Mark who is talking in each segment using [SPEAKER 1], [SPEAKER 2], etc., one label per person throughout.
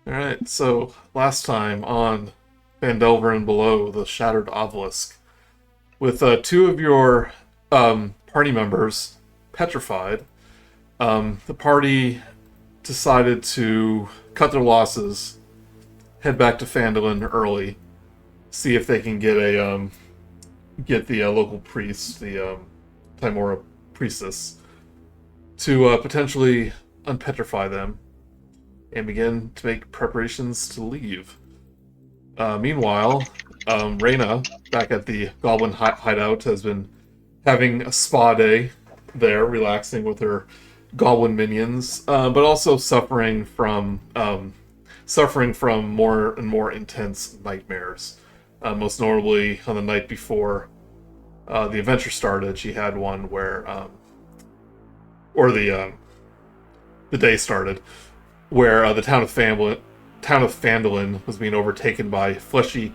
[SPEAKER 1] Alright, so last time on Phandelver and Below, the Shattered Obelisk, with two of your party members petrified, the party decided to cut their losses, head back to Phandalin early, see if they can get the local priest, the Timora priestess, to potentially unpetrify them and begin to make preparations to leave. Meanwhile, Raina, back at the Goblin hideout, has been having a spa day there, relaxing with her Goblin minions, but also suffering from more and more intense nightmares. Most notably, on the night before the adventure started, she had one where, or the day started, where the town of Phandalin was being overtaken by fleshy,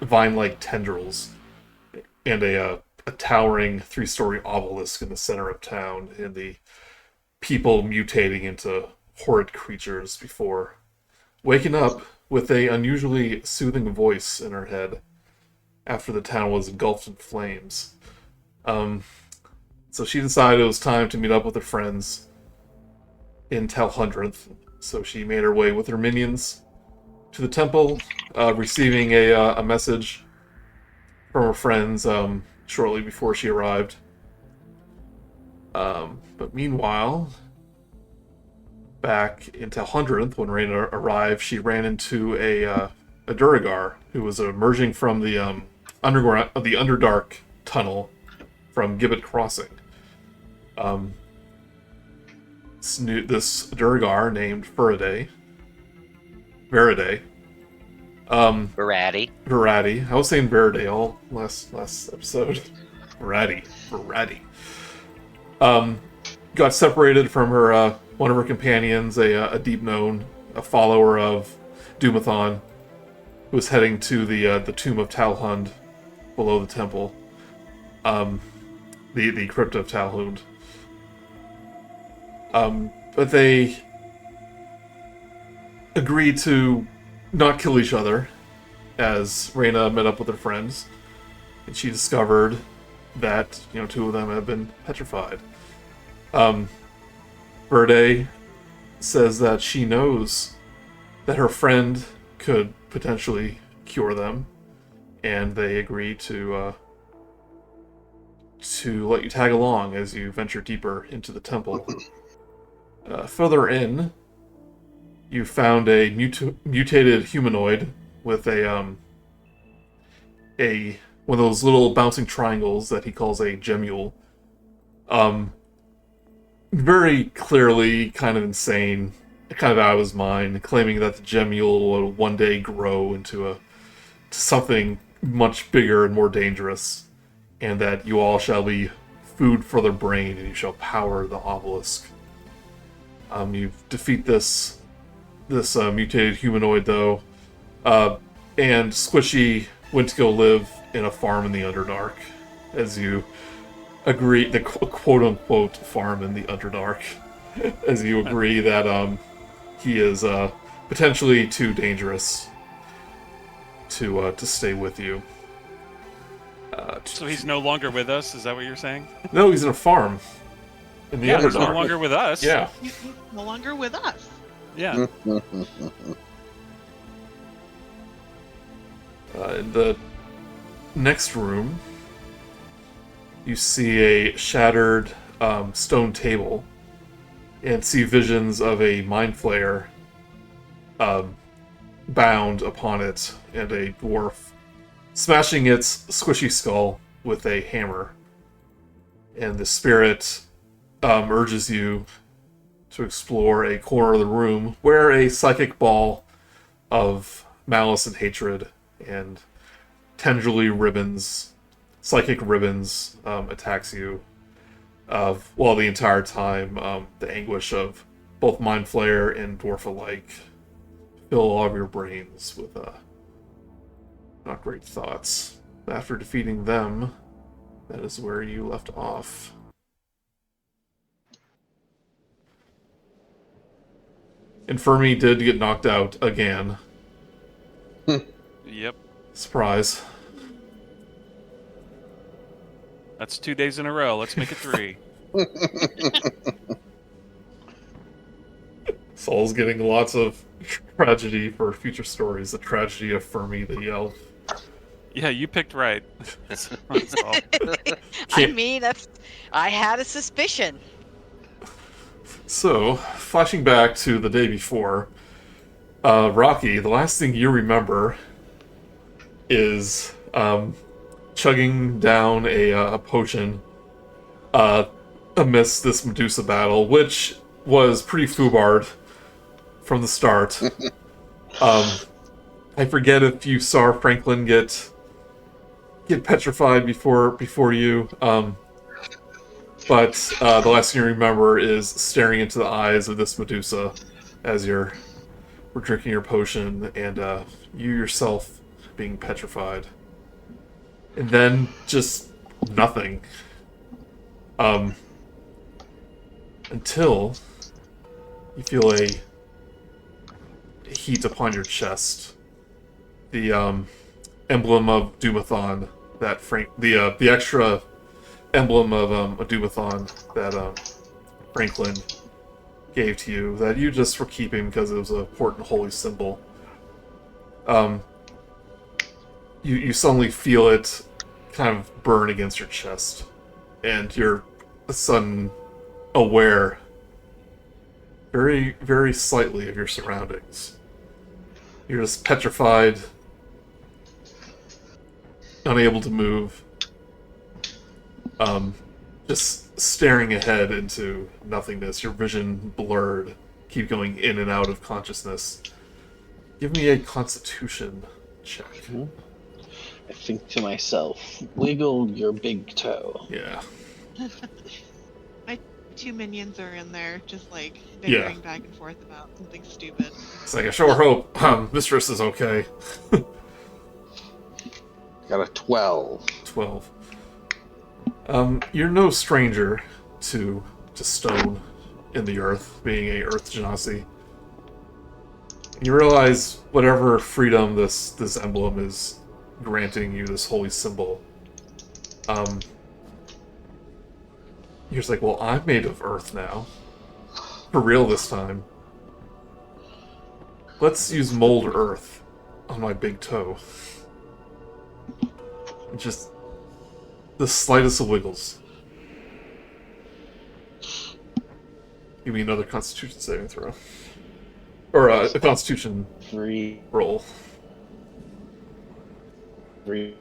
[SPEAKER 1] vine-like tendrils, and a towering three-story obelisk in the center of town, and the people mutating into horrid creatures before waking up with a unusually soothing voice in her head after the town was engulfed in flames. So she decided it was time to meet up with her friends in Talhundereth. So she made her way with her minions to the temple, receiving a message from her friends shortly before she arrived. But meanwhile, back in Talhundereth, when Raina arrived, she ran into a Duragar who was emerging from the Underdark tunnel from Gibbet Crossing. This Duragar named Verade.
[SPEAKER 2] Baratti.
[SPEAKER 1] Veradi. I was saying Verade all last episode. Veradi. Got separated from her one of her companions, a deep known, a follower of Dumathon, who was heading to the tomb of Talhund below the temple. The crypt of Talhund. But they agreed to not kill each other as Raina met up with her friends, and she discovered that two of them have been petrified. Verde says that she knows that her friend could potentially cure them, and they agree to let you tag along as you venture deeper into the temple. Further in, you found a mutated humanoid with a one of those little bouncing triangles that he calls a gemule. Very clearly kind of insane, kind of out of his mind, claiming that the gemule will one day grow into to something much bigger and more dangerous, and that you all shall be food for their brain, and you shall power the obelisk. You defeat this mutated humanoid, though, and Squishy went to go live in a farm in the Underdark, as you agree, the quote-unquote farm in the Underdark, as you agree that he is potentially too dangerous to stay with you.
[SPEAKER 3] So he's no longer with us? Is that what you're saying?
[SPEAKER 1] No, he's in a farm in the
[SPEAKER 3] Yeah,
[SPEAKER 1] Underdark.
[SPEAKER 3] he's no longer with us.
[SPEAKER 1] Yeah.
[SPEAKER 4] He's no longer with us.
[SPEAKER 3] Yeah.
[SPEAKER 1] In the next room, you see a shattered stone table and see visions of a mind flayer bound upon it, and a dwarf smashing its squishy skull with a hammer. And the spirit urges you to explore a corner of the room where a psychic ball of malice and hatred and psychic ribbons attacks you, while the entire time the anguish of both Mind Flayer and Dwarf alike fill all of your brains with not great thoughts. After defeating them, that is where you left off. And Fermi did get knocked out again.
[SPEAKER 3] Yep.
[SPEAKER 1] Surprise.
[SPEAKER 3] That's 2 days in a row. Let's make it 3.
[SPEAKER 1] Saul's getting lots of tragedy for future stories. The tragedy of Fermi the elf.
[SPEAKER 3] Yeah, you picked right.
[SPEAKER 2] I mean, I had a suspicion.
[SPEAKER 1] So, flashing back to the day before, Rok'kee, the last thing you remember is chugging down a potion amidst this Medusa battle, which was pretty foobarred from the start. I forget if you saw Franklin get petrified before you, but the last thing you remember is staring into the eyes of this Medusa as we're drinking your potion, and you yourself being petrified. And then just nothing. Until you feel a heat upon your chest. The emblem of Doomathon that the extra emblem of a Doomathon that Franklin gave to you that you just were keeping because it was an important holy symbol. You suddenly feel it kind of burn against your chest, and you're sudden aware very, very slightly of your surroundings. You're just petrified, unable to move, just staring ahead into nothingness, your vision blurred, keep going in and out of consciousness. Give me a constitution check.
[SPEAKER 5] I think to myself, wiggle your big toe.
[SPEAKER 1] Yeah.
[SPEAKER 4] My 2 minions are in there, just like bickering back and forth about something stupid.
[SPEAKER 1] It's like, I sure hope Mistress is okay.
[SPEAKER 5] Got a 12.
[SPEAKER 1] 12. You're no stranger to stone in the earth, being a earth Genasi. You realize whatever freedom this emblem is granting you, this holy symbol, you're just like, well, I'm made of earth now. For real this time. Let's use mold earth on my big toe. Just the slightest of wiggles. Give me another Constitution saving throw. Or a Constitution
[SPEAKER 5] 3.
[SPEAKER 1] roll.
[SPEAKER 5] 3.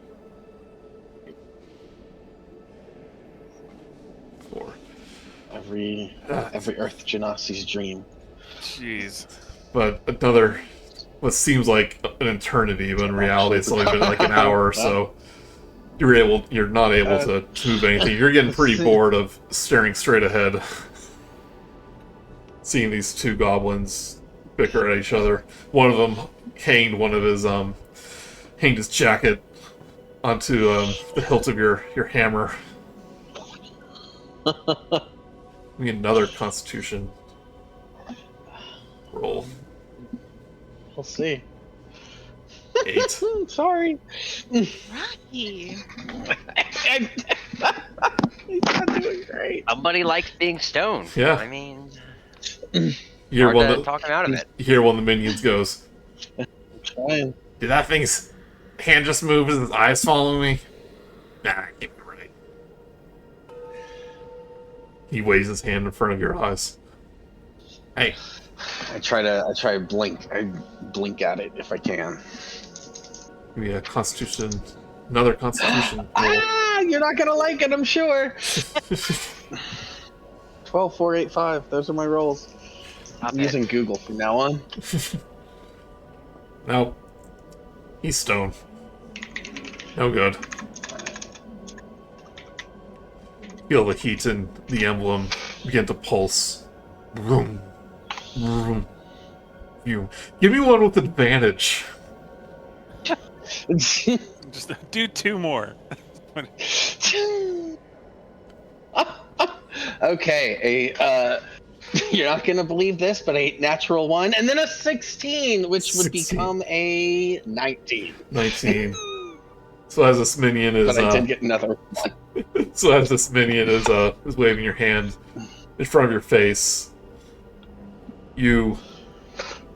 [SPEAKER 1] 4.
[SPEAKER 5] Every Earth Genasi's dream.
[SPEAKER 3] Jeez.
[SPEAKER 1] But another, what seems like an eternity, but in reality it's only been like an hour or so. You're not able to move anything. You're getting pretty bored of staring straight ahead. Seeing these two goblins bicker at each other. One of them hanged his jacket onto the hilt of your hammer. Give me another Constitution roll.
[SPEAKER 5] We'll see.
[SPEAKER 1] 8.
[SPEAKER 5] Sorry.
[SPEAKER 4] Rok'kee!
[SPEAKER 5] He's not doing great.
[SPEAKER 6] Somebody likes being stoned.
[SPEAKER 1] Yeah.
[SPEAKER 6] I mean,
[SPEAKER 1] You hear
[SPEAKER 6] hard
[SPEAKER 1] one
[SPEAKER 6] to
[SPEAKER 1] of
[SPEAKER 6] talk him out of it.
[SPEAKER 1] you hear one of the minions goes,
[SPEAKER 5] I'm trying.
[SPEAKER 1] "Did that thing's hand just move? Is his eyes following me?" Nah, keep it right. He waves his hand in front of your eyes. Hey,
[SPEAKER 5] I try to blink. I blink at it if I can.
[SPEAKER 1] give me another Constitution roll.
[SPEAKER 5] Ah, you're not gonna like it, I'm sure. 12, 4, 8, 5. Those are my rolls. I'm using Google from now on.
[SPEAKER 1] Nope. He's stoned. No good. Feel the heat and the emblem begin to pulse. Vroom. Vroom. You. Give me one with advantage.
[SPEAKER 3] Just do 2 more.
[SPEAKER 5] Okay, a You're not gonna believe this, but a natural 1 and then a 16, which would
[SPEAKER 1] 16.
[SPEAKER 5] become a 19.
[SPEAKER 1] 19. So as this minion is,
[SPEAKER 5] But I did get another 1.
[SPEAKER 1] so as this minion is waving your hand in front of your face, you,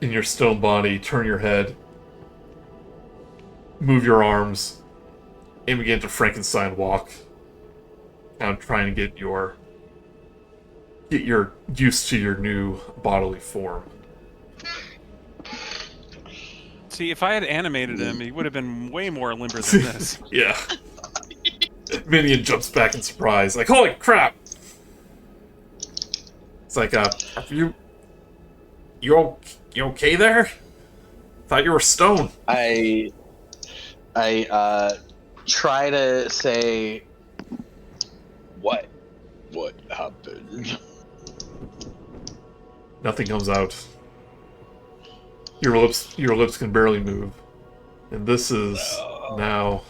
[SPEAKER 1] in your stone body, turn your head, move your arms, and begin to Frankenstein walk. Kind of trying to get your used to your new bodily form.
[SPEAKER 3] See, if I had animated him, he would have been way more limber than this.
[SPEAKER 1] Yeah. Minion jumps back in surprise, like, holy crap! It's like, are you okay there? Thought you were stone.
[SPEAKER 5] I try to say, what happened?
[SPEAKER 1] Nothing comes out. Your lips can barely move. And this is now...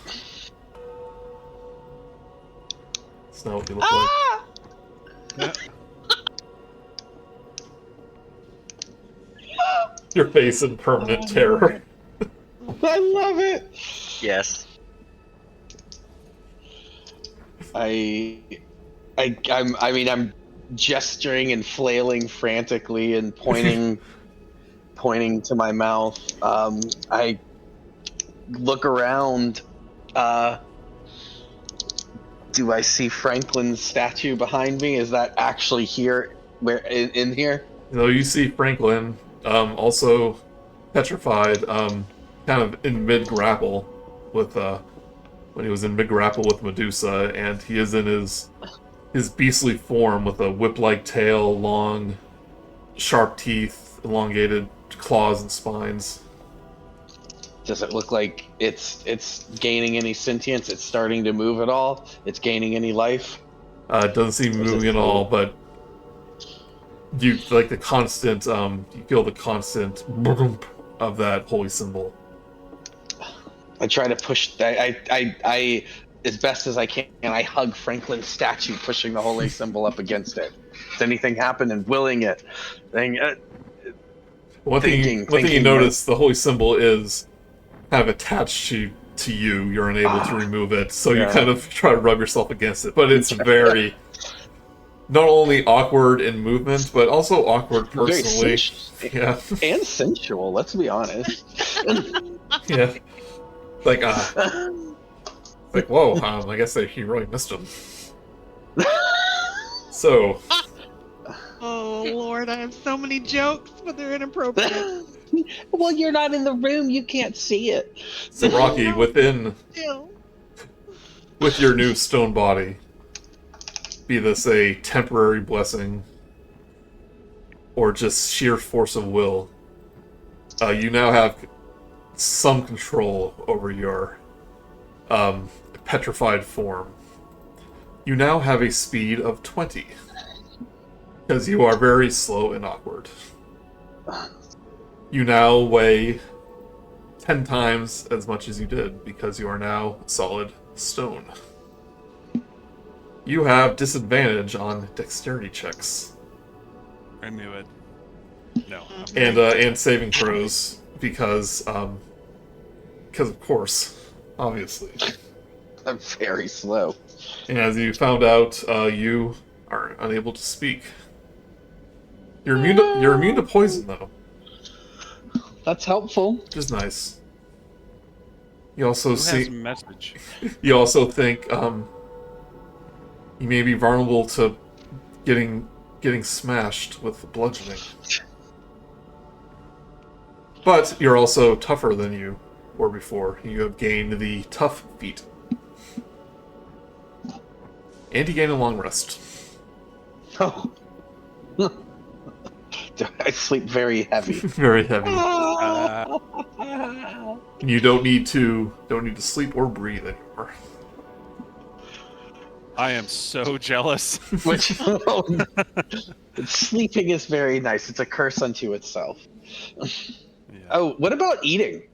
[SPEAKER 1] It's not what they look like. Your face in permanent terror.
[SPEAKER 5] I love it.
[SPEAKER 6] Yes.
[SPEAKER 5] I'm gesturing and flailing frantically and pointing to my mouth. I look around. Do I see Franklin's statue behind me? Is that actually here? Where in here?
[SPEAKER 1] You see Franklin, also petrified, kind of in mid-grapple with, when he was in mid-grapple with Medusa, and he is in his beastly form with a whip-like tail, long, sharp teeth, elongated claws and spines.
[SPEAKER 5] Does it look like it's gaining any sentience? It's starting to move at all? It's gaining any life?
[SPEAKER 1] It doesn't seem moving at all, but you like the constant, you feel the constant of that holy symbol.
[SPEAKER 5] I try to push. I as best as I can, and I hug Franklin's statue, pushing the holy symbol up against it. Does anything happen? And willing it.
[SPEAKER 1] One thing you notice, the holy symbol is kind of attached to you. You're unable to remove it, so you kind of try to rub yourself against it. But it's very not only awkward in movement, but also awkward personally. Yeah,
[SPEAKER 5] and sensual. Let's be honest.
[SPEAKER 1] Yeah, like whoa. I guess he really missed him. So.
[SPEAKER 4] Oh Lord, I have so many jokes, but they're inappropriate.
[SPEAKER 5] Well, you're not in the room, you can't see it.
[SPEAKER 1] So Rok'kee, with your new stone body, be this a temporary blessing or just sheer force of will, you now have some control over your petrified form. You now have a speed of 20. Because you are very slow and awkward. You now weigh 10 times as much as you did, because you are now solid stone. You have disadvantage on dexterity checks.
[SPEAKER 3] I knew it. No.
[SPEAKER 1] And saving throws, because of course, obviously.
[SPEAKER 5] I'm very slow.
[SPEAKER 1] And as you found out, you are unable to speak. You're immune to poison, though.
[SPEAKER 5] That's helpful.
[SPEAKER 1] Which is nice. You also
[SPEAKER 3] Who has a message?
[SPEAKER 1] You also think you may be vulnerable to getting smashed with bludgeoning. But you're also tougher than you were before. You have gained the tough feat. And you gain a long rest.
[SPEAKER 5] Oh. I sleep very heavy.
[SPEAKER 1] Very heavy. You don't need to sleep or breathe anymore.
[SPEAKER 3] I am so jealous.
[SPEAKER 5] Which sleeping is very nice. It's a curse unto itself. Yeah. Oh, what about eating?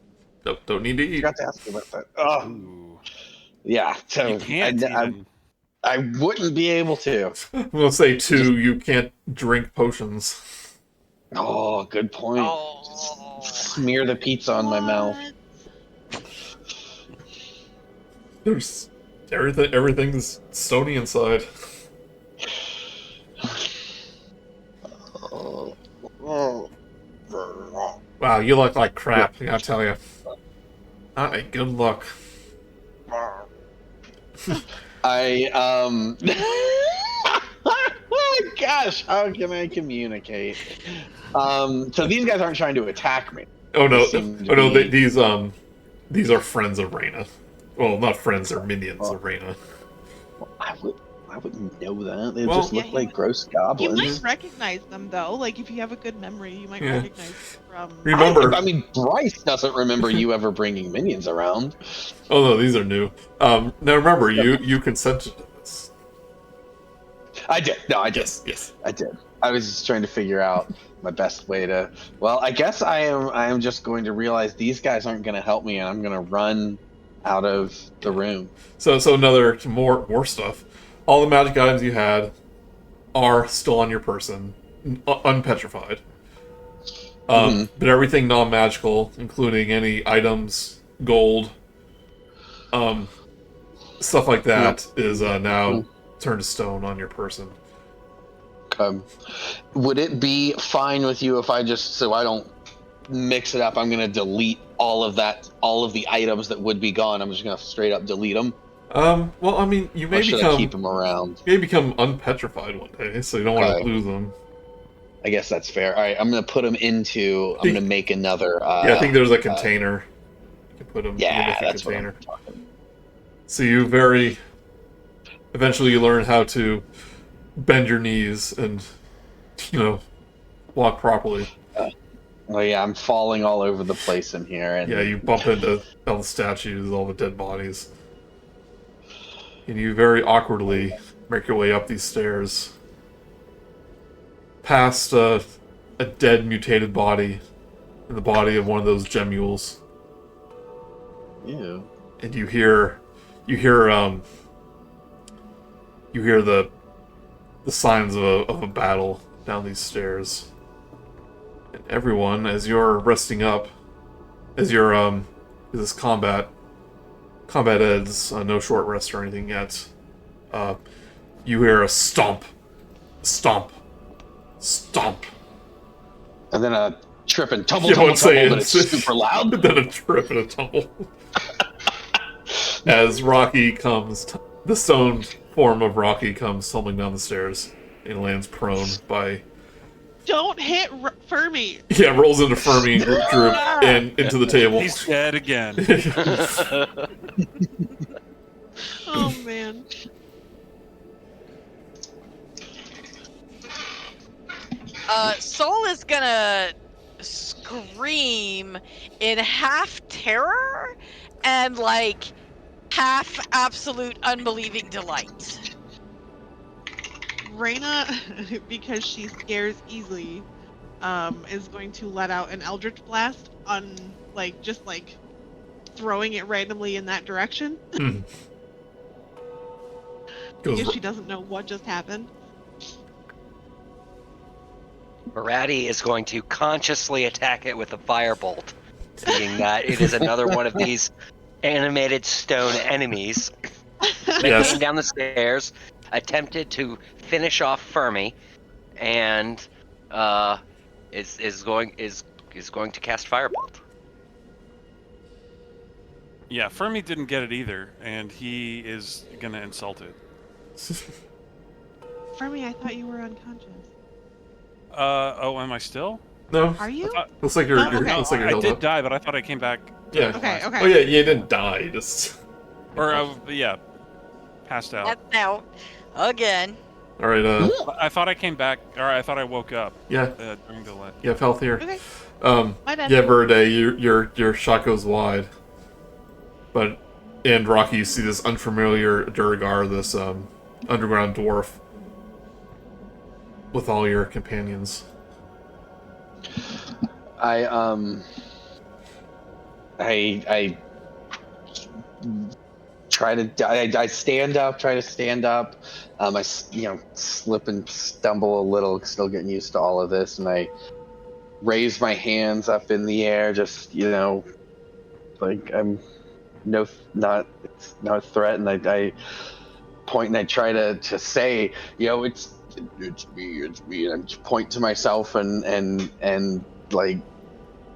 [SPEAKER 1] Don't need to eat.
[SPEAKER 5] I forgot to ask you about that. Oh.
[SPEAKER 3] Ooh.
[SPEAKER 5] Yeah. So
[SPEAKER 3] you can't even.
[SPEAKER 5] I wouldn't be able to.
[SPEAKER 1] I'm gonna say 2. You can't drink potions.
[SPEAKER 5] Oh, good point.
[SPEAKER 2] Oh.
[SPEAKER 5] Smear the pizza on my mouth.
[SPEAKER 4] What?
[SPEAKER 1] There's everything's stony inside. Wow, you look like crap, I gotta tell you. Not a good look.
[SPEAKER 5] Gosh, how can I communicate? So these guys aren't trying to attack me.
[SPEAKER 1] Oh no,
[SPEAKER 5] They seem to be-
[SPEAKER 1] these are friends of Raina. Well, not friends, they're minions of Raina.
[SPEAKER 5] I wouldn't know that. They
[SPEAKER 1] Well-
[SPEAKER 5] just look
[SPEAKER 4] Yeah,
[SPEAKER 5] like gross
[SPEAKER 4] You
[SPEAKER 5] goblins.
[SPEAKER 4] might recognize them though. Like if you have a good memory, you might
[SPEAKER 1] Yeah.
[SPEAKER 4] recognize them from.
[SPEAKER 1] Remember?
[SPEAKER 5] I mean, Brice doesn't remember you ever bringing minions around.
[SPEAKER 1] Oh no, these are new. Now remember, you consented to this.
[SPEAKER 5] I did. No, I did.
[SPEAKER 1] Yes.
[SPEAKER 5] I did. I was just trying to figure out my best way to. Well, I guess I am just going to realize these guys aren't going to help me, and I'm going to run out of the room.
[SPEAKER 1] So another more stuff. All the magic items you had are still on your person, unpetrified. But everything non-magical, including any items, gold, stuff like that, is now turned to stone on your person.
[SPEAKER 5] Would it be fine with you if I just, so I don't mix it up, I'm going to delete all of the items that would be gone. I'm just going to straight up delete them.
[SPEAKER 1] Well, I mean, you may
[SPEAKER 5] Or should I keep them around?
[SPEAKER 1] You may become unpetrified one day, so you don't want to lose them.
[SPEAKER 5] I guess that's fair. All right, I'm going to put them into, I'm going to make another.
[SPEAKER 1] Yeah, I think there's a container. You can put them
[SPEAKER 5] Yeah,
[SPEAKER 1] in
[SPEAKER 5] that's
[SPEAKER 1] a container.
[SPEAKER 5] what I'm talking.
[SPEAKER 1] So eventually you learn how to bend your knees and, walk properly.
[SPEAKER 5] Oh yeah, I'm falling all over the place in here. And
[SPEAKER 1] Yeah, you bump into all the statues, all the dead bodies. And you very awkwardly make your way up these stairs. Past a dead, mutated body. In the body of one of those gemules.
[SPEAKER 5] Ew.
[SPEAKER 1] And you hear the signs of a battle down these stairs. And everyone, as you're resting up, as this combat ends, no short rest or anything yet, you hear a stomp, stomp, stomp.
[SPEAKER 5] And then a trip and tumble,
[SPEAKER 1] Yeah, I
[SPEAKER 5] tumble,
[SPEAKER 1] would say
[SPEAKER 5] tumble, but it's super loud.
[SPEAKER 1] Then a trip and a tumble. As Rok'kee comes, the stone form of Rok'kee comes tumbling down the stairs and lands prone by...
[SPEAKER 4] Don't hit Fermi.
[SPEAKER 1] Yeah, rolls into Fermi and Droop and into the table.
[SPEAKER 3] He's dead again.
[SPEAKER 4] Oh man.
[SPEAKER 2] Soul is gonna scream in half terror and half absolute unbelieving delight.
[SPEAKER 4] Raina, because she scares easily, is going to let out an Eldritch Blast on, just throwing it randomly in that direction. Because she doesn't know what just happened.
[SPEAKER 6] Maradi is going to consciously attack it with a firebolt, seeing that it is another one of these animated stone enemies. They
[SPEAKER 1] Yes.
[SPEAKER 6] came down the stairs, attempted to finish off Fermi, and is going to cast firebolt.
[SPEAKER 3] Yeah, Fermi didn't get it either, and he is gonna insult it.
[SPEAKER 4] Fermi, I thought you were unconscious.
[SPEAKER 3] Oh, am I still?
[SPEAKER 1] No,
[SPEAKER 4] Are you?
[SPEAKER 1] looks like you're.
[SPEAKER 4] Oh, okay.
[SPEAKER 1] Looks like you're
[SPEAKER 3] I
[SPEAKER 1] held
[SPEAKER 3] did
[SPEAKER 1] up.
[SPEAKER 3] die, but I thought I came back.
[SPEAKER 1] Yeah.
[SPEAKER 4] Okay, okay.
[SPEAKER 1] Oh yeah, you didn't die. You just.
[SPEAKER 3] Or yeah, passed out.
[SPEAKER 2] That's out again.
[SPEAKER 1] All right.
[SPEAKER 3] I thought I came back, or I thought I woke up
[SPEAKER 1] Yeah.
[SPEAKER 3] during the light.
[SPEAKER 1] You have health here.
[SPEAKER 4] Okay. My bad.
[SPEAKER 1] Yeah, Verde, your shot goes wide. But and Rok'kee, you see this unfamiliar Durgar, this underground dwarf, with all your companions.
[SPEAKER 5] I I stand up, try to stand up. I slip and stumble a little, still getting used to all of this, and I raise my hands up in the air, just like I'm it's not a threat, and I point and I try to say, it's me, and I just point to myself and like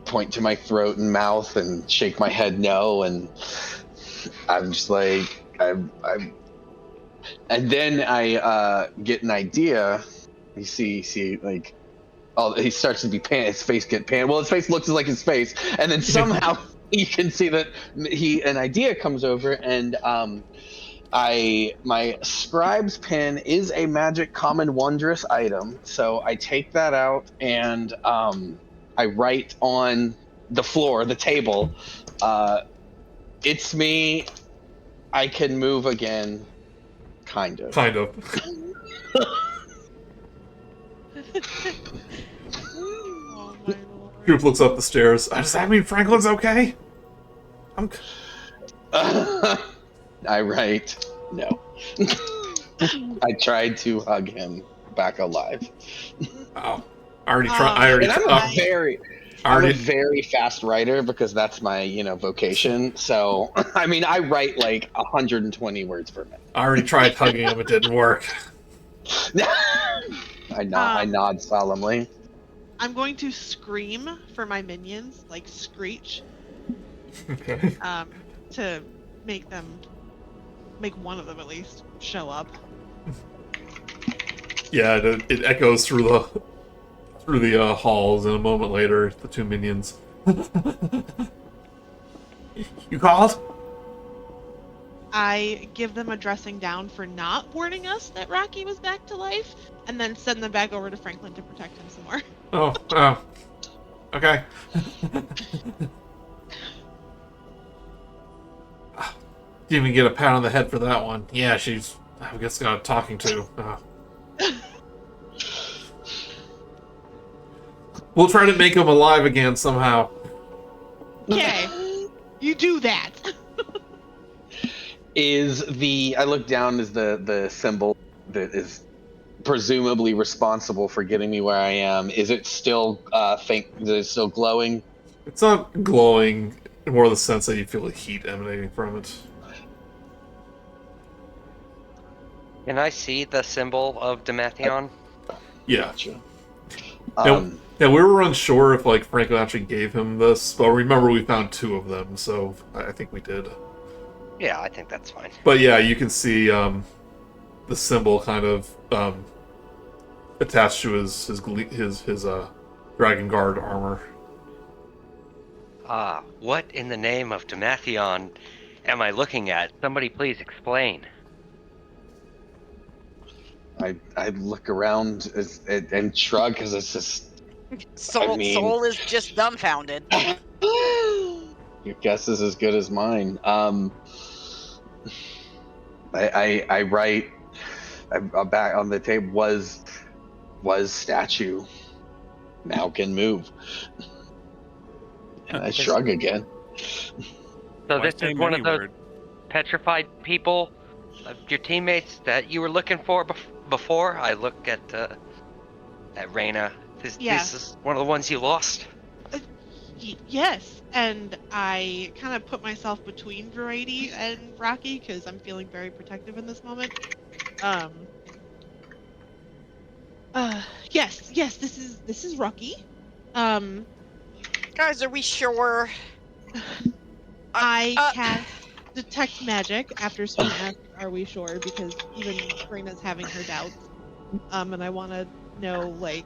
[SPEAKER 5] point to my throat and mouth and shake my head no, and I'm just like I'm and then I get an idea. You see like he starts to be his face get pan. Well, his face looks like his face, and then somehow you can see that an idea comes over, and my scribe's pen is a magic common wondrous item, so I take that out and I write on the floor, the table, it's me, I can move again, kind of.
[SPEAKER 1] Kind of.
[SPEAKER 4] Oh my lord.
[SPEAKER 1] Coop looks up the stairs. Does that mean Franklin's okay?
[SPEAKER 5] I write no. I tried to hug him back alive.
[SPEAKER 1] Oh, I already tried.
[SPEAKER 5] And I'm a very fast writer because that's my vocation. So I mean, I write like 120 words per minute.
[SPEAKER 1] I already tried hugging him. It didn't work.
[SPEAKER 5] I nod solemnly.
[SPEAKER 4] I'm going to scream for my minions, like screech,
[SPEAKER 1] Okay.
[SPEAKER 4] to make one of them at least show up.
[SPEAKER 1] Yeah, it echoes through the halls, and a moment later, the two minions. You called?
[SPEAKER 4] I give them a dressing down for not warning us that Rok'kee was back to life, and then send them back over to Franklin to protect him some more.
[SPEAKER 1] Oh. Okay. Didn't even get a pat on the head for that one. Yeah, she's, I guess, got a talking to. We'll try to make him alive again somehow.
[SPEAKER 4] Okay, you do that.
[SPEAKER 5] I look down as the symbol that is presumably responsible for getting me where I am. Is it still is it still glowing?
[SPEAKER 1] It's not glowing, more the sense that you feel the heat emanating from it.
[SPEAKER 6] Can I see the symbol of Demathion?
[SPEAKER 1] Yeah.
[SPEAKER 5] Gotcha.
[SPEAKER 1] Yeah, we were unsure if Franklin actually gave him this, but remember we found two of them, so I think we did.
[SPEAKER 6] Yeah, I think that's fine.
[SPEAKER 1] But yeah, you can see the symbol kind of attached to his Dragon Guard armor.
[SPEAKER 6] What in the name of Demathion am I looking at? Somebody please explain.
[SPEAKER 5] I look around and shrug because it's just.
[SPEAKER 2] Soul is just dumbfounded.
[SPEAKER 5] Your guess is as good as mine. I write. I'm back on the table. Was statue. Now can move. And I shrug again.
[SPEAKER 6] So this is one of those petrified people, your teammates that you were looking for before. I look at Raina. This is one of the ones you lost.
[SPEAKER 4] Yes, and I kind of put myself between Variety and Rok'kee because I'm feeling very protective in this moment. Yes, this is Rok'kee.
[SPEAKER 2] Guys, are we sure?
[SPEAKER 4] I cast detect magic after someone asked, "Are we sure?" Because even Raina's having her doubts. And I want to know, Rok'kee.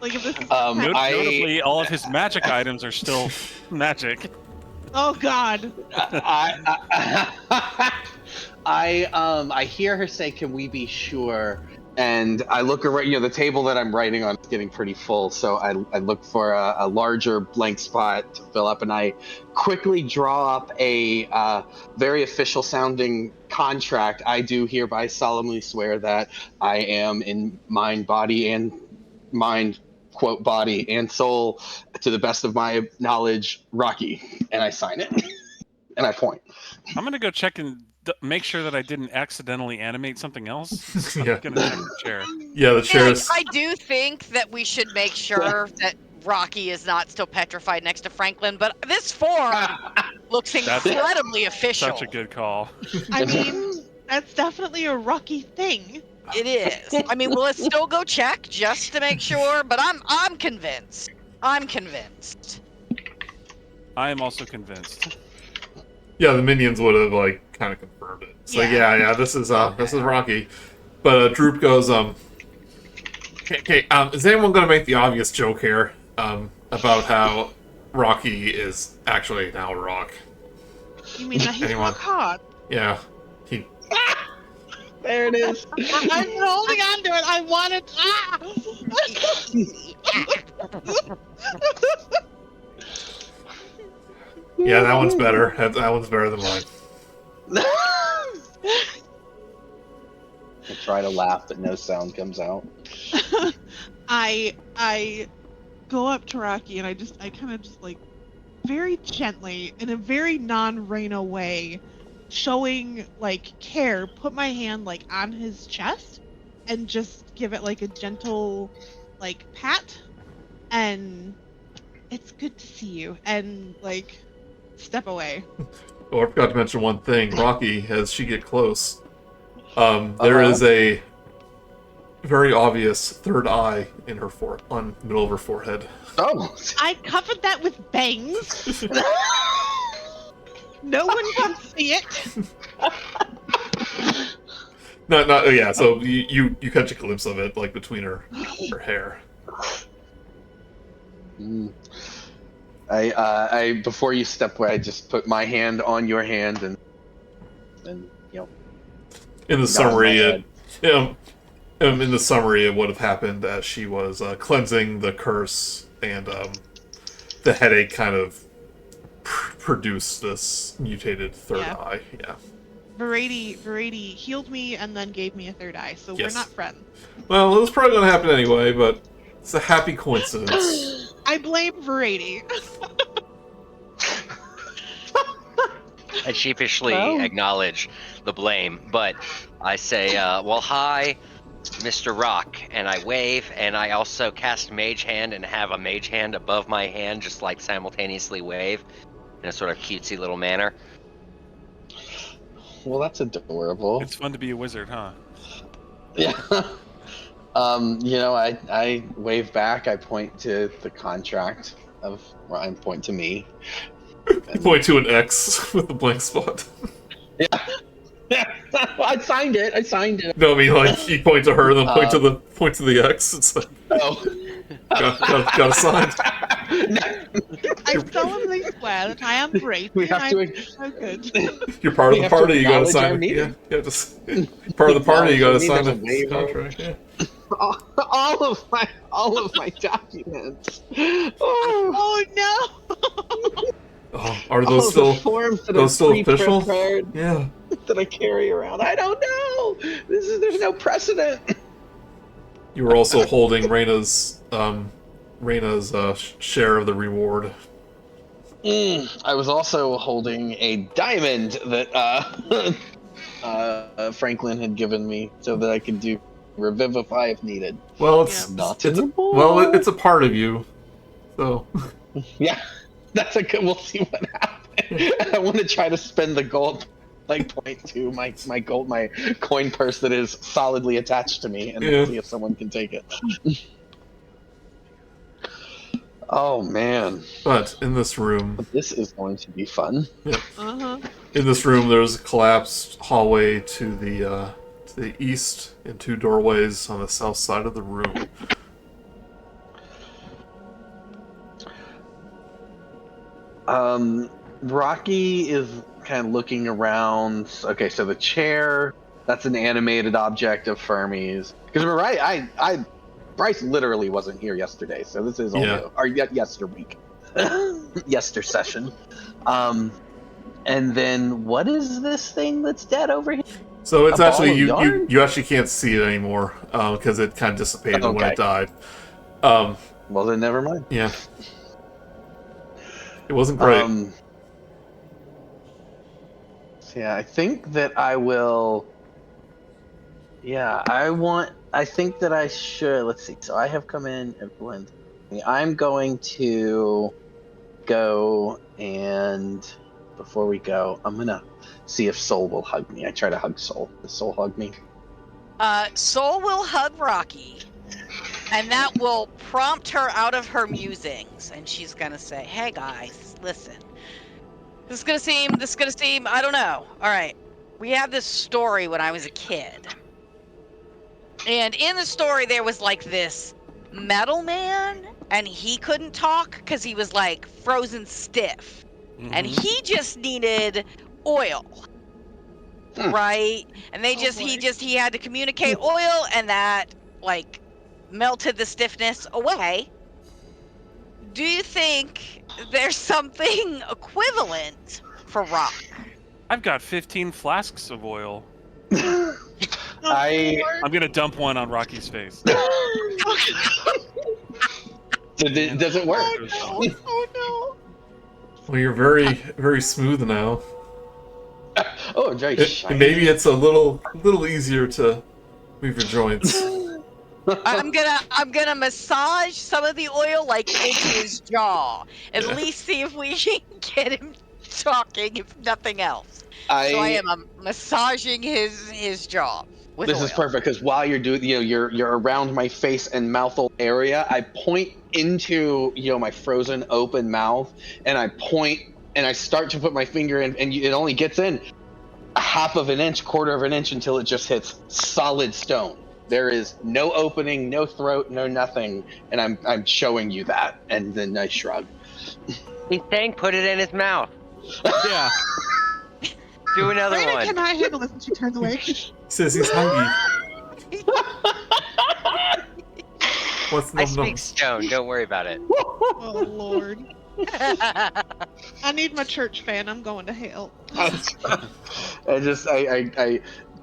[SPEAKER 4] If this is
[SPEAKER 3] notably, all of his magic items are still magic.
[SPEAKER 4] Oh God.
[SPEAKER 5] I hear her say, "Can we be sure?" And I look around. The table that I'm writing on is getting pretty full, so I look for a larger blank spot to fill up, and I quickly draw up a very official-sounding contract. I do hereby solemnly swear that I am in mind, body, and mind, quote, body and soul to the best of my knowledge, Rok'kee, and I sign it, and I point.
[SPEAKER 3] I'm gonna go check and make sure that I didn't accidentally animate something else. I'm
[SPEAKER 1] Yeah.
[SPEAKER 3] gonna check the chair.
[SPEAKER 1] Yeah, the chair is...
[SPEAKER 2] I do think that we should make sure that Rok'kee is not still petrified next to Franklin, but this form looks incredibly official.
[SPEAKER 3] Such a good call.
[SPEAKER 4] I mean, that's definitely a Rok'kee thing.
[SPEAKER 2] It is. I mean, well, let's still go check just to make sure, but I'm convinced. I'm convinced.
[SPEAKER 3] I am also convinced.
[SPEAKER 1] Yeah, the minions would have, like, kind of confirmed it. So, yeah, this is Rok'kee. But Droop goes, Okay, is anyone going to make the obvious joke here about how Rok'kee is actually now a rock?
[SPEAKER 4] You mean that he's
[SPEAKER 1] Anyone?
[SPEAKER 4] rock hard?
[SPEAKER 1] Yeah.
[SPEAKER 5] There it is.
[SPEAKER 4] I'm holding on to it. I want it.
[SPEAKER 1] Yeah, that one's better. That one's better than mine.
[SPEAKER 5] I try to laugh, but no sound comes out.
[SPEAKER 4] I go up to Rok'kee and I kind of just like very gently, in a very non-Raina way, showing like care, put my hand like on his chest and just give it like a gentle like pat, and it's good to see you, and like step away.
[SPEAKER 1] Oh, I forgot to mention one thing. Rok'kee, as she get close, there is a very obvious third eye in her on the middle of her forehead.
[SPEAKER 5] Oh.
[SPEAKER 4] I covered that with bangs. No one can see it.
[SPEAKER 1] Yeah. So you catch a glimpse of it, like between her hair.
[SPEAKER 5] I before you step away, I just put my hand on your hand and
[SPEAKER 1] In the summary, in the summary of what have happened as she was cleansing the curse, and the headache kind of produced this mutated third eye. Yeah.
[SPEAKER 4] Verady healed me and then gave me a third eye, so
[SPEAKER 1] Yes.
[SPEAKER 4] we're not friends.
[SPEAKER 1] Well, it was probably going to happen anyway, but it's a happy coincidence.
[SPEAKER 4] I blame Verady.
[SPEAKER 6] I sheepishly acknowledge the blame, but I say, well, hi, Mr. Rock, and I wave, and I also cast Mage Hand and have a Mage Hand above my hand, just like simultaneously wave in a sort of cutesy little manner.
[SPEAKER 5] Well, that's adorable.
[SPEAKER 3] It's fun to be a wizard, huh?
[SPEAKER 5] Yeah. I wave back. I point to the contract I point to me.
[SPEAKER 1] You point to an X with a blank spot.
[SPEAKER 5] Yeah. I signed it.
[SPEAKER 1] No, I mean, like, you point to her and then point to the X. It's like, got a sign.
[SPEAKER 4] I solemnly swear that I am great.
[SPEAKER 5] We have to.
[SPEAKER 4] So good.
[SPEAKER 1] You're part of the party. You gotta
[SPEAKER 5] acknowledge
[SPEAKER 1] sign
[SPEAKER 5] our
[SPEAKER 1] it.
[SPEAKER 5] meeting.
[SPEAKER 1] Yeah, just part of the party. You gotta sign
[SPEAKER 5] There's a
[SPEAKER 1] the
[SPEAKER 5] waiver.
[SPEAKER 1] contract. Yeah.
[SPEAKER 5] all of my documents.
[SPEAKER 4] Oh no!
[SPEAKER 1] Oh, are those still official? Yeah.
[SPEAKER 5] That I carry around. I don't know. There's no precedent.
[SPEAKER 1] You were also holding Raina's share of the reward.
[SPEAKER 5] I was also holding a diamond that Franklin had given me so that I could do revivify if needed.
[SPEAKER 1] Well, it's a part of you. So
[SPEAKER 5] yeah, that's a good. We'll see what happens. I want to try to spend the gold. Like point to my coin purse that is solidly attached to me, and then see if someone can take it. Oh man!
[SPEAKER 1] But in this room,
[SPEAKER 5] this is going to be fun.
[SPEAKER 1] Yeah. In this room, there's a collapsed hallway to the east, and two doorways on the south side of the room.
[SPEAKER 5] Rok'kee is kind of looking around. Okay, so the chair, that's an animated object of Fermi's. Because we're right, Brice literally wasn't here yesterday, so this is only yester week. Yester session. And then what is this thing that's dead over here?
[SPEAKER 1] So it's actually you actually can't see it anymore because it kind of dissipated when it died.
[SPEAKER 5] Well then never mind.
[SPEAKER 1] Yeah. It wasn't great.
[SPEAKER 5] So yeah, I think that I will. Yeah, I think that I should. Let's see. So I have come in and blend. I'm going to go and before we go, I'm gonna see if Soul will hug me. I try to hug Soul. Does Soul hug me?
[SPEAKER 2] Soul will hug Rok'kee, and that will prompt her out of her musings, and she's gonna say, "Hey guys, listen. This is gonna seem. I don't know. All right, we have this story when I was a kid, and in the story there was like this metal man, and he couldn't talk because he was like frozen stiff, and he just needed oil." Right, and he had to communicate oil, and that like melted the stiffness away. Do you think there's something equivalent for rock?
[SPEAKER 3] I've got 15 flasks of oil.
[SPEAKER 5] I'm
[SPEAKER 3] gonna dump one on Rocky's face.
[SPEAKER 5] Does it work?
[SPEAKER 4] Oh no!
[SPEAKER 1] Well, you're very, very smooth now.
[SPEAKER 5] Oh, very shiny.
[SPEAKER 1] Maybe it's a little easier to move your joints.
[SPEAKER 2] I'm gonna massage some of the oil like into his jaw. At least see if we can get him talking, if nothing else. So I am massaging his jaw with
[SPEAKER 5] This
[SPEAKER 2] oil.
[SPEAKER 5] is perfect because while you're doing, you're around my face and mouth area. I point into my frozen open mouth, and I point and I start to put my finger in, and it only gets in a half of an inch, quarter of an inch until it just hits solid stone. There is no opening, no throat, no nothing, and I'm showing you that, and then I shrug.
[SPEAKER 6] He's saying put it in his mouth.
[SPEAKER 3] Yeah.
[SPEAKER 6] Do another
[SPEAKER 4] Raina
[SPEAKER 6] one.
[SPEAKER 4] cannot handle this, and she turns away.
[SPEAKER 1] Says he's hungry. What's
[SPEAKER 6] I speak stone. Don't worry about it.
[SPEAKER 4] Oh Lord! I need my church fan. I'm going to hell.
[SPEAKER 5] I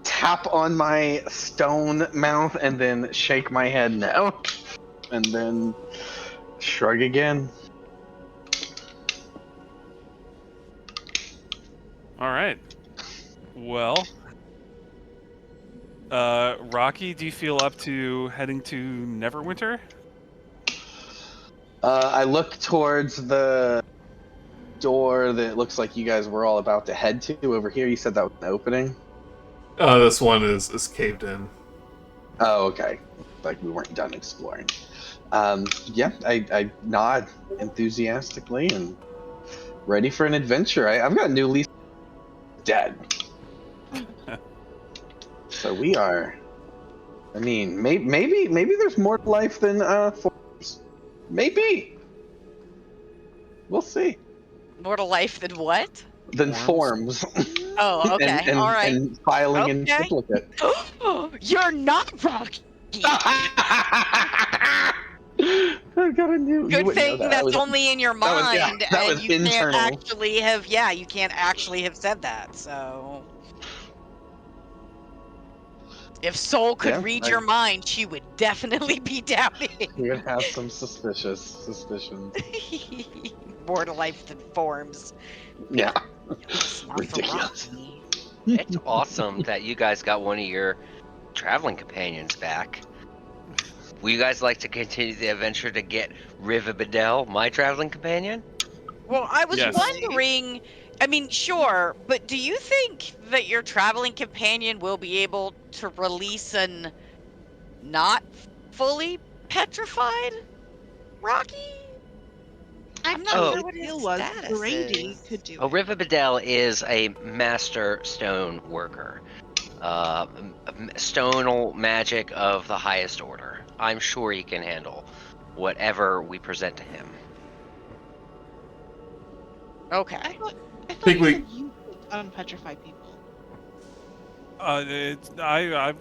[SPEAKER 5] tap on my stone mouth and then shake my head no, and then shrug again.
[SPEAKER 3] All right. Well, Rok'kee, do you feel up to heading to Neverwinter?
[SPEAKER 5] I look towards the door that looks like you guys were all about to head to over here. You said that was an opening?
[SPEAKER 1] This one is caved in.
[SPEAKER 5] Oh, okay. Like we weren't done exploring. Yeah, I nod enthusiastically and ready for an adventure. I've got a new lease dead. So we are. I mean, maybe there's more to life than forms. Maybe. We'll see.
[SPEAKER 2] More to life than what?
[SPEAKER 5] Than forms.
[SPEAKER 2] Oh, okay.
[SPEAKER 5] and,
[SPEAKER 2] All right.
[SPEAKER 5] And filing in duplicate.
[SPEAKER 2] You're not Rok'kee.
[SPEAKER 5] I've got a new.
[SPEAKER 2] Good thing that's only in your mind,
[SPEAKER 5] that was
[SPEAKER 2] and you
[SPEAKER 5] internal.
[SPEAKER 2] can't actually have said that. So, if Soul could read your mind, she would definitely be doubting.
[SPEAKER 5] You're gonna have some suspicions.
[SPEAKER 2] More to life than forms.
[SPEAKER 5] Yeah.
[SPEAKER 2] It's not
[SPEAKER 5] Ridiculous.
[SPEAKER 2] for Rok'kee.
[SPEAKER 6] It's awesome that you guys got one of your traveling companions back. Would you guys like to continue the adventure to get Rivabedel, my traveling companion?
[SPEAKER 2] Well, I was wondering, I mean, sure, but do you think that your traveling companion will be able to release an not fully petrified Rok'kee? I'm not sure what his status
[SPEAKER 4] Brady
[SPEAKER 2] is.
[SPEAKER 4] could do it.
[SPEAKER 6] Rivabedel is a master stone worker. Stonal magic of the highest order. I'm sure he can handle whatever we present to him.
[SPEAKER 2] Okay.
[SPEAKER 4] I thought
[SPEAKER 1] Think we-
[SPEAKER 4] you said you could unpetrify people.
[SPEAKER 3] I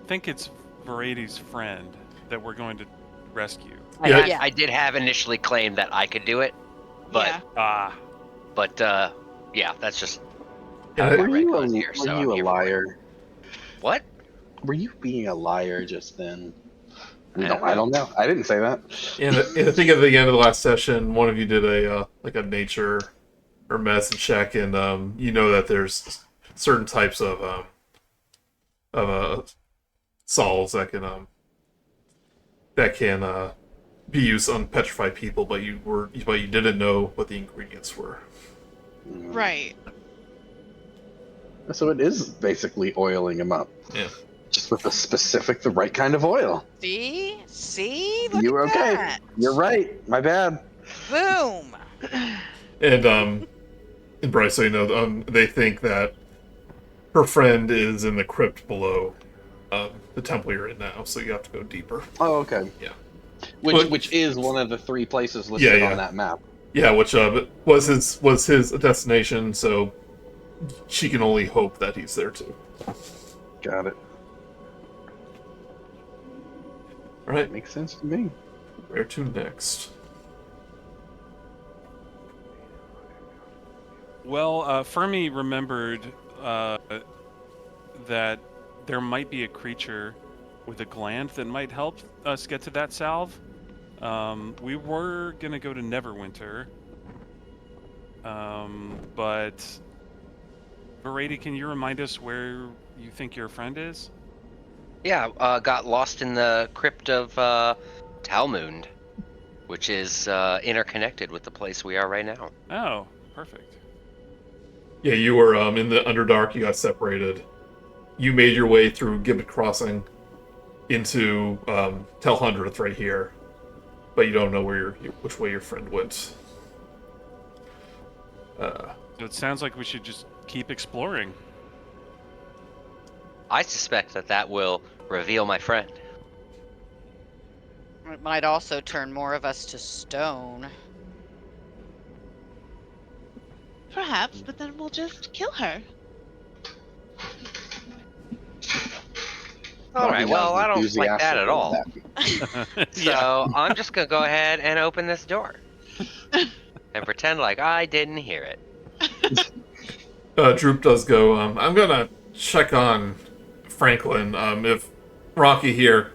[SPEAKER 3] think it's Verady's friend that we're going to rescue.
[SPEAKER 1] Yeah.
[SPEAKER 6] I did have initially claimed that I could do it, but
[SPEAKER 4] Yeah.
[SPEAKER 6] that's just
[SPEAKER 5] Were you
[SPEAKER 6] I'm
[SPEAKER 5] a
[SPEAKER 6] here for it.
[SPEAKER 5] liar?
[SPEAKER 6] What?
[SPEAKER 5] Were you being a liar just then? I don't know. I didn't say that.
[SPEAKER 1] And I think at the end of the last session, one of you did a like a nature or medicine check, and you know that there's certain types of salves that can be used on petrified people, but you didn't know what the ingredients were.
[SPEAKER 4] Right.
[SPEAKER 5] So it is basically oiling him up.
[SPEAKER 1] Yeah.
[SPEAKER 5] Just with the right kind of oil.
[SPEAKER 2] See? Look
[SPEAKER 5] You
[SPEAKER 2] at
[SPEAKER 5] okay?
[SPEAKER 2] that.
[SPEAKER 5] You're right. My bad.
[SPEAKER 2] Boom.
[SPEAKER 1] And Brice, so you know, they think that her friend is in the crypt below the temple you're in now, so you have to go deeper.
[SPEAKER 5] Oh, okay.
[SPEAKER 1] Yeah.
[SPEAKER 5] Which is one of the 3 places listed on that map.
[SPEAKER 1] Yeah, which was his destination, so she can only hope that he's there too.
[SPEAKER 5] Got it.
[SPEAKER 1] All right.
[SPEAKER 5] Makes sense to me.
[SPEAKER 1] Where to next?
[SPEAKER 3] Well, Fermi remembered that there might be a creature with a gland that might help us get to that salve. We were gonna go to Neverwinter, but Verady, can you remind us where you think your friend is?
[SPEAKER 6] Yeah, got lost in the crypt of Talmund, which is interconnected with the place we are right now.
[SPEAKER 3] Oh, perfect.
[SPEAKER 1] Yeah, you were in the Underdark. You got separated. You made your way through Gibbet Crossing into Talhundereth right here, but you don't know which way your friend went.
[SPEAKER 3] So it sounds like we should just keep exploring.
[SPEAKER 6] I suspect that will reveal my friend.
[SPEAKER 2] It might also turn more of us to stone.
[SPEAKER 4] Perhaps, but then we'll just kill her.
[SPEAKER 6] All right, well, I don't like that at all. So I'm just going to go ahead and open this door. And pretend like I didn't hear it.
[SPEAKER 1] Droop does go, I'm gonna check on Franklin. If Rok'kee here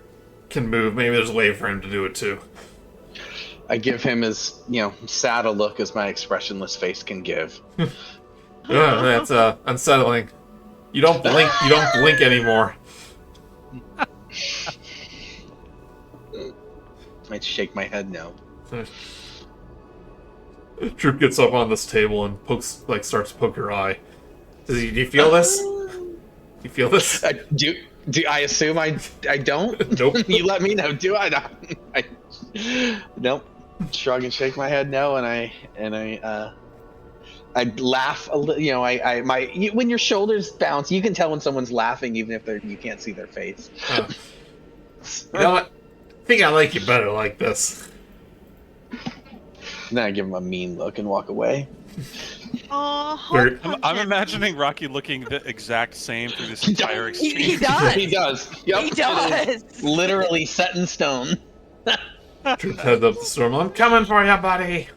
[SPEAKER 1] can move, maybe there's a way for him to do it too.
[SPEAKER 5] I give him as, sad a look as my expressionless face can give.
[SPEAKER 1] That's unsettling. You don't blink anymore.
[SPEAKER 5] I'd shake my head no.
[SPEAKER 1] Droop gets up on this table and starts to poke your eye. Do you feel this? You feel this?
[SPEAKER 5] Do I assume I don't?
[SPEAKER 1] Nope.
[SPEAKER 5] You let me know. Do I not? Nope. Shrug and shake my head no, and I laugh a little. When your shoulders bounce, you can tell when someone's laughing even if you can't see their face.
[SPEAKER 1] You know what? I think I like you better like this.
[SPEAKER 5] Then I give him a mean look and walk away.
[SPEAKER 3] I'm imagining Rok'kee looking the exact same through this entire exchange.
[SPEAKER 2] He does.
[SPEAKER 5] He does. Yep.
[SPEAKER 2] He does.
[SPEAKER 5] Literally set in stone.
[SPEAKER 1] Droop heads up the storm. I'm coming for you, buddy.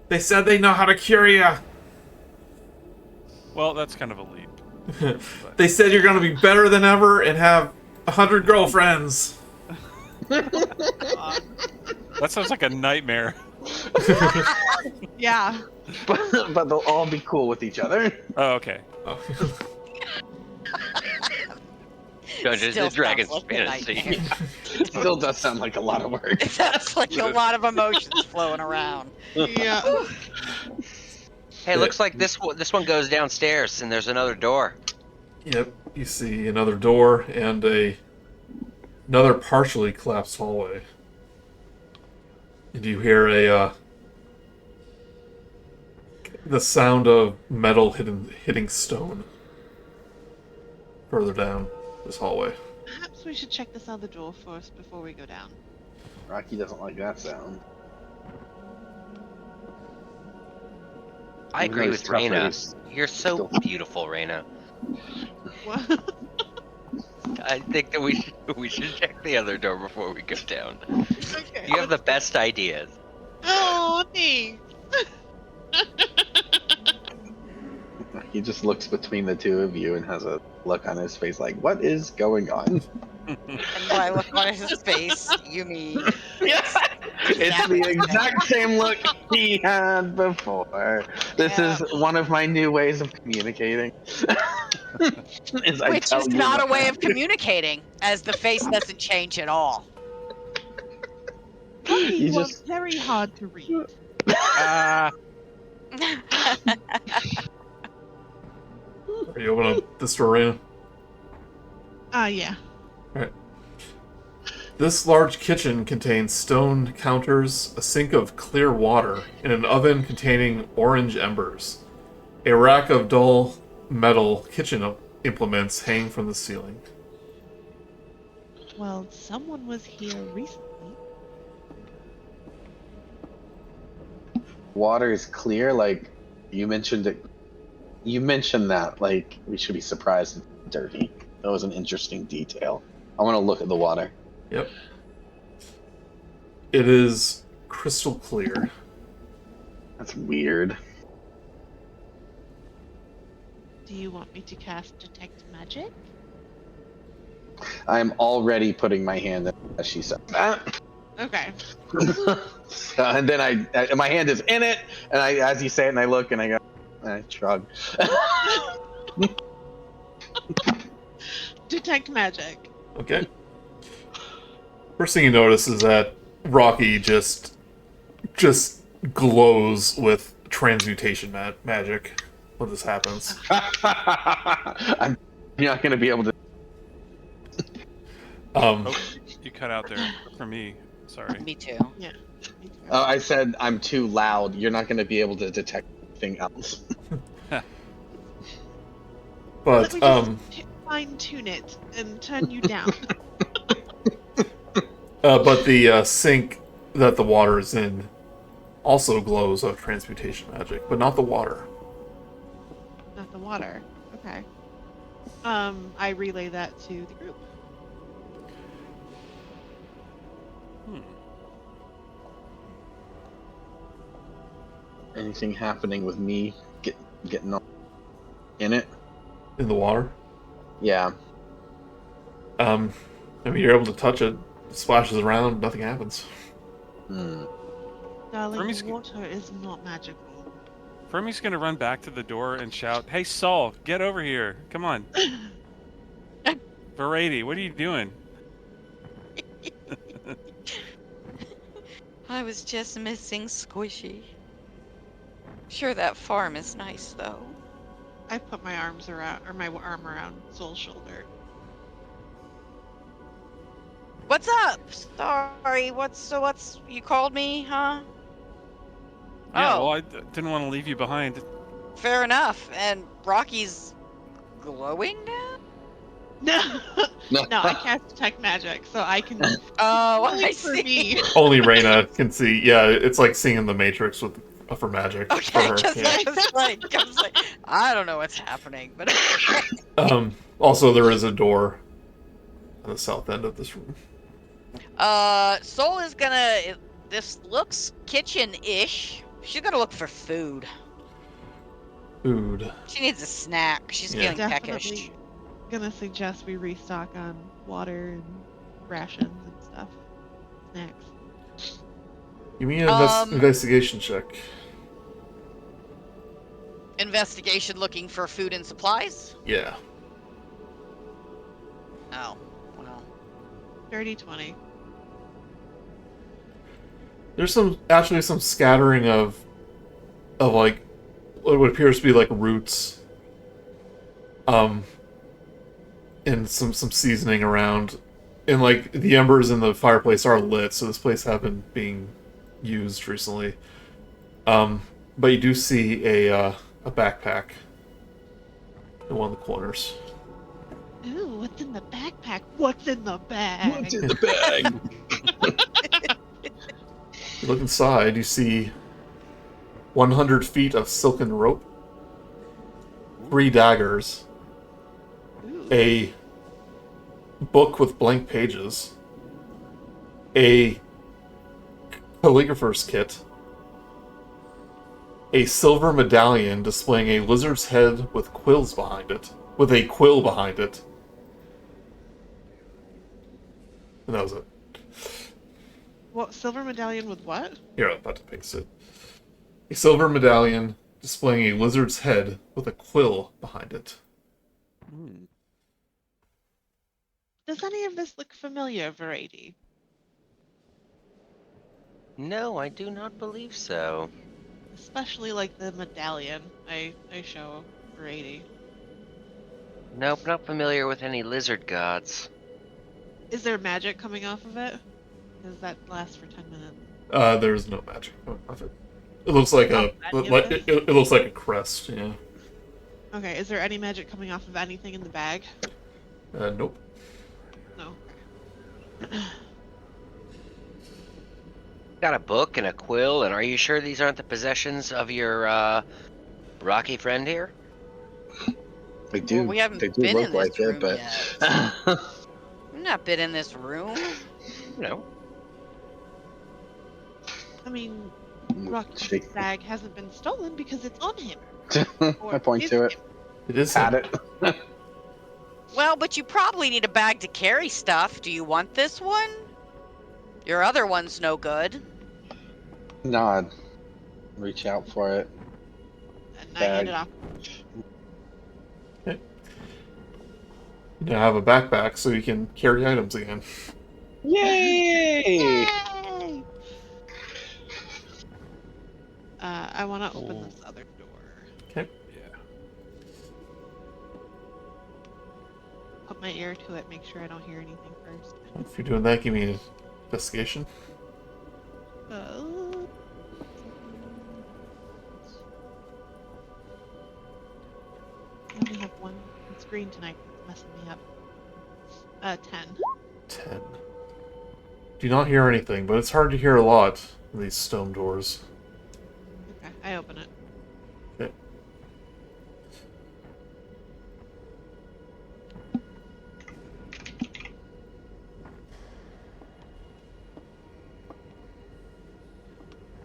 [SPEAKER 1] They said they know how to cure you.
[SPEAKER 3] Well, that's kind of a leap.
[SPEAKER 1] They said you're going to be better than ever and have 100 girlfriends.
[SPEAKER 3] That sounds like a nightmare.
[SPEAKER 4] Yeah.
[SPEAKER 5] But they'll all be cool with each other.
[SPEAKER 3] Oh, okay.
[SPEAKER 6] Dungeons and Dragons
[SPEAKER 2] sounds like a
[SPEAKER 6] fantasy.
[SPEAKER 2] nightmare.
[SPEAKER 5] Still does sound like a lot of work.
[SPEAKER 2] That's like a lot of emotions flowing around.
[SPEAKER 4] Yeah.
[SPEAKER 6] Hey, looks like this one goes downstairs, and there's another door.
[SPEAKER 1] Yep, you see another door and another partially collapsed hallway. And you hear the sound of metal hitting stone further down this hallway.
[SPEAKER 4] Perhaps we should check this other door first before we go down.
[SPEAKER 5] Rok'kee doesn't like that sound.
[SPEAKER 6] I
[SPEAKER 5] Even
[SPEAKER 6] agree
[SPEAKER 5] though
[SPEAKER 6] with
[SPEAKER 5] it's tougher,
[SPEAKER 6] Raina.
[SPEAKER 5] it's
[SPEAKER 6] You're so
[SPEAKER 5] still-
[SPEAKER 6] beautiful, Raina.
[SPEAKER 4] What?
[SPEAKER 6] I think that we should check the other door before we go down.
[SPEAKER 4] Okay.
[SPEAKER 6] You have the best ideas.
[SPEAKER 4] Oh, thanks.
[SPEAKER 5] He just looks between the two of you and has a look on his face like, what is going on?
[SPEAKER 2] And by look on his face, you mean
[SPEAKER 5] It's the exact same look he had before. This is one of my new ways of communicating.
[SPEAKER 2] Which is not a way of communicating, as the face doesn't change at all.
[SPEAKER 4] Rok'kee was very hard to read.
[SPEAKER 1] Are you open up this door, Raina?
[SPEAKER 4] Yeah.
[SPEAKER 1] Alright. This large kitchen contains stone counters, a sink of clear water, and an oven containing orange embers. A rack of dull metal kitchen implements hang from the ceiling.
[SPEAKER 4] Well, someone was here recently.
[SPEAKER 5] Water is clear, like you mentioned it. You mentioned that, like we should be surprised it's dirty. That was an interesting detail. I want to look at the water.
[SPEAKER 1] Yep. It is crystal clear.
[SPEAKER 5] That's weird.
[SPEAKER 4] Do you want me to cast Detect Magic?
[SPEAKER 5] I'm already putting my hand in as she said that.
[SPEAKER 4] Okay.
[SPEAKER 5] And then my hand is in it, and as you say it, and I look, and I go, I shrug.
[SPEAKER 4] Detect Magic.
[SPEAKER 1] Okay. First thing you notice is that Rok'kee just glows with transmutation magic when this happens.
[SPEAKER 5] I'm not going to be able to.
[SPEAKER 3] Oh, you cut out there for me. Sorry.
[SPEAKER 2] Me too.
[SPEAKER 4] Yeah. Me too.
[SPEAKER 5] I said I'm too loud. You're not going to be able to detect anything else.
[SPEAKER 1] But
[SPEAKER 4] Let me just fine tune it and turn you down.
[SPEAKER 1] but the sink that the water is in also glows of transmutation magic, but not the water.
[SPEAKER 4] Not the water. Okay. I relay that to the group.
[SPEAKER 5] Anything happening with me getting in it?
[SPEAKER 1] In the water?
[SPEAKER 5] Yeah.
[SPEAKER 1] I mean, you're able to touch it, splashes around, nothing happens.
[SPEAKER 4] Darling,
[SPEAKER 3] Fermi's
[SPEAKER 4] water is not magical.
[SPEAKER 3] Fermi's gonna run back to the door and shout, "Hey, Saul, get over here! Come on, Verady, what are you doing?"
[SPEAKER 2] I was just missing Squishy. Sure, that farm is nice, though.
[SPEAKER 4] I put my arm around Soul's shoulder.
[SPEAKER 2] What's up? Sorry, what's you called me, huh?
[SPEAKER 3] Yeah,
[SPEAKER 2] Oh.
[SPEAKER 3] well, I didn't want to leave you behind.
[SPEAKER 2] Fair enough. And Rocky's glowing now?
[SPEAKER 4] No, I cast Detect Magic, so I can.
[SPEAKER 2] Oh,
[SPEAKER 4] Only
[SPEAKER 2] I
[SPEAKER 4] for
[SPEAKER 2] see.
[SPEAKER 4] me.
[SPEAKER 1] Only Raina can see. Yeah, it's like seeing in the Matrix for magic.
[SPEAKER 2] Okay,
[SPEAKER 1] for her.
[SPEAKER 2] because
[SPEAKER 1] Yeah.
[SPEAKER 2] I was like, I don't know what's happening, but okay.
[SPEAKER 1] Also, there is a door on the south end of this room.
[SPEAKER 2] Soul is gonna. This looks kitchen-ish. She's gonna look for food.
[SPEAKER 1] Food.
[SPEAKER 2] She needs a snack. She's
[SPEAKER 1] Yeah.
[SPEAKER 2] feeling peckish.
[SPEAKER 4] Definitely gonna suggest we restock on water and rations and stuff. Snacks.
[SPEAKER 1] You mean an investigation check?
[SPEAKER 2] Investigation looking for food and supplies?
[SPEAKER 1] Yeah.
[SPEAKER 2] Oh, well.
[SPEAKER 4] Dirty 20.
[SPEAKER 1] There's actually some scattering of like what appears to be like roots. And some seasoning around. And like the embers in the fireplace are lit, so this place has been being used recently. But you do see a backpack in one of the corners.
[SPEAKER 4] Ooh, what's in the backpack? What's in the bag?
[SPEAKER 5] What's in the bag?
[SPEAKER 1] You look inside, you see 100 feet of silken rope, 3 daggers,
[SPEAKER 4] Ooh.
[SPEAKER 1] a book with blank pages, a calligrapher's kit, a silver medallion displaying a lizard's head with quills behind it. With a quill behind it. And that was it.
[SPEAKER 4] What, silver medallion with what?
[SPEAKER 1] Here, I'm about to paste it. A silver medallion displaying a lizard's head with a quill behind it.
[SPEAKER 4] Does any of this look familiar, Verady?
[SPEAKER 6] No, I do not believe so.
[SPEAKER 4] Especially like the medallion I show Verady.
[SPEAKER 6] Nope, not familiar with any lizard gods.
[SPEAKER 4] Is there magic coming off of it? Does that last for 10 minutes?
[SPEAKER 1] There's no magic off it. It looks like it looks like a crest, yeah.
[SPEAKER 4] Okay, is there any magic coming off of anything in the bag?
[SPEAKER 1] Nope.
[SPEAKER 4] No.
[SPEAKER 6] Got a book and a quill, and are you sure these aren't the possessions of your Rocky friend here?
[SPEAKER 5] They do.
[SPEAKER 2] Well, we haven't
[SPEAKER 5] they do
[SPEAKER 2] been
[SPEAKER 5] look
[SPEAKER 2] in
[SPEAKER 5] like
[SPEAKER 2] this
[SPEAKER 5] it,
[SPEAKER 2] room
[SPEAKER 5] but
[SPEAKER 2] yet. We've not been in this room.
[SPEAKER 6] No.
[SPEAKER 4] I mean, Rok'kee's
[SPEAKER 5] Shake.
[SPEAKER 4] bag hasn't been stolen because it's on him.
[SPEAKER 5] I point to it.
[SPEAKER 1] It is
[SPEAKER 5] Pat
[SPEAKER 1] him.
[SPEAKER 5] it.
[SPEAKER 2] Well, but you probably need a bag to carry stuff. Do you want this one? Your other one's no good.
[SPEAKER 5] Nod. Reach out for it.
[SPEAKER 4] And I hand it off.
[SPEAKER 1] You now have a backpack so you can carry items again.
[SPEAKER 5] Yay!
[SPEAKER 4] Yay! I want to open this other door.
[SPEAKER 1] Okay.
[SPEAKER 3] Yeah.
[SPEAKER 4] Put my ear to it, make sure I don't hear anything first.
[SPEAKER 1] If you're doing that, give me an investigation.
[SPEAKER 4] I only have one screen tonight. It's messing me up. 10.
[SPEAKER 1] 10. Do not hear anything, but it's hard to hear a lot in these stone doors.
[SPEAKER 4] Okay, I open it.
[SPEAKER 1] Okay.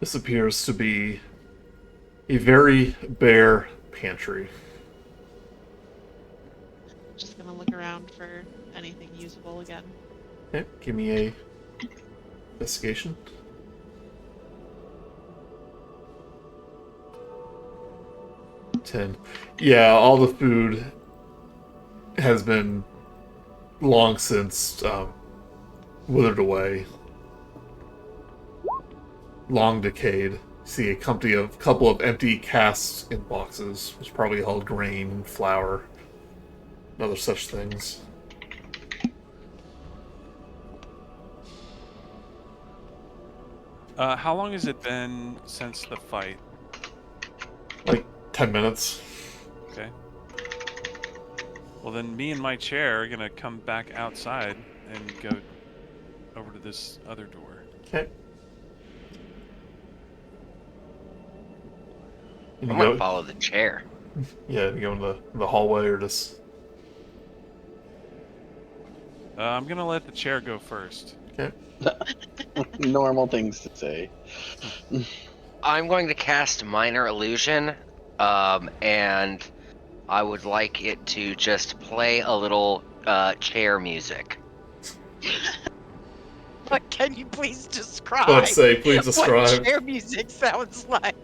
[SPEAKER 1] This appears to be a very bare pantry.
[SPEAKER 4] Just gonna look around for anything usable again.
[SPEAKER 1] Okay, give me a investigation. Yeah, all the food has been long since withered away, long decayed. See a couple of empty casks in boxes, which probably held grain and flour and other such things.
[SPEAKER 3] How long has it been since the fight?
[SPEAKER 1] Like 10 minutes.
[SPEAKER 3] Okay. Well, then me and my chair are gonna come back outside and go over to this other door.
[SPEAKER 1] Okay.
[SPEAKER 6] I'm gonna follow the chair.
[SPEAKER 1] Yeah, you go in the hallway or just...
[SPEAKER 3] I'm gonna let the chair go first.
[SPEAKER 1] Okay.
[SPEAKER 5] Normal things to say.
[SPEAKER 6] I'm going to cast Minor Illusion, and I would like it to just play a little chair music.
[SPEAKER 2] What can you please describe?
[SPEAKER 1] Let's say, please describe.
[SPEAKER 2] What chair music sounds like.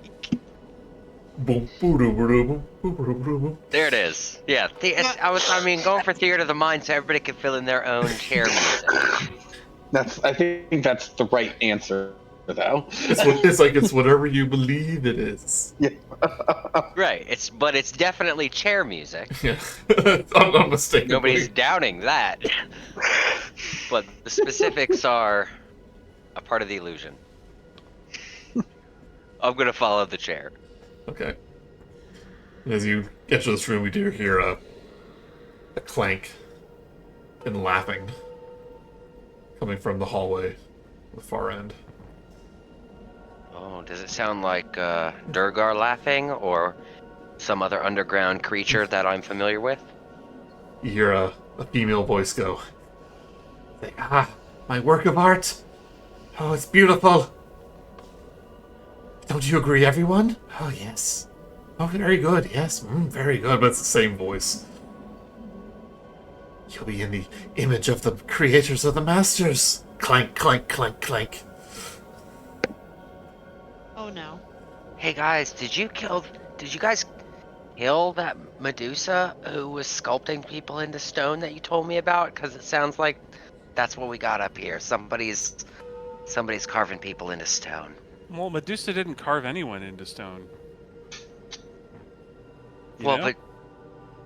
[SPEAKER 1] Boom, boom, boom.
[SPEAKER 6] There it is. Yeah, I mean, going for theater of the mind so everybody can fill in their own chair music.
[SPEAKER 5] I think that's the right answer, though.
[SPEAKER 1] It's whatever you believe it is.
[SPEAKER 5] Yeah.
[SPEAKER 6] Right. But it's definitely chair music.
[SPEAKER 1] Yeah. I'm not mistaken.
[SPEAKER 6] Nobody's doubting that. But the specifics are a part of the illusion. I'm gonna follow the chair.
[SPEAKER 1] Okay. As you get to this room, we do hear a clank and laughing coming from the hallway at the far end.
[SPEAKER 6] Oh, does it sound like Durgar laughing or some other underground creature that I'm familiar with?
[SPEAKER 1] You hear a female voice go, my work of art. Oh, it's beautiful. Don't you agree, everyone? Oh, yes. Oh, very good, yes. Very good, but it's the same voice. You'll be in the image of the creators of the masters. Clank, clank, clank, clank.
[SPEAKER 4] Oh no.
[SPEAKER 6] Hey guys, did you guys kill that Medusa who was sculpting people into stone that you told me about? Because it sounds like that's what we got up here. Somebody's carving people into stone.
[SPEAKER 3] Well, Medusa didn't carve anyone into stone.
[SPEAKER 6] Well, but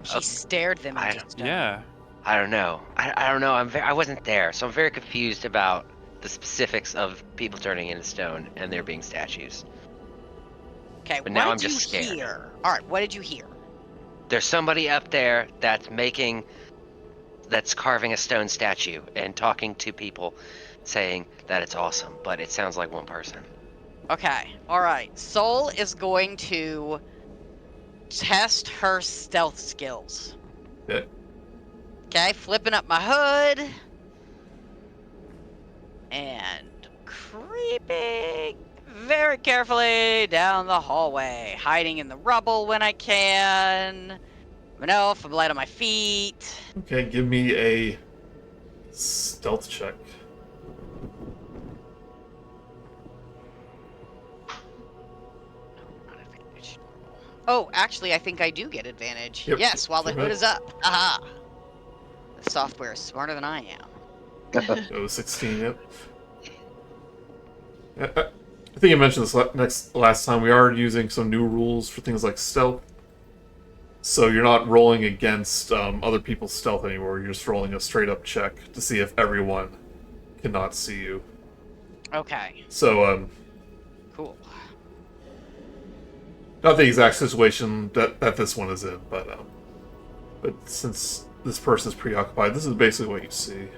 [SPEAKER 2] she stared them into stone.
[SPEAKER 3] Yeah.
[SPEAKER 6] I don't know. I don't know. I wasn't there, so I'm very confused about the specifics of people turning into stone and there being statues.
[SPEAKER 2] Okay,
[SPEAKER 6] But now
[SPEAKER 2] what
[SPEAKER 6] I'm
[SPEAKER 2] did
[SPEAKER 6] just
[SPEAKER 2] you
[SPEAKER 6] scared.
[SPEAKER 2] hear? All right, what did you hear?
[SPEAKER 6] There's somebody up there that's carving a stone statue and talking to people, saying that it's awesome. But it sounds like one person.
[SPEAKER 2] Okay, all right. Soul is going to test her stealth skills.
[SPEAKER 1] Yeah.
[SPEAKER 2] Okay, flipping up my hood. And creeping very carefully down the hallway, hiding in the rubble when I can. No, if I'm light on my feet.
[SPEAKER 1] Okay, give me a stealth check.
[SPEAKER 2] Oh, actually, I think I do get advantage.
[SPEAKER 1] Yep.
[SPEAKER 2] Yes, while the
[SPEAKER 1] Okay.
[SPEAKER 2] hood is up. Aha! The software is smarter than I am.
[SPEAKER 1] It was 16, yep. I think I mentioned this last time. We are using some new rules for things like stealth. So you're not rolling against other people's stealth anymore. You're just rolling a straight-up check to see if everyone cannot see you.
[SPEAKER 2] Okay,
[SPEAKER 1] So,
[SPEAKER 2] cool.
[SPEAKER 1] not the exact situation that this one is in, but since this person's preoccupied, this is basically what you see.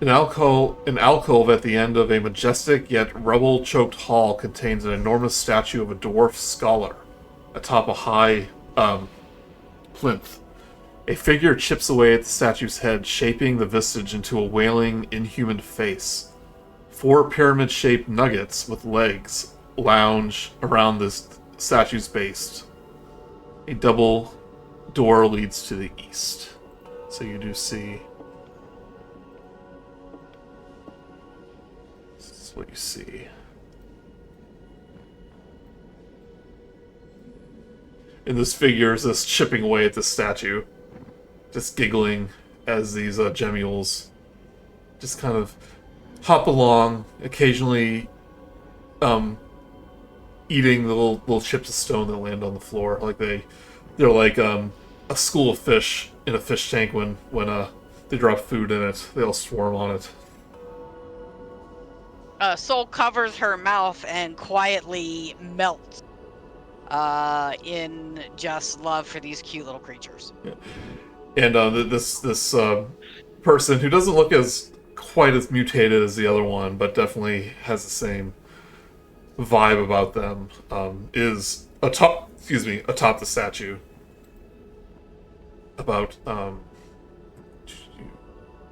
[SPEAKER 1] An alcove at the end of a majestic yet rubble-choked hall contains an enormous statue of a dwarf scholar atop a high plinth. A figure chips away at the statue's head, shaping the visage into a wailing, inhuman face. 4 pyramid-shaped nuggets with legs lounge around this statue's base. A double door leads to the east. So you do see... This is what you see. And this figure is just chipping away at the statue. Just giggling as these gemules just kind of hop along, occasionally eating the little chips of stone that land on the floor. Like they're like a school of fish in a fish tank when they drop food in it. They all swarm on it.
[SPEAKER 2] Soul covers her mouth and quietly melts in just love for these cute little creatures.
[SPEAKER 1] Yeah. And this person who doesn't look as quite as mutated as the other one, but definitely has the same vibe about them, is atop the statue. About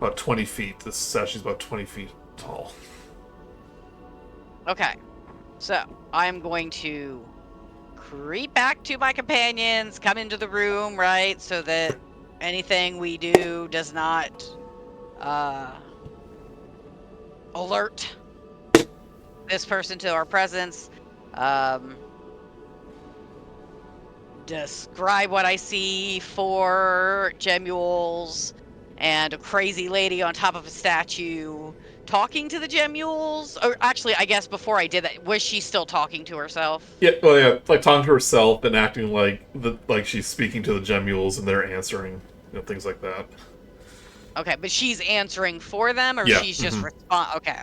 [SPEAKER 1] 20 feet. This statue's about 20 feet tall.
[SPEAKER 2] Okay, so I'm going to creep back to my companions, come into the room, right, so that anything we do does not alert this person to our presence. Describe what I see: 4 gemules and a crazy lady on top of a statue talking to the gemules. Or actually, I guess before I did that, was she still talking to herself?
[SPEAKER 1] Yeah, well, yeah, like talking to herself and acting like she's speaking to the gemules and they're answering, things like that.
[SPEAKER 2] Okay, but she's answering for them, or
[SPEAKER 1] Yeah,
[SPEAKER 2] she's just Okay.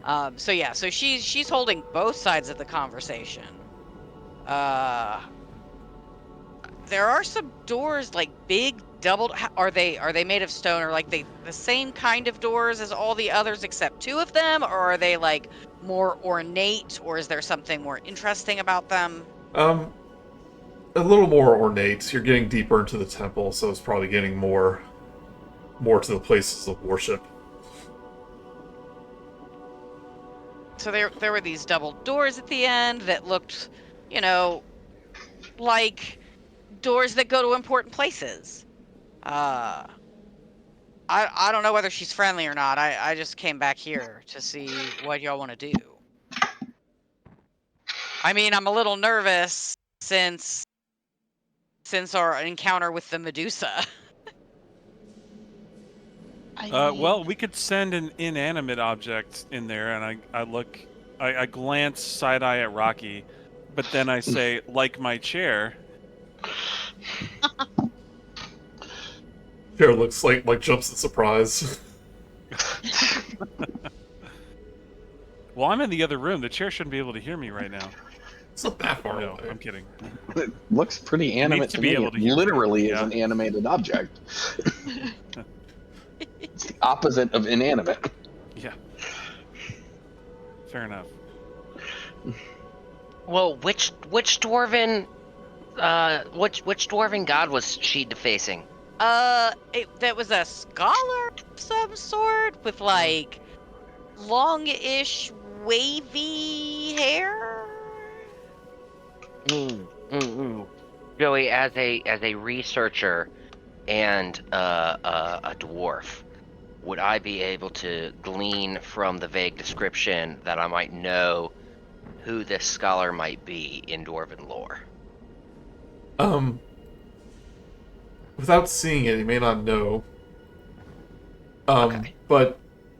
[SPEAKER 1] Yeah.
[SPEAKER 2] So she's holding both sides of the conversation. There are some doors, like big double. Are they made of stone, or like the same kind of doors as all the others except 2 of them, or are they like more ornate, or is there something more interesting about them?
[SPEAKER 1] A little more ornate. You're getting deeper into the temple, so it's probably getting more more to the places of worship.
[SPEAKER 2] So there were these double doors at the end that looked, like doors that go to important places. I don't know whether she's friendly or not. I just came back here to see what y'all want to do. I mean, I'm a little nervous since our encounter with the Medusa.
[SPEAKER 3] Well, we could send an inanimate object in there, and I glance side-eye at Rok'kee, but then I say, like my chair.
[SPEAKER 1] Chair looks like jumps in surprise.
[SPEAKER 3] Well, I'm in the other room. The chair shouldn't be able to hear me right now.
[SPEAKER 1] It's not that far
[SPEAKER 3] No,
[SPEAKER 1] away.
[SPEAKER 3] I'm kidding.
[SPEAKER 5] It looks pretty animate
[SPEAKER 3] to
[SPEAKER 5] to
[SPEAKER 3] be
[SPEAKER 5] me.
[SPEAKER 3] able to
[SPEAKER 5] It
[SPEAKER 3] hear me.
[SPEAKER 5] literally is
[SPEAKER 3] Yeah.
[SPEAKER 5] an animated object. It's the opposite of inanimate.
[SPEAKER 3] Yeah. Fair enough.
[SPEAKER 6] Well, which dwarven god was she defacing?
[SPEAKER 2] That was a scholar of some sort with like longish wavy hair.
[SPEAKER 6] Joey, as a researcher and a dwarf, would I be able to glean from the vague description that I might know who this scholar might be in dwarven lore?
[SPEAKER 1] Without seeing it, you may not know.
[SPEAKER 6] Okay.
[SPEAKER 1] But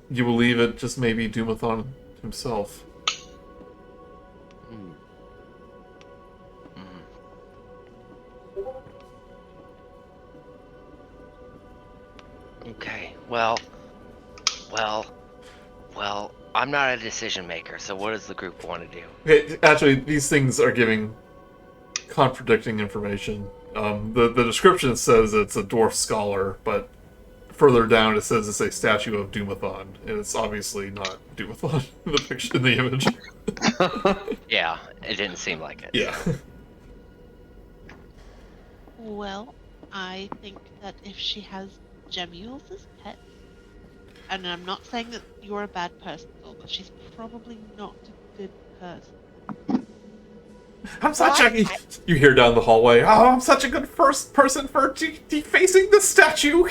[SPEAKER 1] you believe it just maybe Doomathon himself.
[SPEAKER 6] Okay, well, I'm not a decision maker, so what does the group want to do?
[SPEAKER 1] Okay, actually, these things are giving contradicting information. The description says it's a dwarf scholar, but further down it says it's a statue of Doomathon, and it's obviously not Doomathon in the picture, in the image.
[SPEAKER 6] Yeah, it didn't seem like it.
[SPEAKER 1] Yeah.
[SPEAKER 4] Well, I think that if she has Gemules as pets, and I'm not saying that you're a bad person, but she's probably not a good person.
[SPEAKER 1] I'm such a... You hear down the hallway, oh, I'm such a good first person for defacing this statue.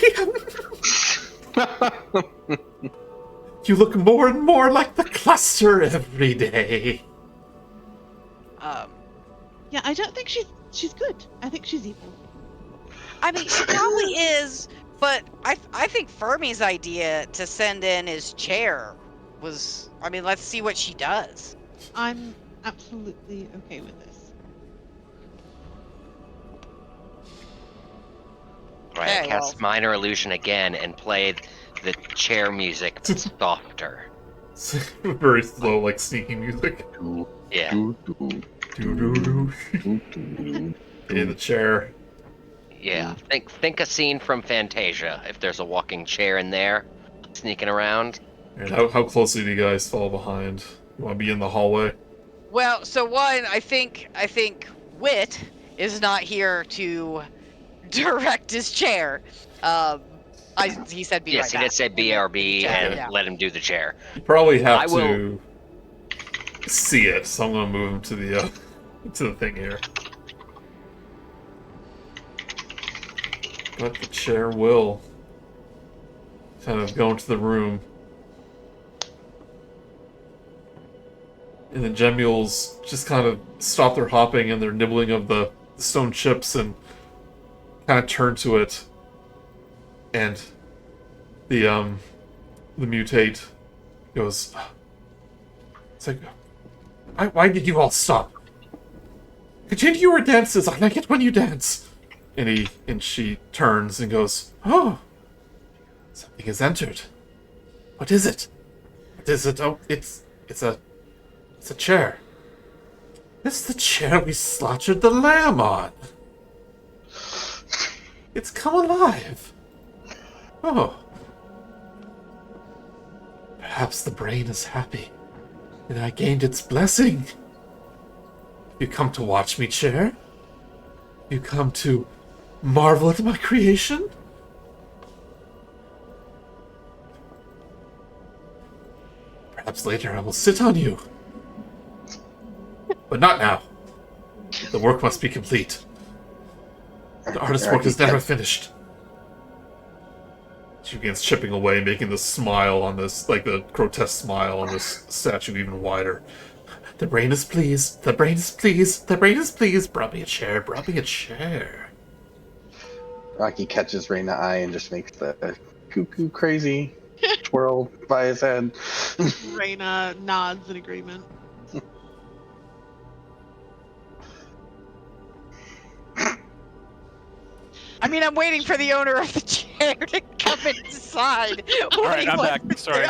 [SPEAKER 1] You look more and more like the cluster every day.
[SPEAKER 4] Yeah, I don't think she's good. I think she's evil.
[SPEAKER 2] I mean, she probably is, but I think Fermi's idea to send in his chair was, I mean, let's see what she does.
[SPEAKER 4] I'm absolutely okay with this.
[SPEAKER 6] Right,
[SPEAKER 2] Okay,
[SPEAKER 6] I cast Minor Illusion again and played the chair music but softer.
[SPEAKER 1] Very slow, like sneaking music.
[SPEAKER 6] Yeah.
[SPEAKER 1] In the chair.
[SPEAKER 6] Yeah. Think a scene from Fantasia, if there's a walking chair in there, sneaking around.
[SPEAKER 1] And how closely do you guys fall behind? You want to be in the hallway?
[SPEAKER 2] Well, so one, I think Whit is not here to direct his chair. He said be
[SPEAKER 6] Yes,
[SPEAKER 2] right
[SPEAKER 6] he
[SPEAKER 2] back.
[SPEAKER 6] did say BRB and
[SPEAKER 2] Yeah.
[SPEAKER 6] let him do the chair.
[SPEAKER 1] You probably have
[SPEAKER 6] I
[SPEAKER 1] to see it, so I'm going to move him to the thing here. But the chair will kind of go into the room. And the Gemules just kind of stop their hopping and their nibbling of the stone chips and kind of turn to it. And the mutate goes, it's like, why did you all stop? Continue your dances. I like it when you dance. And she turns and goes, oh, something has entered. What is it? What is it? Oh, it's a chair. It's the chair we slaughtered the lamb on. It's come alive. Oh. Perhaps the brain is happy, and I gained its blessing. You come to watch me, chair? You come to marvel at my creation? Perhaps later I will sit on you. But not now. The work must be complete. The artist's work is never finished. She begins chipping away, making the smile on this, like the grotesque smile on this statue even wider. The brain is pleased. The brain is pleased. The brain is pleased. Brought me a chair. Brought me a chair.
[SPEAKER 5] Rok'kee catches Raina's eye and just makes the cuckoo crazy twirl by his head.
[SPEAKER 4] Raina nods in agreement.
[SPEAKER 2] I mean, I'm waiting for the owner of the chair to come inside.
[SPEAKER 3] All right, I'm back. Sorry.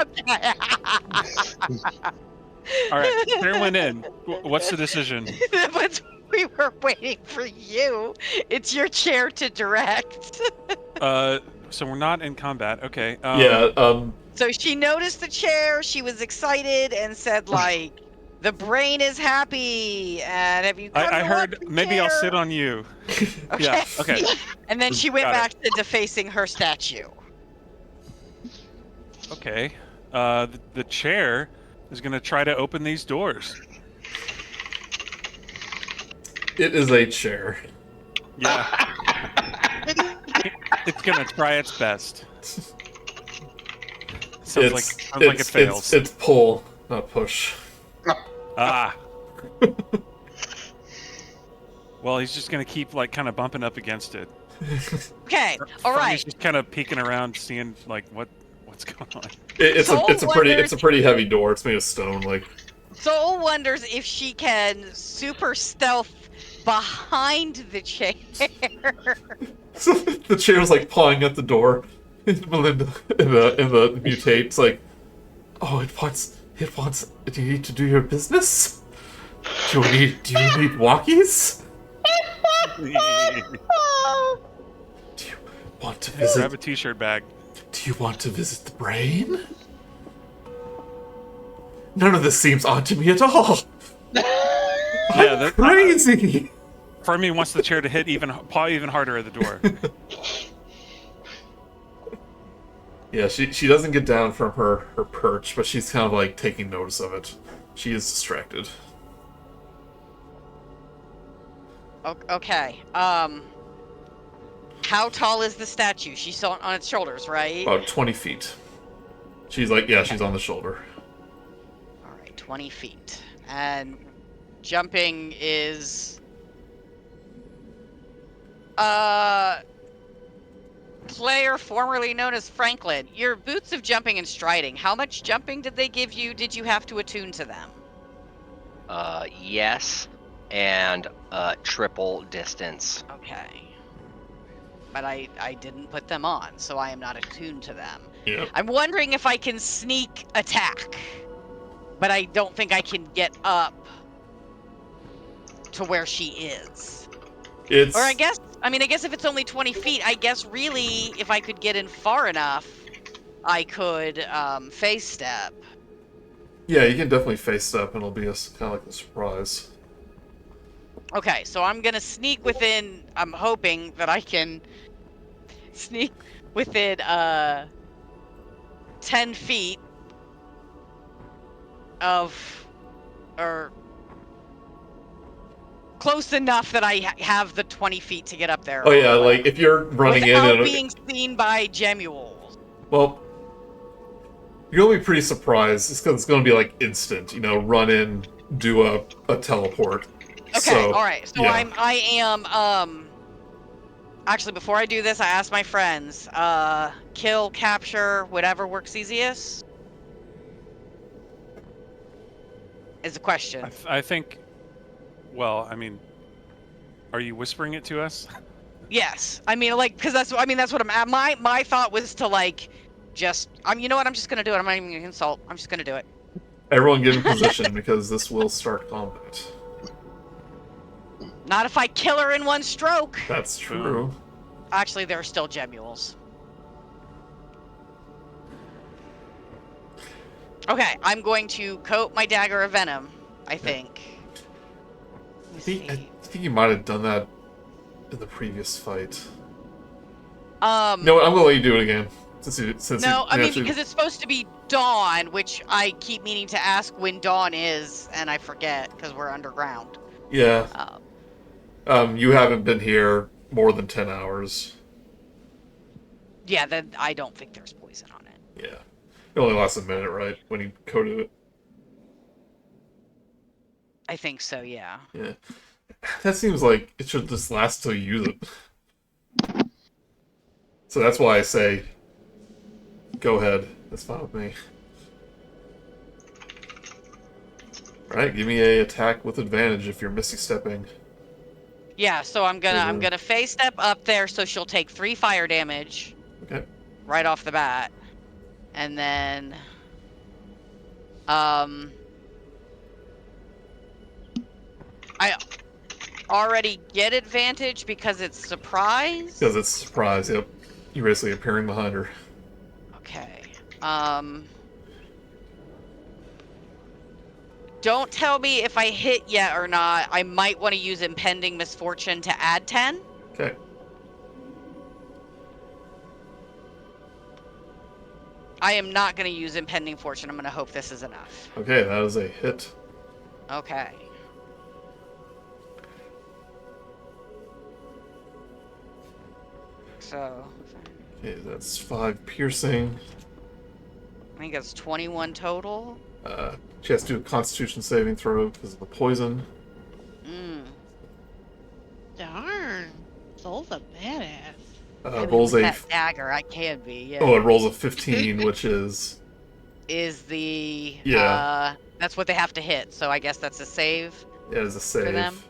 [SPEAKER 3] All right, chair went in. What's the decision?
[SPEAKER 2] But we were waiting for you. It's your chair to direct.
[SPEAKER 3] So we're not in combat. Okay.
[SPEAKER 2] So she noticed the chair. She was excited and said, like, the brain is happy. And have you come
[SPEAKER 3] I
[SPEAKER 2] to
[SPEAKER 3] heard
[SPEAKER 2] watch the
[SPEAKER 3] maybe
[SPEAKER 2] chair?
[SPEAKER 3] I'll sit on you.
[SPEAKER 2] Okay.
[SPEAKER 3] Yeah. Okay.
[SPEAKER 2] And then she went
[SPEAKER 3] Got
[SPEAKER 2] back to defacing her statue.
[SPEAKER 3] Okay. The chair is going to try to open these doors.
[SPEAKER 1] It is a chair.
[SPEAKER 3] Yeah. It's going to try its best. Sounds like it fails.
[SPEAKER 1] It's pull, not push.
[SPEAKER 3] Ah. Well, he's just going to keep, like, kind of bumping up against it.
[SPEAKER 2] Okay. All right.
[SPEAKER 3] He's just kind of peeking around, seeing, like, what's going on.
[SPEAKER 1] It's a pretty heavy door. It's made of stone. Like,
[SPEAKER 2] Soul wonders if she can super stealth behind the chair.
[SPEAKER 1] so the chair was like pawing at the door. And Melinda in the mutate, it's like, oh, it wants. Do you need to do your business? Do you need walkies? Do you want to visit?
[SPEAKER 3] Grab a t-shirt bag.
[SPEAKER 1] Do you want to visit the brain? None of this seems odd to me at all.
[SPEAKER 3] Yeah,
[SPEAKER 1] that's crazy.
[SPEAKER 3] Fermi wants the chair to hit even harder at the door.
[SPEAKER 1] Yeah, she doesn't get down from her perch, but she's kind of like taking notice of it. She is distracted.
[SPEAKER 2] Okay. How tall is the statue? She's on its shoulders, right?
[SPEAKER 1] About 20 feet. She's like, yeah, she's on the shoulder.
[SPEAKER 2] All right, 20 feet. And jumping is... Player formerly known as Franklin, your boots of jumping and striding, how much jumping did they give you? Did you have to attune to them?
[SPEAKER 6] Yes, and triple distance.
[SPEAKER 2] Okay. But I didn't put them on, so I am not attuned to them.
[SPEAKER 1] Yeah.
[SPEAKER 2] I'm wondering if I can sneak attack, but I don't think I can get up to where she is.
[SPEAKER 1] It's...
[SPEAKER 2] Or I guess if it's only 20 feet, I guess really if I could get in far enough, I could face step.
[SPEAKER 1] Yeah, you can definitely face step, and it'll be kind of like a surprise.
[SPEAKER 2] Okay, so I'm gonna sneak within. I'm hoping that I can sneak within 10 feet of, or close enough that I have the 20 feet to get up there.
[SPEAKER 1] Oh yeah, like if you're running
[SPEAKER 2] without
[SPEAKER 1] in
[SPEAKER 2] being seen by Gemules.
[SPEAKER 1] Well, you're gonna be pretty surprised. It's because it's gonna be like instant. You know, run in, do a teleport.
[SPEAKER 2] Okay,
[SPEAKER 1] so,
[SPEAKER 2] all right. So
[SPEAKER 1] yeah.
[SPEAKER 2] I am. Actually, before I do this, I asked my friends. Kill, capture, whatever works easiest. Is the question.
[SPEAKER 3] I think. Well, I mean, are you whispering it to us?
[SPEAKER 2] Yes, I mean, like, because that's what I'm at. My thought was to like, just you know what? I'm just gonna do it. I'm not even gonna consult. I'm just gonna do it.
[SPEAKER 1] Everyone get in position because this will start combat.
[SPEAKER 2] Not if I kill her in one stroke.
[SPEAKER 1] That's true.
[SPEAKER 2] Actually, there are still Gemules. Okay, I'm going to coat my dagger of venom, I think.
[SPEAKER 1] I think you might have done that in the previous fight.
[SPEAKER 2] No,
[SPEAKER 1] I'm gonna let you do it again.
[SPEAKER 2] No, I mean, because it's supposed to be dawn, which I keep meaning to ask when dawn is, and I forget because we're underground.
[SPEAKER 1] Yeah. You haven't been here more than 10 hours.
[SPEAKER 2] Yeah, then I don't think there's poison on it.
[SPEAKER 1] Yeah. It only lasts a minute, right? When you coated it.
[SPEAKER 2] I think so, yeah.
[SPEAKER 1] Yeah. That seems like it should just last till you use it. So that's why I say, go ahead. That's fine with me. Alright, give me a attack with advantage if you're Misty Stepping.
[SPEAKER 2] Yeah, so I'm gonna phase step up there, so she'll take 3 fire damage.
[SPEAKER 1] Okay.
[SPEAKER 2] Right off the bat. And then I already get advantage because it's surprise.
[SPEAKER 1] Because it's surprise, yep. You're basically appearing behind her.
[SPEAKER 2] Okay. Don't tell me if I hit yet or not. I might want to use Impending Misfortune to add 10.
[SPEAKER 1] Okay.
[SPEAKER 2] I am not going to use Impending Fortune. I'm going to hope this is enough.
[SPEAKER 1] Okay, that is a hit.
[SPEAKER 2] Okay. So...
[SPEAKER 1] Okay, that's 5 piercing.
[SPEAKER 2] I think it's 21 total.
[SPEAKER 1] She has to do a Constitution saving throw because of the poison.
[SPEAKER 4] Darn. Soul's a badass.
[SPEAKER 1] Rolls a...
[SPEAKER 2] that dagger, I can be, yeah.
[SPEAKER 1] Oh, it rolls a 15, which is...
[SPEAKER 2] Is the...
[SPEAKER 1] Yeah.
[SPEAKER 2] That's what they have to hit, so I guess that's a save
[SPEAKER 1] Yeah, it is a save.
[SPEAKER 2] for them.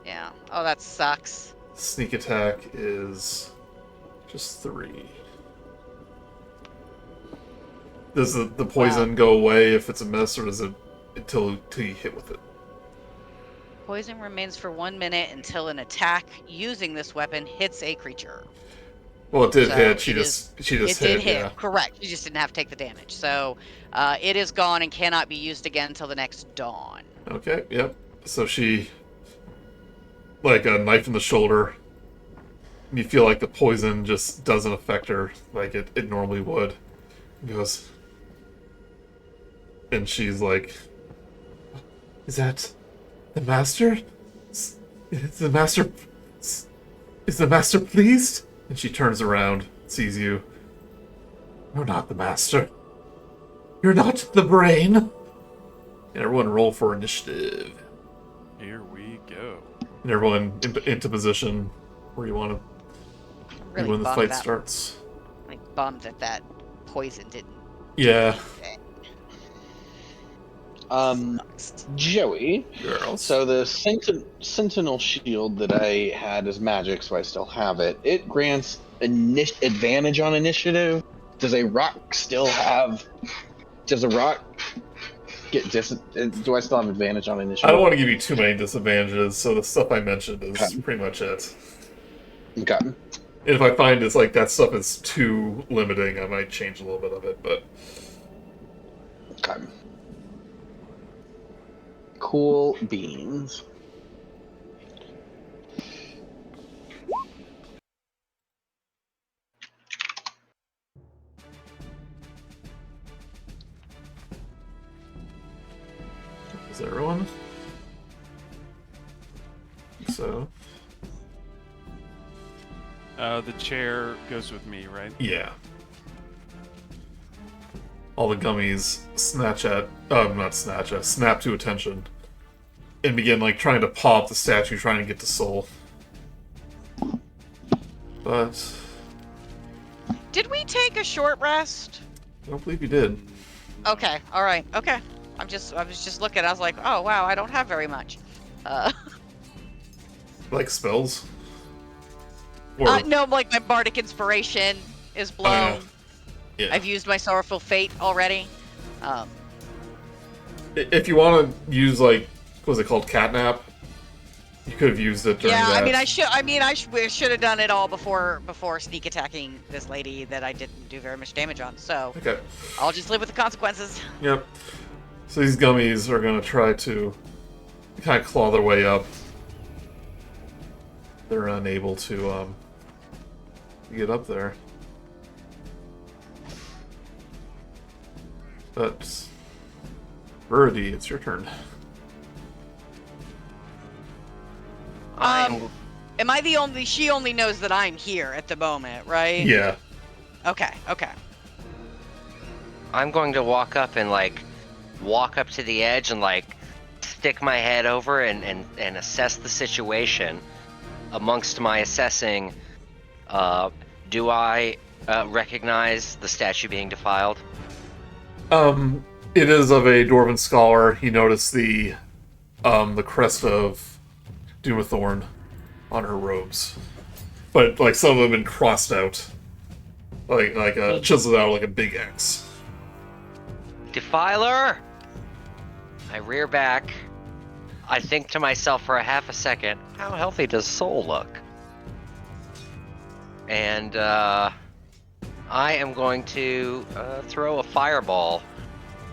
[SPEAKER 2] Yeah. Oh, that sucks.
[SPEAKER 1] Sneak attack is just 3. Does the poison go away if it's a miss, or does it until you hit with it?
[SPEAKER 2] Poison remains for 1 minute until an attack using this weapon hits a creature.
[SPEAKER 1] Well, it did
[SPEAKER 2] So
[SPEAKER 1] hit. She
[SPEAKER 2] it
[SPEAKER 1] just
[SPEAKER 2] It
[SPEAKER 1] hit.
[SPEAKER 2] did hit,
[SPEAKER 1] Yeah.
[SPEAKER 2] correct. You just didn't have to take the damage. So it is gone and cannot be used again until the next dawn.
[SPEAKER 1] Okay. Yep. So she, like a knife in the shoulder. You feel like the poison just doesn't affect her like it normally would. It goes, and she's like, "Is that the master? Is the master? Is the master pleased?" And she turns around, sees you. "You're not the master. You're not the brain." And everyone roll for initiative.
[SPEAKER 3] Here we go.
[SPEAKER 1] And everyone into position where you want to
[SPEAKER 2] I'm really
[SPEAKER 1] when the
[SPEAKER 2] bummed
[SPEAKER 1] fight
[SPEAKER 2] that,
[SPEAKER 1] starts.
[SPEAKER 2] like bummed that poison didn't.
[SPEAKER 1] Yeah.
[SPEAKER 5] Joey.
[SPEAKER 1] Girls.
[SPEAKER 5] So the Sentinel shield that I had as magic, so I still have it. It grants advantage on initiative. Does a rock still have? Does a rock get do I still have advantage on initiative?
[SPEAKER 1] I don't want to give you too many disadvantages, so the stuff I mentioned is pretty much it.
[SPEAKER 5] Okay.
[SPEAKER 1] And if I find it's like that stuff is too limiting, I might change a little bit of it, but...
[SPEAKER 5] Okay. Cool beans.
[SPEAKER 1] Is that everyone? So...
[SPEAKER 3] The chair goes with me, right?
[SPEAKER 1] Yeah. All the gummies snap to attention. And begin, like, trying to pop the statue, trying to get to Soul. But...
[SPEAKER 2] Did we take a short rest?
[SPEAKER 1] I don't believe you did.
[SPEAKER 2] Okay, alright, okay. I was just looking, I was like, oh wow, I don't have very much.
[SPEAKER 1] Like spells? Or...
[SPEAKER 2] No, like my bardic inspiration is blown.
[SPEAKER 1] Yeah.
[SPEAKER 2] I've used my sorrowful fate already.
[SPEAKER 1] If you want to use, like, what was it called, catnap? You could have used it during that.
[SPEAKER 2] I should have done it all before sneak attacking this lady that I didn't do very much damage on. So
[SPEAKER 1] Okay.
[SPEAKER 2] I'll just live with the consequences.
[SPEAKER 1] Yep. So these gummies are going to try to kind of claw their way up. They're unable to get up there. That's Verity, it's your turn.
[SPEAKER 2] Am I the only? She only knows that I'm here at the moment, right?
[SPEAKER 1] Yeah.
[SPEAKER 2] Okay.
[SPEAKER 6] I'm going to walk up to the edge and stick my head over and assess the situation. Amongst my assessing, do I recognize the statue being defiled?
[SPEAKER 1] It is of a Dwarven scholar. You notice the crest of Doomthorn on her robes, but some of them have been crossed out, chiseled out like a big X.
[SPEAKER 6] Defiler! I rear back. I think to myself for a half a second, how healthy does Soul look? And I am going to throw a fireball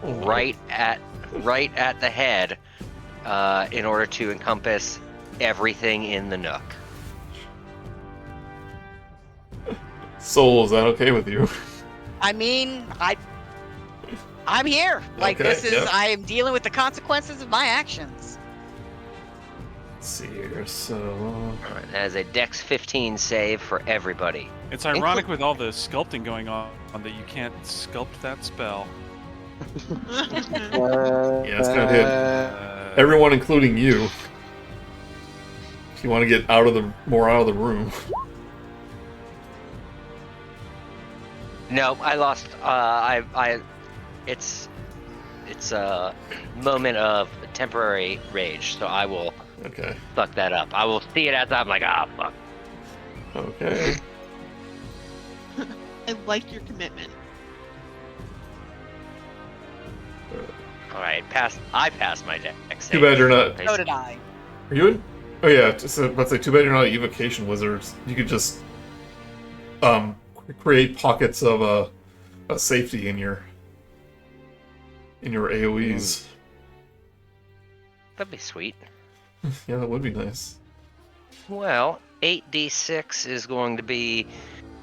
[SPEAKER 6] right at the head in order to encompass everything in the nook.
[SPEAKER 1] Soul, is that okay with you?
[SPEAKER 2] I mean, I'm here.
[SPEAKER 1] Okay,
[SPEAKER 2] this is.
[SPEAKER 1] yep.
[SPEAKER 2] I am dealing with the consequences of my actions.
[SPEAKER 1] Let's see here. So.
[SPEAKER 6] All right, that is a Dex 15 save for everybody.
[SPEAKER 3] It's ironic with all the sculpting going on that you can't sculpt that spell.
[SPEAKER 1] Yeah, it's gonna hit everyone, including you. If you want to get more out of the room.
[SPEAKER 6] No, I lost. It's a moment of temporary rage, so I will fuck that up. I will see it as I'm like, fuck.
[SPEAKER 1] Okay.
[SPEAKER 4] I like your commitment.
[SPEAKER 6] All right, I passed my dex.
[SPEAKER 1] Too bad you're not.
[SPEAKER 2] So did I.
[SPEAKER 1] Are you in? Oh yeah. So let's say, too bad you're not evocation wizards. You could just create pockets of a safety in your AoEs.
[SPEAKER 6] That'd be sweet.
[SPEAKER 1] Yeah, that would be nice.
[SPEAKER 6] Well, 8d6 is going to be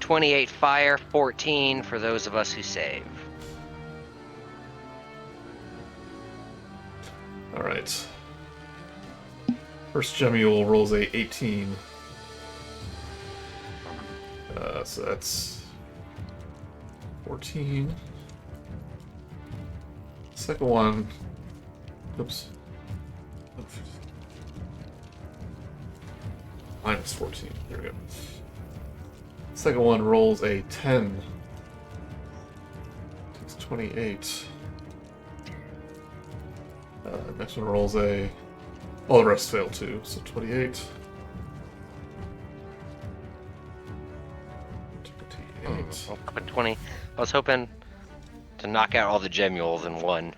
[SPEAKER 6] 28 fire, 14 for those of us who save.
[SPEAKER 1] All right. First Gemule rolls a 18. So that's 14. Second one. Oops. Minus 14. There we go. Second one rolls a 10. Takes 28. Next one rolls a... All the rest fail too, so 28.
[SPEAKER 6] 20. I was hoping to knock out all the gemules in one.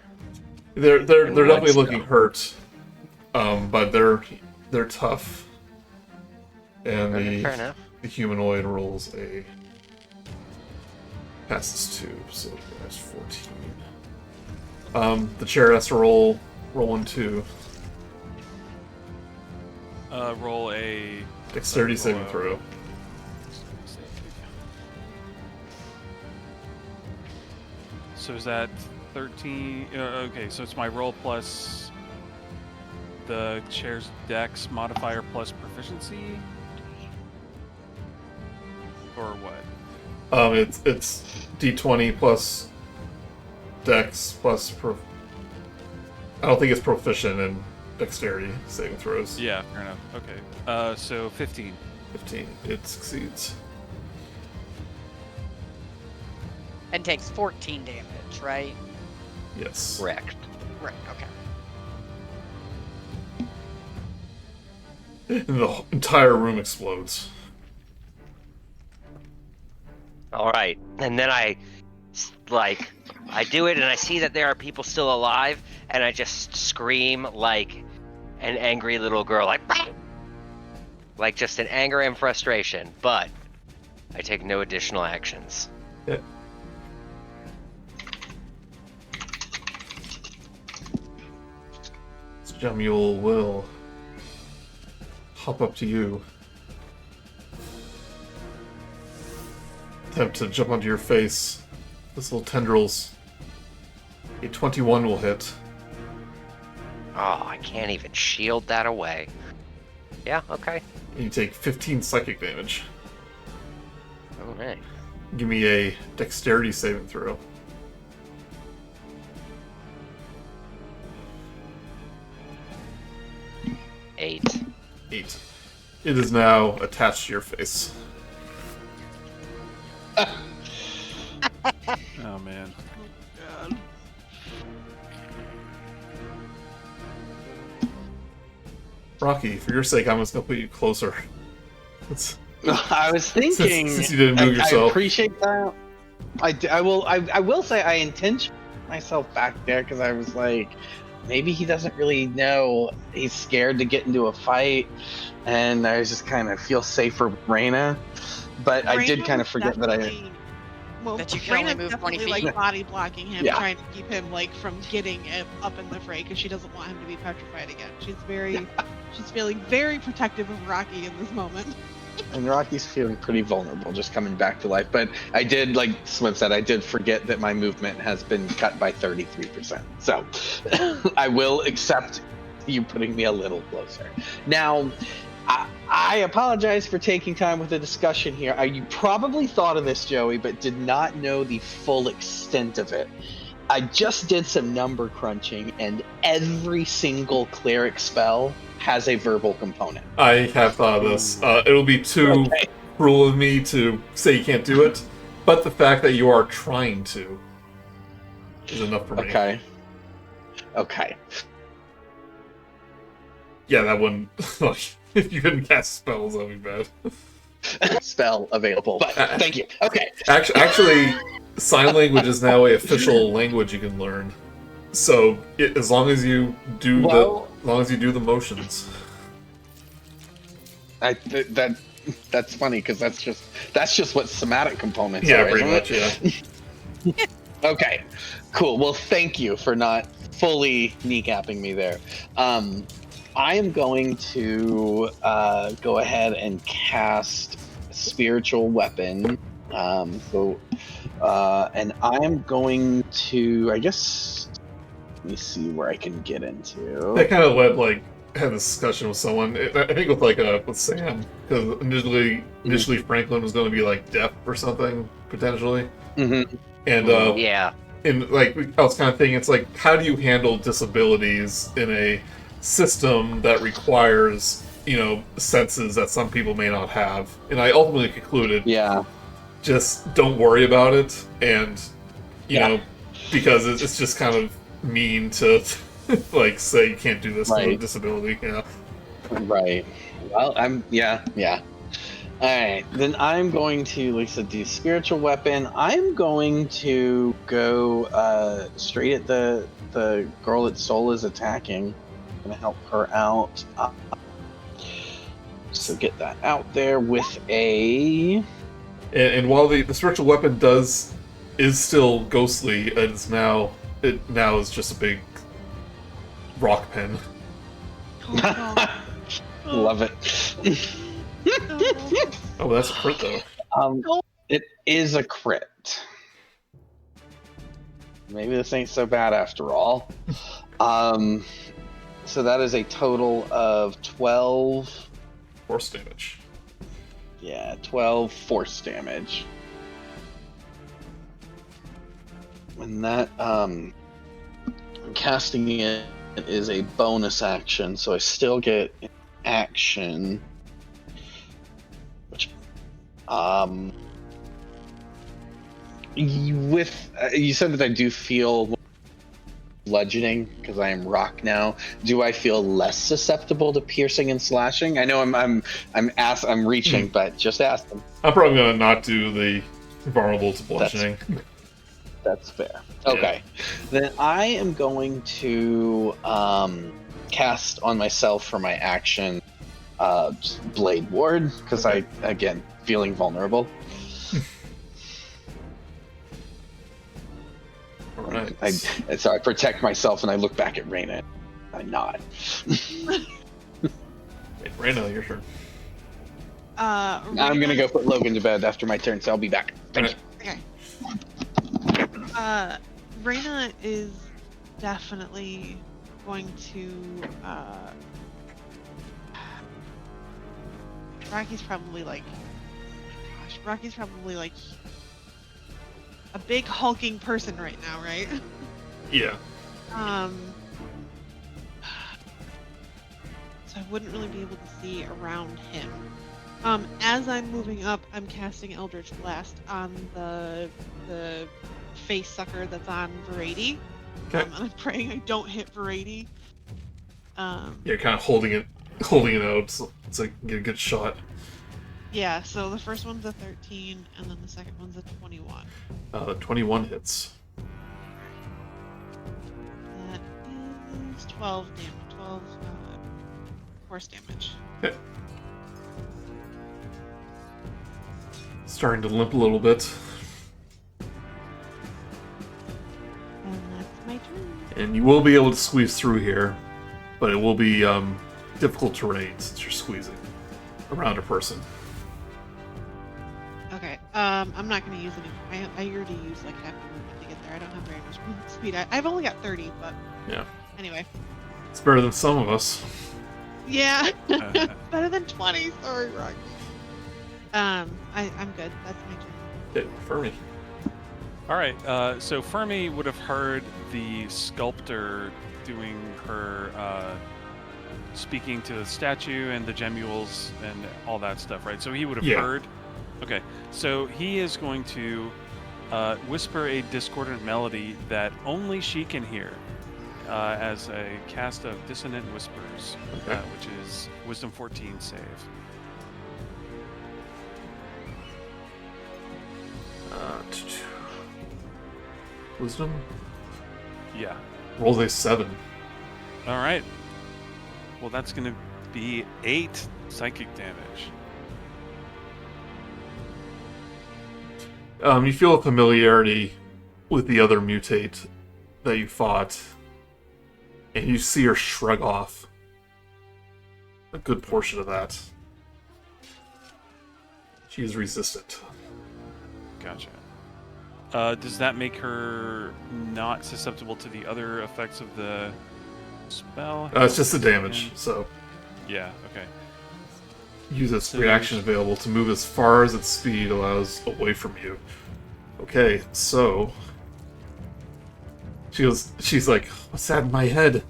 [SPEAKER 1] They're definitely looking hurt, but they're tough. And
[SPEAKER 6] Fair enough.
[SPEAKER 1] the humanoid rolls a passes 2, so that's 14. The chair has to roll 1, 2.
[SPEAKER 3] Roll a
[SPEAKER 1] Dexterity saving throw.
[SPEAKER 3] So is that 13? Okay, so it's my roll plus the chair's dex modifier plus proficiency? Or what?
[SPEAKER 1] It's D20 plus Dex plus I don't think it's proficient in dexterity saving throws.
[SPEAKER 3] Yeah, fair enough. Okay. So 15.
[SPEAKER 1] 15. It succeeds.
[SPEAKER 2] And takes 14 damage, right?
[SPEAKER 1] Yes.
[SPEAKER 6] Correct.
[SPEAKER 2] Right, okay.
[SPEAKER 1] And the entire room explodes.
[SPEAKER 6] All right, and then I do it, and I see that there are people still alive, and I just scream like an angry little girl, like just in anger and frustration. But I take no additional actions.
[SPEAKER 1] Yeah. Jamule will hop up to you. Attempt to jump onto your face. This little tendrils A 21 will hit.
[SPEAKER 6] Oh, I can't even shield that away. Yeah, okay.
[SPEAKER 1] And you take 15 psychic damage.
[SPEAKER 6] Alright.
[SPEAKER 1] Give me a dexterity saving throw.
[SPEAKER 6] Eight.
[SPEAKER 1] 8. It is now attached to your face.
[SPEAKER 3] Oh man.
[SPEAKER 4] God.
[SPEAKER 1] Rok'kee, for your sake, I'm just gonna put you closer.
[SPEAKER 5] I was thinking.
[SPEAKER 1] Since you didn't move
[SPEAKER 5] I
[SPEAKER 1] yourself.
[SPEAKER 5] appreciate that. I will say I intentionally put myself back there because I was like, maybe he doesn't really know. He's scared to get into a fight, and I was just kind of feel safer with Raina. But I did kind of forget that I.
[SPEAKER 4] Well,
[SPEAKER 2] That you can only
[SPEAKER 4] Raina's
[SPEAKER 2] move 20
[SPEAKER 4] definitely
[SPEAKER 2] feet.
[SPEAKER 4] like body blocking him,
[SPEAKER 5] Yeah.
[SPEAKER 4] trying to keep him like from getting up in the fray because she doesn't want him to be petrified again. She's feeling very protective of Rok'kee in this moment.
[SPEAKER 5] And Rocky's feeling pretty vulnerable, just coming back to life. But I did, like Swim said, I did forget that my movement has been cut by 33%. So I will accept you putting me a little closer. Now, I apologize for taking time with the discussion here. You probably thought of this, Joey, but did not know the full extent of it. I just did some number crunching, and every single cleric spell has a verbal component.
[SPEAKER 1] I have thought of this. It'll be too cruel of me to say you can't do it, but the fact that you are trying to is enough for me.
[SPEAKER 5] Okay.
[SPEAKER 1] Yeah, that wouldn't... if you couldn't cast spells, that would be bad.
[SPEAKER 5] Spell available. But thank you. Okay.
[SPEAKER 1] Actually, sign language is now a official language you can learn. So as long as you do the motions.
[SPEAKER 5] That's funny because that's just what somatic components
[SPEAKER 1] Yeah,
[SPEAKER 5] are.
[SPEAKER 1] pretty much.
[SPEAKER 5] Yeah. Okay. Cool. Well, thank you for not fully kneecapping me there. I am going to go ahead and cast Spiritual Weapon. And I am going to, I guess, let me see where I can get into.
[SPEAKER 1] That kind of had a discussion with someone. I think with Sam, because initially Franklin was going to be deaf or something potentially.
[SPEAKER 5] Mm-hmm.
[SPEAKER 1] And
[SPEAKER 6] yeah.
[SPEAKER 1] And I was kind of thinking, it's how do you handle disabilities in a system that requires, senses that some people may not have? And I ultimately concluded, just don't worry about it, and you know, because it's just kind of mean to say you can't do this with a disability.
[SPEAKER 5] Right. Well, All right, then I'm going to, like I said, do Spiritual Weapon. I'm going to go straight at the girl that Soul is attacking. I'm going to help her out. So get that out there with a...
[SPEAKER 1] And while the Spiritual Weapon is still ghostly, it now is just a big rock pen.
[SPEAKER 5] Love it.
[SPEAKER 1] Oh, that's a crit though.
[SPEAKER 5] It is a crit. Maybe this ain't so bad after all. So that is a total of 12
[SPEAKER 1] force damage.
[SPEAKER 5] Yeah, 12 force damage. And that casting it is a bonus action, so I still get an action. Which you said that I do feel bludgeoning because I am rock now. Do I feel less susceptible to piercing and slashing? I know I'm reaching, but just asking.
[SPEAKER 1] I'm probably gonna not do the vulnerable to bludgeoning.
[SPEAKER 5] That's fair. Okay, then I am going to cast on myself for my action Blade Ward because I again feeling vulnerable.
[SPEAKER 1] Right.
[SPEAKER 5] So I protect myself and I look back at Raina. I nod.
[SPEAKER 1] Hey, Raina, your turn.
[SPEAKER 5] I'm gonna go put Logan to bed after my turn, so I'll be back. Thank you.
[SPEAKER 4] Okay. Raina is definitely going to. Rocky's probably like a big hulking person right now, right?
[SPEAKER 1] Yeah.
[SPEAKER 4] So I wouldn't really be able to see around him. As I'm moving up, I'm casting Eldritch Blast on the face sucker that's on Verady.
[SPEAKER 1] Okay.
[SPEAKER 4] And I'm praying I don't hit Verady.
[SPEAKER 1] You're kind of holding it out so I can get a good shot.
[SPEAKER 4] Yeah, so the first one's a 13, and then the second one's a 21.
[SPEAKER 1] 21 hits.
[SPEAKER 4] That is 12 damage. 12 force damage.
[SPEAKER 1] Okay. Starting to limp a little bit.
[SPEAKER 4] And that's my turn.
[SPEAKER 1] And you will be able to squeeze through here, but it will be difficult terrain since you're squeezing around a person.
[SPEAKER 4] Okay, I'm not going to use any. I already used like half the movement to get there. I don't have very much movement speed. I've only got 30, but
[SPEAKER 1] Yeah.
[SPEAKER 4] Anyway.
[SPEAKER 1] It's better than some of us.
[SPEAKER 4] Yeah. Better than 20. Sorry, Rocky. I'm good. That's my turn.
[SPEAKER 1] Okay, Fermi.
[SPEAKER 3] All right. So Fermi would have heard the sculptor doing her speaking to the statue and the gemules and all that stuff, right? So he would have heard. Okay. So he is going to whisper a discordant melody that only she can hear as a cast of Dissonant Whispers, which is Wisdom 14 save.
[SPEAKER 1] Wisdom?
[SPEAKER 3] Yeah.
[SPEAKER 1] Rolls a 7.
[SPEAKER 3] All right. Well, that's going to be 8 psychic damage.
[SPEAKER 1] You feel a familiarity with the other mutate that you fought, and you see her shrug off a good portion of that. She is resistant.
[SPEAKER 3] Gotcha. Does that make her not susceptible to the other effects of the spell?
[SPEAKER 1] It's just the damage, so
[SPEAKER 3] Yeah, okay.
[SPEAKER 1] use its reaction available to move as far as its speed allows away from you. Okay, so she's like, what's that in my head?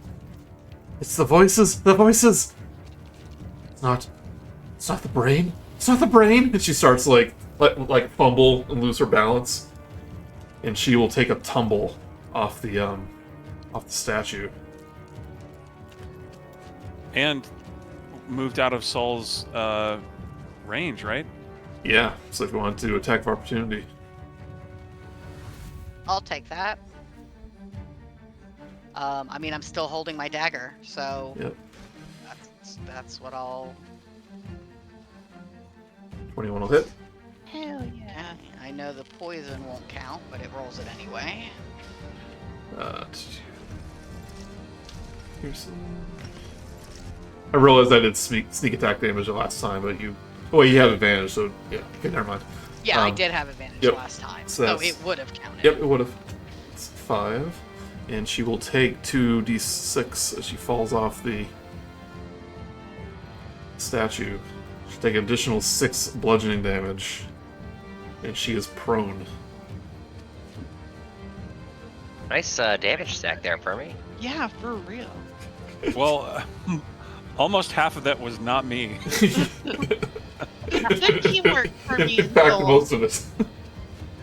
[SPEAKER 1] It's the voices, the voices! It's not the brain, it's not the brain! And she starts like fumble and lose her balance. And she will take a tumble off the statue.
[SPEAKER 3] And moved out of Saul's range, right?
[SPEAKER 1] Yeah, so if you want to attack of opportunity.
[SPEAKER 2] I'll take that. I mean, I'm still holding my dagger, so
[SPEAKER 1] Yep.
[SPEAKER 2] that's what I'll...
[SPEAKER 1] 21 will hit.
[SPEAKER 2] Hell yeah. I know the poison won't count, but it rolls it anyway.
[SPEAKER 1] I realized I did sneak attack damage the last time, but you have advantage, so yeah, okay, never mind.
[SPEAKER 2] Yeah, I did have advantage last time, so it would have counted.
[SPEAKER 1] Yep, it would have. It's 5, and she will take 2d6 as she falls off the statue. She'll take an additional 6 bludgeoning damage, and she is prone.
[SPEAKER 6] Nice damage stack there for me.
[SPEAKER 4] Yeah, for real.
[SPEAKER 3] Well, almost half of that was not me.
[SPEAKER 4] Good teamwork for me.
[SPEAKER 1] In fact, most of it.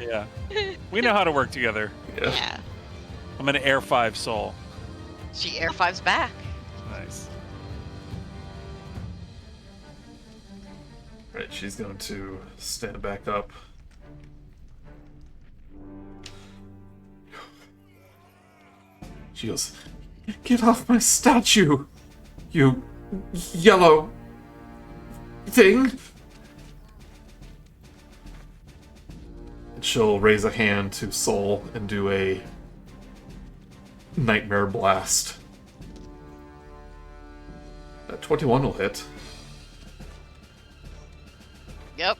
[SPEAKER 3] Yeah. We know how to work together.
[SPEAKER 4] Yeah.
[SPEAKER 3] I'm an Air 5 soul.
[SPEAKER 2] She air 5's back.
[SPEAKER 3] Nice.
[SPEAKER 1] Right, she's going to stand back up. She goes, "Get off my statue, you yellow thing!" And she'll raise a hand to Soul and do a Nightmare Blast. 21 will hit.
[SPEAKER 2] Yep.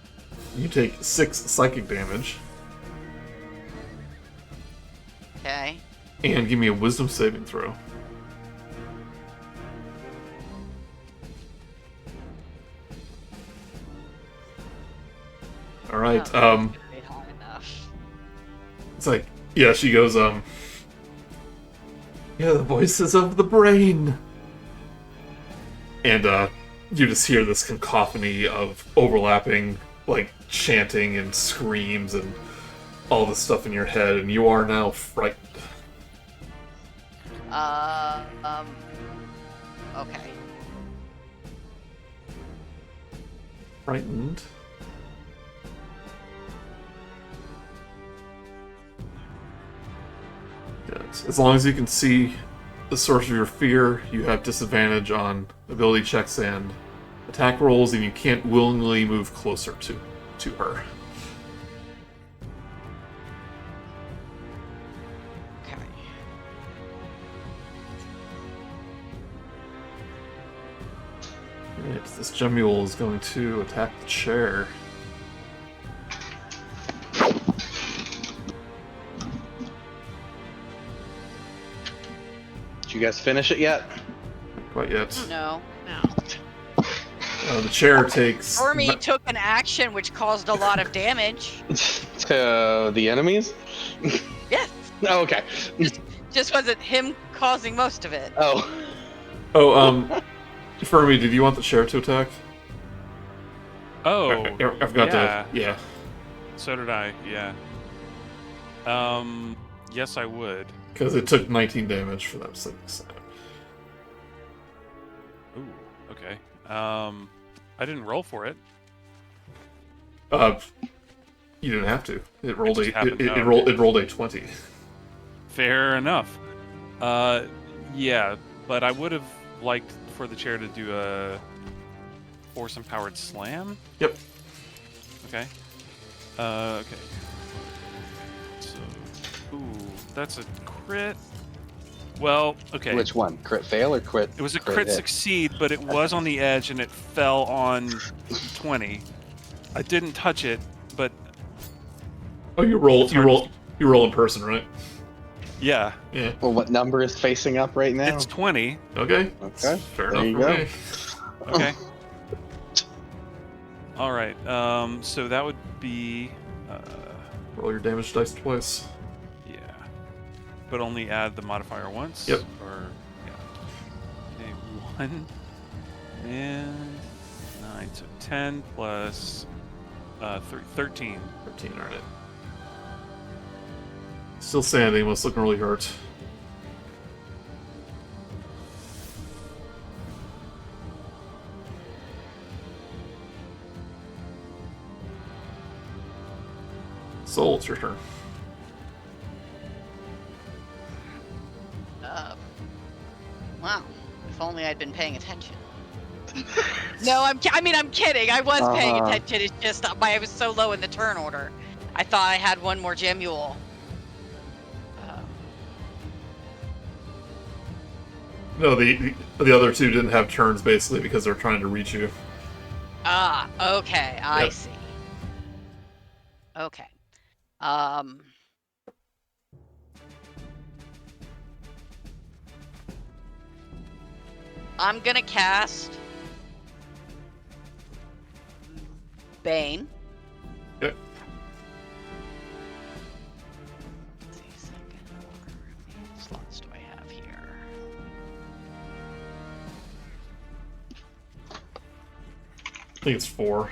[SPEAKER 1] You take 6 psychic damage.
[SPEAKER 2] Okay.
[SPEAKER 1] And give me a wisdom saving throw. Alright,
[SPEAKER 2] Not high enough.
[SPEAKER 1] it's like, yeah, she goes, yeah, the voices of the brain. And, you just hear this cacophony of overlapping, like, chanting and screams and all this stuff in your head, and you are now frightened.
[SPEAKER 2] Okay.
[SPEAKER 1] Frightened. Yes. As long as you can see the source of your fear, you have disadvantage on ability checks and attack rolls, and you can't willingly move closer to her.
[SPEAKER 2] Okay.
[SPEAKER 1] Alright, this Gemule is going to attack the chair.
[SPEAKER 5] Did you guys finish it yet?
[SPEAKER 1] Not quite yet.
[SPEAKER 2] No.
[SPEAKER 1] The chair takes...
[SPEAKER 2] Fermi took an action which caused a lot of damage.
[SPEAKER 5] To the enemies?
[SPEAKER 2] Yes.
[SPEAKER 5] Oh, okay.
[SPEAKER 2] Just wasn't him causing most of it.
[SPEAKER 5] Oh.
[SPEAKER 1] Oh, Fermi, did you want the chair to attack?
[SPEAKER 3] Oh,
[SPEAKER 1] I forgot to... Yeah.
[SPEAKER 3] So did I, yeah. Yes, I would.
[SPEAKER 1] Because it took 19 damage for that second snap.
[SPEAKER 3] Ooh, okay. I didn't roll for it.
[SPEAKER 1] You didn't have to. It rolled
[SPEAKER 3] just happened.
[SPEAKER 1] it rolled a 20.
[SPEAKER 3] Fair enough. Yeah, but I would have liked for the chair to do a force-empowered slam.
[SPEAKER 1] Yep.
[SPEAKER 3] Okay. Okay. So, ooh, that's a crit. Well, okay.
[SPEAKER 5] Which one? Crit fail or crit?
[SPEAKER 3] It was a crit
[SPEAKER 5] hit?
[SPEAKER 3] succeed, but it was on the edge and it fell on 20. I didn't touch it, but
[SPEAKER 1] Oh, you roll in person, right?
[SPEAKER 3] yeah,
[SPEAKER 1] Yeah.
[SPEAKER 5] Well, what number is facing up right now?
[SPEAKER 3] it's 20.
[SPEAKER 1] Okay.
[SPEAKER 5] Okay,
[SPEAKER 1] Fair
[SPEAKER 5] there
[SPEAKER 1] enough
[SPEAKER 5] you
[SPEAKER 1] for
[SPEAKER 5] go.
[SPEAKER 1] me.
[SPEAKER 3] Okay. All right. So that would be,
[SPEAKER 1] Roll your damage dice twice.
[SPEAKER 3] yeah, but only add the modifier once.
[SPEAKER 1] Yep.
[SPEAKER 3] Or yeah. Okay, 1 and 9, so 10 plus 13.
[SPEAKER 1] 13, alright. Still standing, but it's looking really hurt. Soul, it's your turn.
[SPEAKER 2] Wow. If only I'd been paying attention. No, I'm kidding. I was paying attention. It's just I was so low in the turn order. I thought I had one more Gemule.
[SPEAKER 1] No, the other two didn't have turns, basically, because they're trying to reach you.
[SPEAKER 2] Ah, okay. I
[SPEAKER 1] Yep.
[SPEAKER 2] see. Okay. I'm gonna cast Bane.
[SPEAKER 1] Yep.
[SPEAKER 2] Let's see, second order. How many slots do I have here?
[SPEAKER 1] I think it's 4.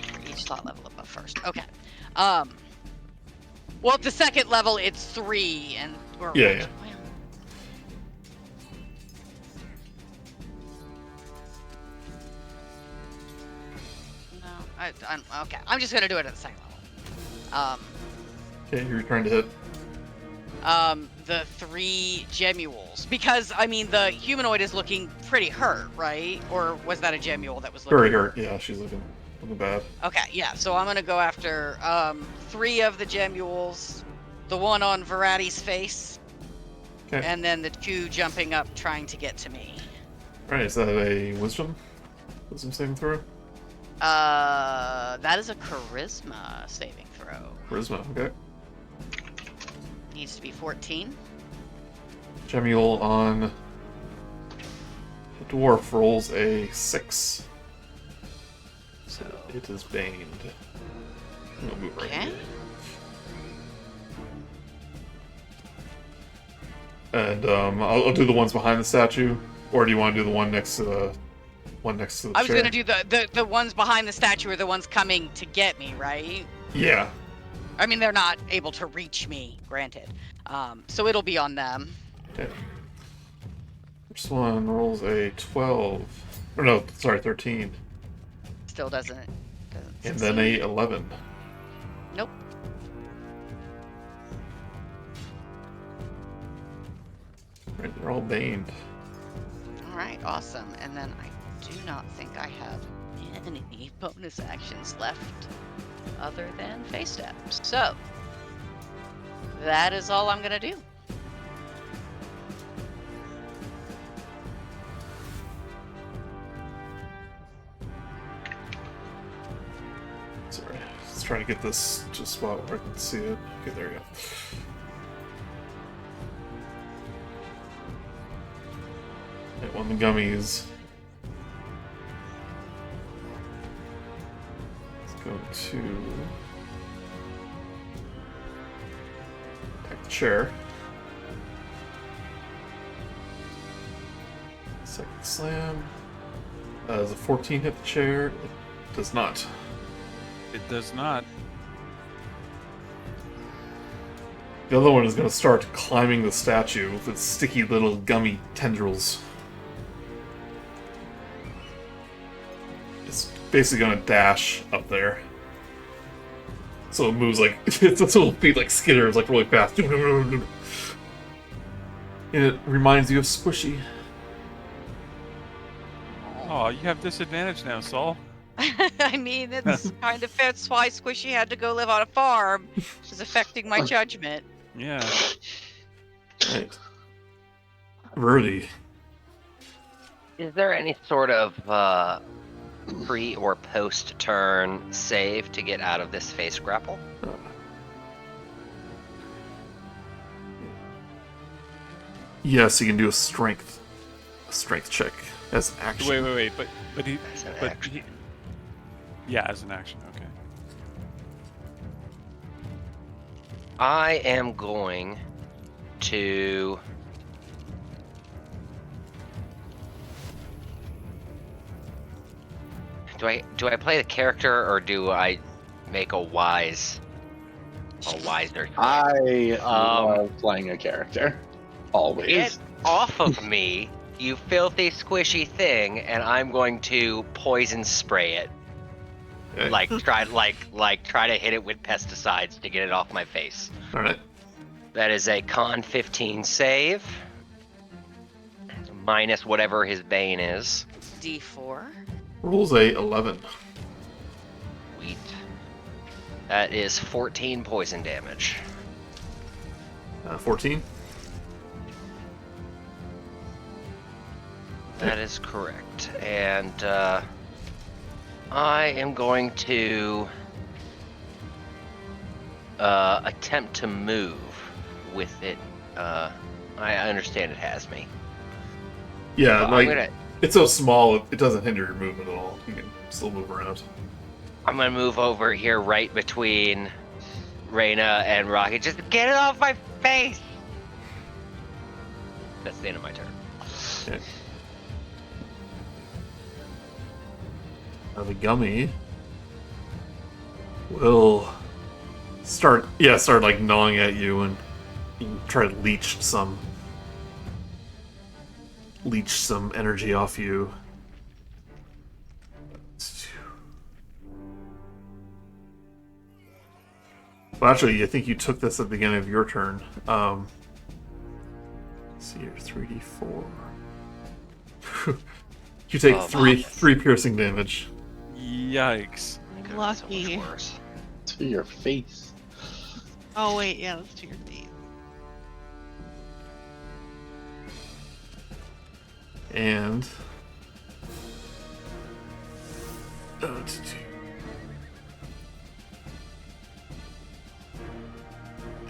[SPEAKER 2] For each slot level above first. Okay. Well, at the second level, it's 3, and we're
[SPEAKER 1] Yeah.
[SPEAKER 2] No, I'm okay. I'm just gonna do it at the second level.
[SPEAKER 1] Okay, you're trying to hit.
[SPEAKER 2] The 3 Gemules, because I mean the humanoid is looking pretty hurt, right? Or was that a Gemule that was looking
[SPEAKER 1] Very hurt. Yeah, she's looking bad.
[SPEAKER 2] Okay, yeah. So I'm gonna go after 3 of the Gemules, the one on Varati's face,
[SPEAKER 1] Okay.
[SPEAKER 2] and then the 2 jumping up trying to get to me.
[SPEAKER 1] Alright, is that a wisdom? Wisdom saving throw?
[SPEAKER 2] That That is a charisma saving throw.
[SPEAKER 1] Charisma, okay.
[SPEAKER 2] Needs to be 14.
[SPEAKER 1] Gemule on the dwarf rolls a 6. So it is baned. I'm gonna move right
[SPEAKER 2] Okay.
[SPEAKER 1] here. And I'll do the ones behind the statue, or do you want to do the one next to the chair?
[SPEAKER 2] I was gonna do the ones behind the statue are the ones coming to get me, right?
[SPEAKER 1] Yeah.
[SPEAKER 2] I mean, they're not able to reach me, granted. So it'll be on them.
[SPEAKER 1] Okay. First one rolls a 12. Or no, sorry, 13.
[SPEAKER 2] Still doesn't
[SPEAKER 1] And
[SPEAKER 2] succeed.
[SPEAKER 1] then a 11.
[SPEAKER 2] Nope.
[SPEAKER 1] Right, they're all baned.
[SPEAKER 2] All right, awesome. And then I do not think I have any bonus actions left other than face steps. So that is all I'm gonna do.
[SPEAKER 1] Sorry, just trying to get this to a spot where I can see it. Okay, there we go. Right, one of the gummies. Let's go to attack the chair. Second slam. Does a 14 hit the chair? It does not.
[SPEAKER 3] It does not.
[SPEAKER 1] The other one is going to start climbing the statue with its sticky little gummy tendrils. It's basically going to dash up there. So it moves like its little feet like skitters, like really fast. And it reminds you of Squishy.
[SPEAKER 3] Oh, you have disadvantage now, Saul.
[SPEAKER 2] I mean, it's kind of fits why Squishy had to go live on a farm. It's affecting my judgment.
[SPEAKER 3] Yeah.
[SPEAKER 1] Right. Verdi.
[SPEAKER 6] Is there any sort of pre or post turn save to get out of this face grapple?
[SPEAKER 1] Yes, you can do a strength check as an action.
[SPEAKER 3] Wait, but he,
[SPEAKER 6] As an
[SPEAKER 3] but
[SPEAKER 6] action.
[SPEAKER 3] he, yeah, as an action. Okay.
[SPEAKER 6] I am going to do I play the character or do I make a wiser?
[SPEAKER 5] I love playing a character. Always.
[SPEAKER 6] Get off of me, you filthy squishy thing, and I'm going to poison spray it.
[SPEAKER 1] Okay.
[SPEAKER 6] Like try to hit it with pesticides to get it off my face.
[SPEAKER 1] Alright.
[SPEAKER 6] That is a con 15 save. Minus whatever his bane is.
[SPEAKER 2] D4.
[SPEAKER 1] Rolls a 11.
[SPEAKER 6] Sweet. That is 14 poison damage.
[SPEAKER 1] 14.
[SPEAKER 6] That is correct. And I am going to attempt to move with it. I understand it has me.
[SPEAKER 1] Yeah,
[SPEAKER 6] Well,
[SPEAKER 1] like it's so small it doesn't hinder your movement at all. You can still move around.
[SPEAKER 6] I'm gonna move over here right between Raina and Rok'kee. Just get it off my face! That's the end of my turn.
[SPEAKER 1] Okay. Now the gummy will start like gnawing at you and try to leech some energy off you. Well, actually, I think you took this at the beginning of your turn. Let's see here, 3d4. You take three piercing damage.
[SPEAKER 3] Yikes.
[SPEAKER 6] Could've been
[SPEAKER 4] Lucky.
[SPEAKER 6] So much worse.
[SPEAKER 5] To your face.
[SPEAKER 4] Oh wait, yeah, that's to your face.
[SPEAKER 1] And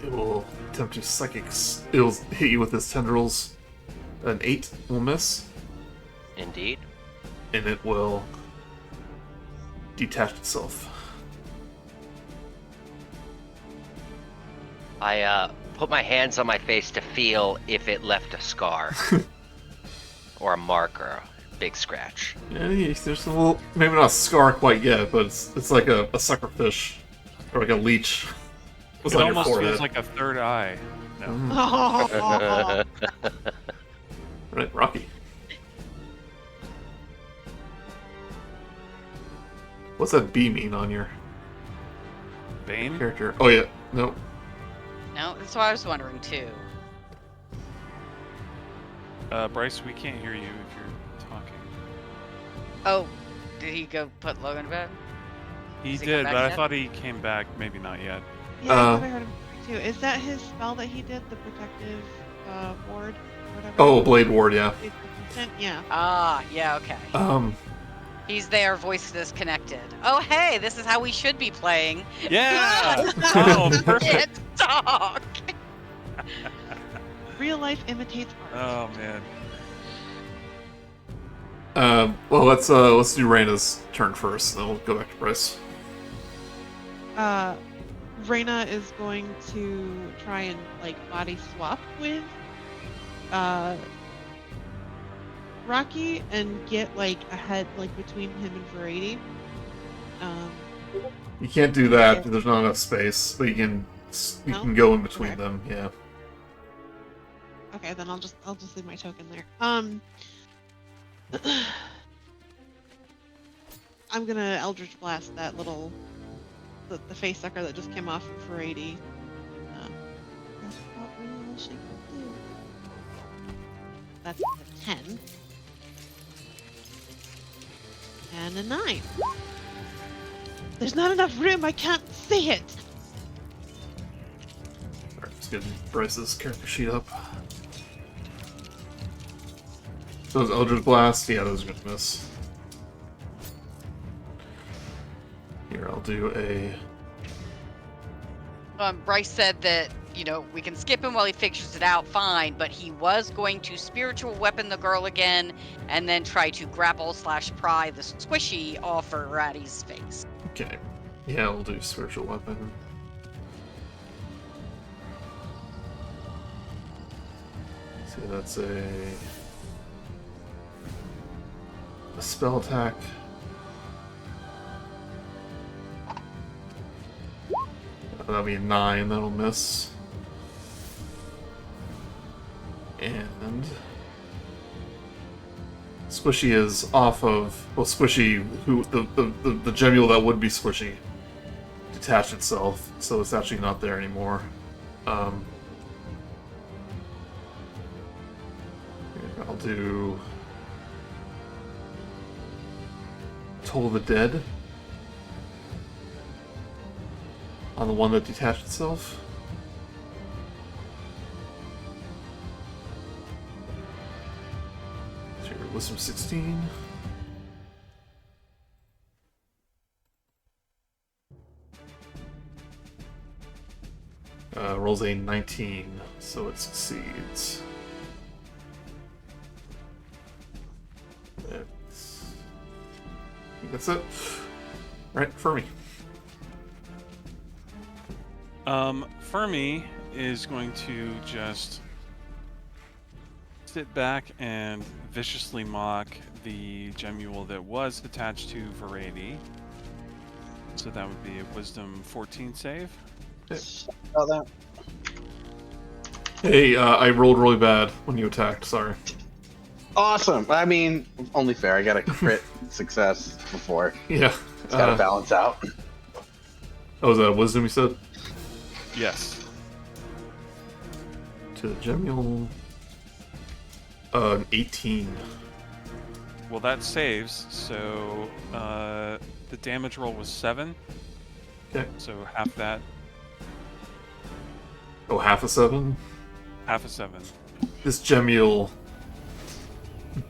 [SPEAKER 1] It will attempt to it'll hit you with its tendrils. An 8 will miss.
[SPEAKER 6] Indeed.
[SPEAKER 1] And it will detach itself.
[SPEAKER 6] I put my hands on my face to feel if it left a scar. Or a mark or a big scratch.
[SPEAKER 1] Yeah, there's a little, maybe not a scar quite yet, but it's like a suckerfish. Or like a leech.
[SPEAKER 3] It almost feels like a third eye. No.
[SPEAKER 1] Right, Rocky. What's that B mean on your
[SPEAKER 3] Bane
[SPEAKER 1] character? Oh yeah, no.
[SPEAKER 2] No, that's what I was wondering too.
[SPEAKER 3] Brice, we can't hear you if you're talking.
[SPEAKER 2] Oh, did he go put Logan to bed?
[SPEAKER 3] He
[SPEAKER 2] Has he
[SPEAKER 3] did,
[SPEAKER 2] come
[SPEAKER 3] but
[SPEAKER 2] back
[SPEAKER 3] I
[SPEAKER 2] yet?
[SPEAKER 3] thought he came back. Maybe not yet.
[SPEAKER 4] Yeah, I thought I heard him too. Is that his spell that he did, the protective ward, or whatever?
[SPEAKER 1] Oh, Blade Ward, yeah.
[SPEAKER 4] Yeah.
[SPEAKER 2] Ah, yeah, okay. He's there, voice disconnected. Oh, hey, this is how we should be playing.
[SPEAKER 3] Yeah! Oh, perfect.
[SPEAKER 2] It's talk.
[SPEAKER 4] Real life imitates art.
[SPEAKER 3] Oh man.
[SPEAKER 1] Well, let's do Raina's turn first, then we'll go back to Brice.
[SPEAKER 4] Raina is going to try and like body swap with Rok'kee and get like a head like between him and Verady.
[SPEAKER 1] You can't do that. There's not enough space, but you can go in between them. Yeah.
[SPEAKER 4] Okay, then I'll just leave my token there. I'm gonna Eldritch Blast that little the face sucker that just came off of Verady. That's what she can do. That's a 10. And a 9. There's not enough room, I can't see it!
[SPEAKER 1] Alright, let's get Bryce's character sheet up. Those Eldritch Blast, yeah, those are gonna miss. Here, I'll do a...
[SPEAKER 2] Brice said that, you know, we can skip him while he figures it out, fine, but he was going to spiritual weapon the girl again, and then try to grapple/pry the squishy off Veradi's face.
[SPEAKER 1] Okay. Yeah, we'll do spiritual weapon. See, that's a spell attack. That'll be a 9, that'll miss. And Squishy is off of, well, Squishy, who the gemule that would be Squishy detached itself, so it's actually not there anymore. I'll do Toll of the Dead on the one that detached itself. So your Wisdom 16. Rolls a 19, so it succeeds. That's it. Alright, Fermi.
[SPEAKER 3] Fermi is going to just sit back and viciously mock the gemule that was attached to Verady. So that would be a Wisdom 14 save.
[SPEAKER 5] About that.
[SPEAKER 1] Hey, I rolled really bad when you attacked, sorry.
[SPEAKER 5] Awesome. I mean, only fair. I got a crit success before.
[SPEAKER 1] Yeah.
[SPEAKER 5] It's got to balance out.
[SPEAKER 1] Oh, is that a wisdom you said?
[SPEAKER 3] Yes.
[SPEAKER 1] To the gemule. An 18.
[SPEAKER 3] Well, that saves, so the damage roll was 7.
[SPEAKER 1] Okay.
[SPEAKER 3] So half that.
[SPEAKER 1] Oh, half a 7?
[SPEAKER 3] Half a 7.
[SPEAKER 1] This gemule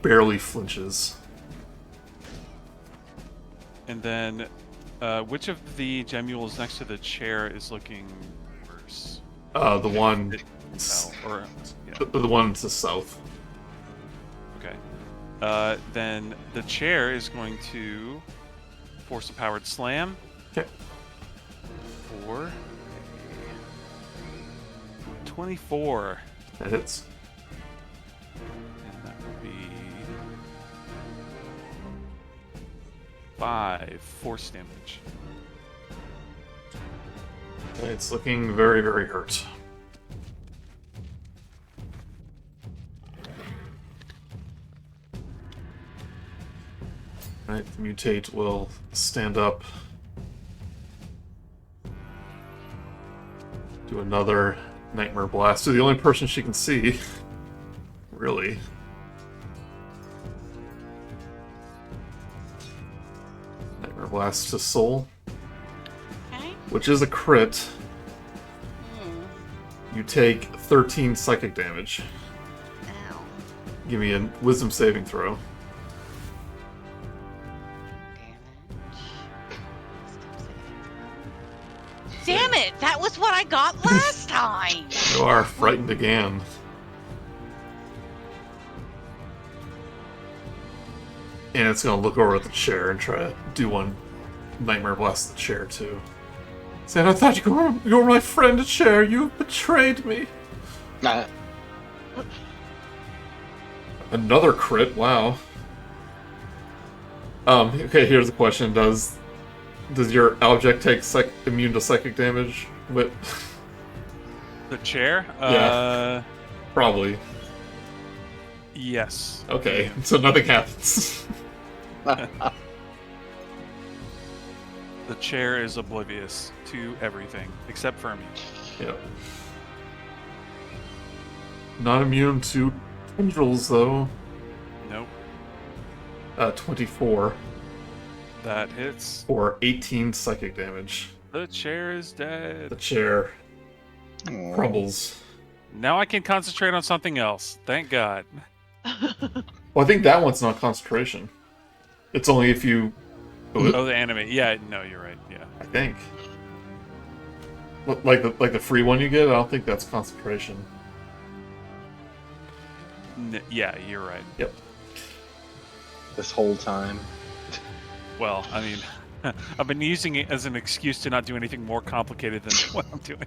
[SPEAKER 1] barely flinches.
[SPEAKER 3] And then, which of the gemules next to the chair is looking worse?
[SPEAKER 1] The one...
[SPEAKER 3] or
[SPEAKER 1] The one to the south.
[SPEAKER 3] Okay. Then the chair is going to force a powered slam.
[SPEAKER 1] Okay.
[SPEAKER 3] For 24.
[SPEAKER 1] That hits.
[SPEAKER 3] And that will be 5 force damage.
[SPEAKER 1] It's looking very, very hurt. Alright, the mutate will stand up. Do another Nightmare Blast to the only person she can see. Really. Nightmare Blast to Soul.
[SPEAKER 2] Okay.
[SPEAKER 1] Which is a crit. You take 13 psychic damage.
[SPEAKER 2] Ow.
[SPEAKER 1] Give me a wisdom saving throw.
[SPEAKER 2] Damn it! That was what I got last time!
[SPEAKER 1] You are frightened again. And it's going to look over at the chair and try to do one Nightmare Blast the chair too. Saying, I thought you were my friend, chair. You betrayed me. Another crit. Wow. Okay, here's the question. Does your object take immune to psychic damage? Whit?
[SPEAKER 3] The chair?
[SPEAKER 1] Yeah. Probably.
[SPEAKER 3] Yes.
[SPEAKER 1] Okay, so nothing happens.
[SPEAKER 3] The chair is oblivious to everything except Fermi.
[SPEAKER 1] Yep. Not immune to tendrils, though.
[SPEAKER 3] Nope.
[SPEAKER 1] 24.
[SPEAKER 3] That hits.
[SPEAKER 1] For 18 psychic damage.
[SPEAKER 3] The chair is dead.
[SPEAKER 1] The chair crumbles.
[SPEAKER 3] Now I can concentrate on something else. Thank God.
[SPEAKER 1] Well, I think that one's not concentration. It's only if you...
[SPEAKER 3] Oh, the anime. Yeah, no, you're right. Yeah.
[SPEAKER 1] I think. Like the free one you get, I don't think that's concentration.
[SPEAKER 3] Yeah, you're right.
[SPEAKER 1] Yep.
[SPEAKER 5] This whole time.
[SPEAKER 3] Well, I mean, I've been using it as an excuse to not do anything more complicated than what I'm doing.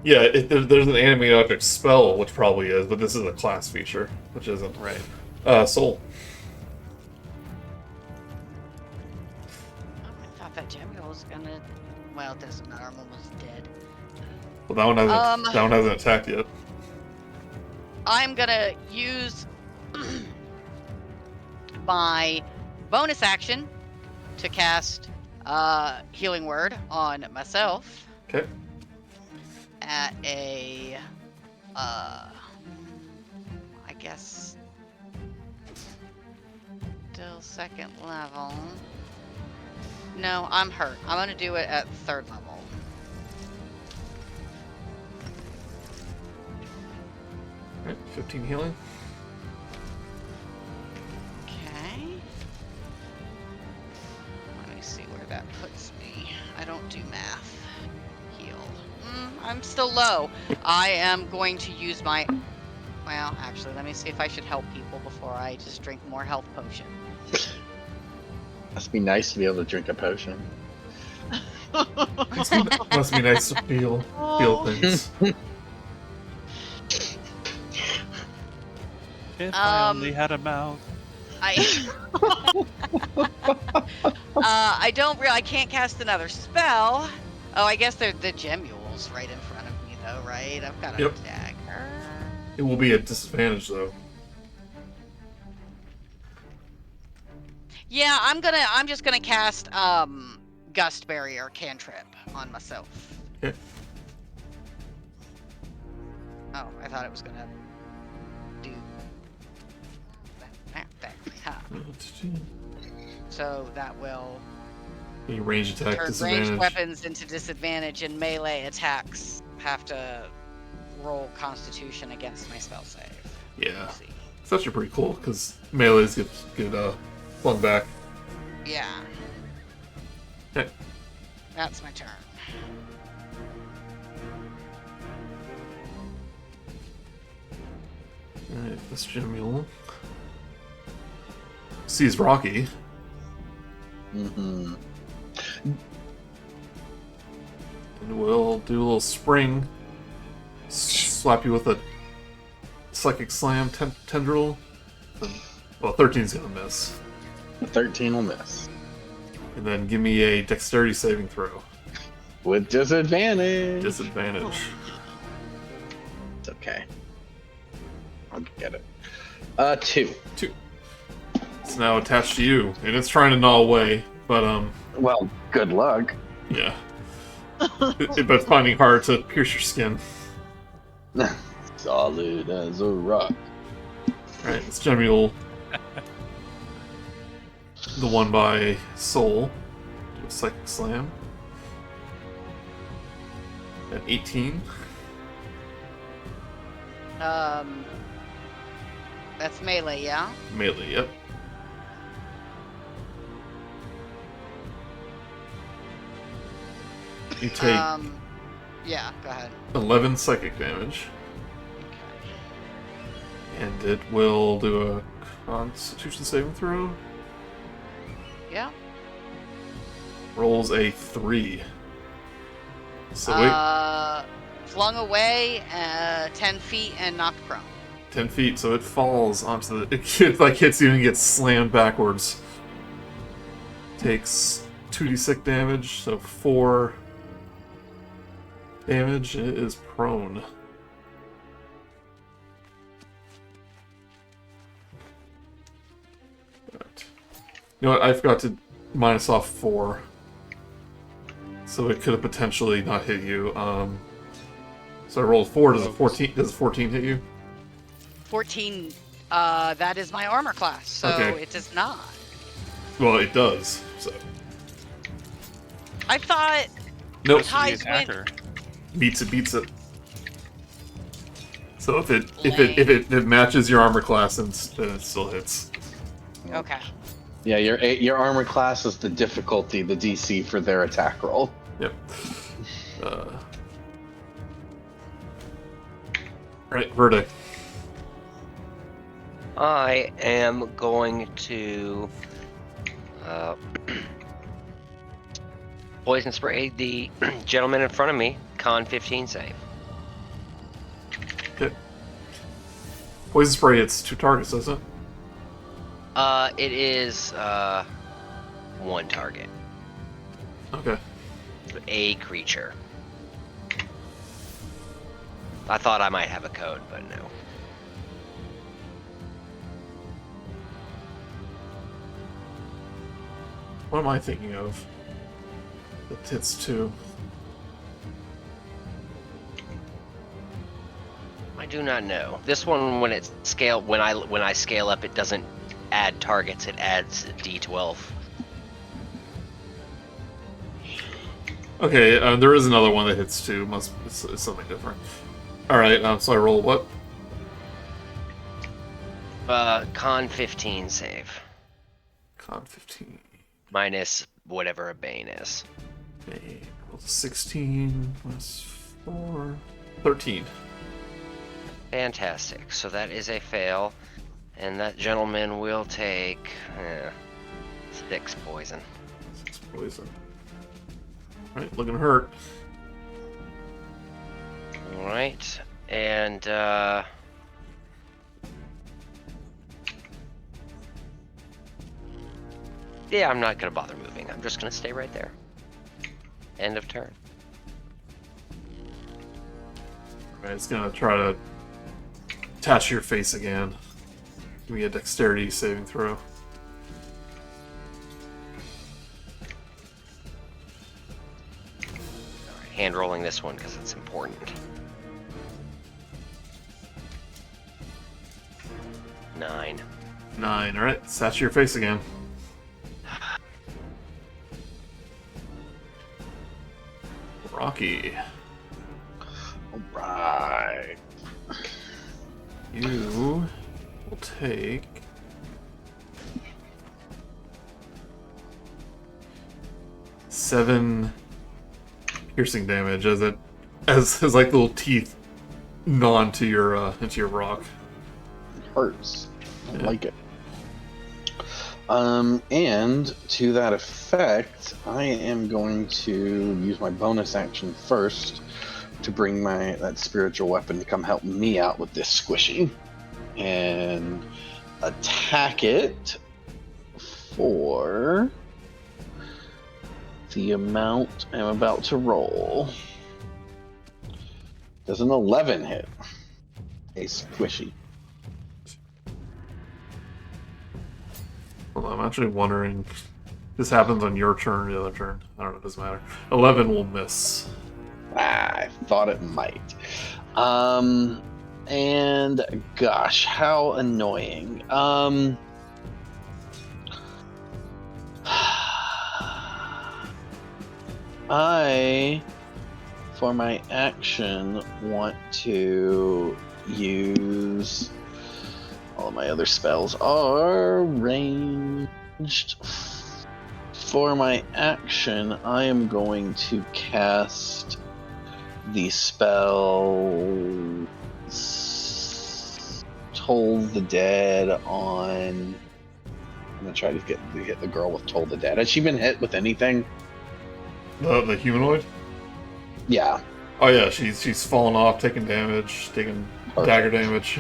[SPEAKER 1] Yeah, there's an animate object spell, which probably is, but this is a class feature, which isn't.
[SPEAKER 3] Right.
[SPEAKER 1] Soul.
[SPEAKER 2] Oh, I thought that Gemio was gonna... Well, it doesn't matter, I'm almost dead.
[SPEAKER 1] Well, that one hasn't attacked yet.
[SPEAKER 2] I'm gonna use my bonus action to cast Healing Word on myself.
[SPEAKER 1] Okay.
[SPEAKER 2] At a, I guess, still second level. No, I'm hurt. I'm gonna do it at third level.
[SPEAKER 1] Alright, 15 healing.
[SPEAKER 2] Okay. Let me see where that puts me. I don't do math. Heal. I'm still low. I am going to use my... Well, actually, let me see if I should help people before I just drink more health potion.
[SPEAKER 5] Must be nice to be able to drink a potion.
[SPEAKER 1] Must be nice to feel things.
[SPEAKER 3] If I only had a mouth.
[SPEAKER 2] I can't cast another spell. Oh, I guess they're the Gemules right in front of me, though, right? I've got a dagger.
[SPEAKER 1] It will be at disadvantage, though.
[SPEAKER 2] Yeah, I'm just gonna cast Gust Barrier cantrip on myself.
[SPEAKER 1] Okay.
[SPEAKER 2] Oh, I thought it was gonna do that. Huh. So that will
[SPEAKER 1] Any range attack
[SPEAKER 2] turn
[SPEAKER 1] disadvantage.
[SPEAKER 2] ranged weapons into disadvantage, and melee attacks have to roll Constitution against my spell save.
[SPEAKER 1] Yeah. It's actually pretty cool, because melees get flung back.
[SPEAKER 2] Yeah.
[SPEAKER 1] Okay.
[SPEAKER 2] That's my turn.
[SPEAKER 1] Alright, this Gemule sees Rok'kee.
[SPEAKER 5] Mm-hmm.
[SPEAKER 1] And we'll do a little spring. Slap you with a Psychic Slam Tendril. Well, 13's gonna miss.
[SPEAKER 5] 13 will miss.
[SPEAKER 1] And then give me a Dexterity saving throw.
[SPEAKER 5] With disadvantage.
[SPEAKER 1] Disadvantage.
[SPEAKER 5] It's okay. I'll get it. 2.
[SPEAKER 1] 2. It's now attached to you, and it's trying to gnaw away, but
[SPEAKER 5] Well, good luck.
[SPEAKER 1] yeah. But finding hard to pierce your skin.
[SPEAKER 5] Solid as a rock.
[SPEAKER 1] Alright, it's Gemule. The one by Soul. Do a Psychic Slam. At 18.
[SPEAKER 2] That's melee, yeah?
[SPEAKER 1] Melee, yep. You take
[SPEAKER 2] Yeah, go ahead.
[SPEAKER 1] 11 psychic damage. And it will do a Constitution saving throw.
[SPEAKER 2] Yeah.
[SPEAKER 1] Rolls a 3. So
[SPEAKER 2] Flung away 10 feet and knocked prone.
[SPEAKER 1] 10 feet, so it falls onto the... It like hits you and gets slammed backwards. Takes 2d6 damage, so 4 damage. It is prone. Right. You know what? I forgot to minus off 4. So it could have potentially not hit you. So I rolled 4. Does a 14? Does a 14 hit you?
[SPEAKER 2] 14. That is my armor class, so
[SPEAKER 1] Okay.
[SPEAKER 2] it does not.
[SPEAKER 1] Well, it does. So
[SPEAKER 2] I thought
[SPEAKER 1] nope.
[SPEAKER 3] The
[SPEAKER 2] ties went.
[SPEAKER 3] attacker.
[SPEAKER 1] Beats it. So if it matches your armor class, then it still hits.
[SPEAKER 2] Okay.
[SPEAKER 5] Yeah, your armor class is the difficulty, the DC for their attack roll.
[SPEAKER 1] Yep. Right, verdict.
[SPEAKER 6] I am going to poison spray the gentleman in front of me. Con 15 save.
[SPEAKER 1] Okay. Poison spray. It's 2 targets, isn't it?
[SPEAKER 6] It is 1 target.
[SPEAKER 1] Okay.
[SPEAKER 6] A creature. I thought I might have a code, but no.
[SPEAKER 1] What am I thinking of? It hits 2.
[SPEAKER 6] I do not know. This one, when I scale up, it doesn't add targets. It adds D12.
[SPEAKER 1] Okay, there is another one that hits 2. It's something different. All right. So I roll what?
[SPEAKER 6] Con 15 save.
[SPEAKER 1] Con 15.
[SPEAKER 6] Minus whatever a Bane is.
[SPEAKER 1] Okay. Rolls a 16 plus 4. 13.
[SPEAKER 6] Fantastic. So that is a fail. And that gentleman will take 6 poison.
[SPEAKER 1] 6 poison. Alright, looking hurt.
[SPEAKER 6] Alright. And yeah, I'm not gonna bother moving. I'm just gonna stay right there. End of turn.
[SPEAKER 1] Alright, it's gonna try to attach your face again. Give me a dexterity saving throw.
[SPEAKER 6] Alright, hand rolling this one because it's important. 9.
[SPEAKER 1] 9. Alright, attach your face again. Rok'kee.
[SPEAKER 5] Alright.
[SPEAKER 1] You will take 7 piercing damage as like little teeth gnaw into your rock.
[SPEAKER 5] hurts. I like it. And to that effect, I am going to use my bonus action first to bring that spiritual weapon to come help me out with this squishy. And attack it for the amount I'm about to roll. Does an 11 hit? A squishy.
[SPEAKER 1] Well, I'm actually wondering if this happens on your turn or the other turn. I don't know, it doesn't matter. 11 will miss.
[SPEAKER 5] I thought it might. And gosh, how annoying. I, for my action, want to use... All of my other spells are ranged. For my action, I am going to cast the spell Toll the Dead on... I'm going to try to hit the girl with Toll the Dead. Has she been hit with anything?
[SPEAKER 1] The humanoid?
[SPEAKER 5] Yeah.
[SPEAKER 1] Oh yeah, she's fallen off, taking damage, taking dagger damage.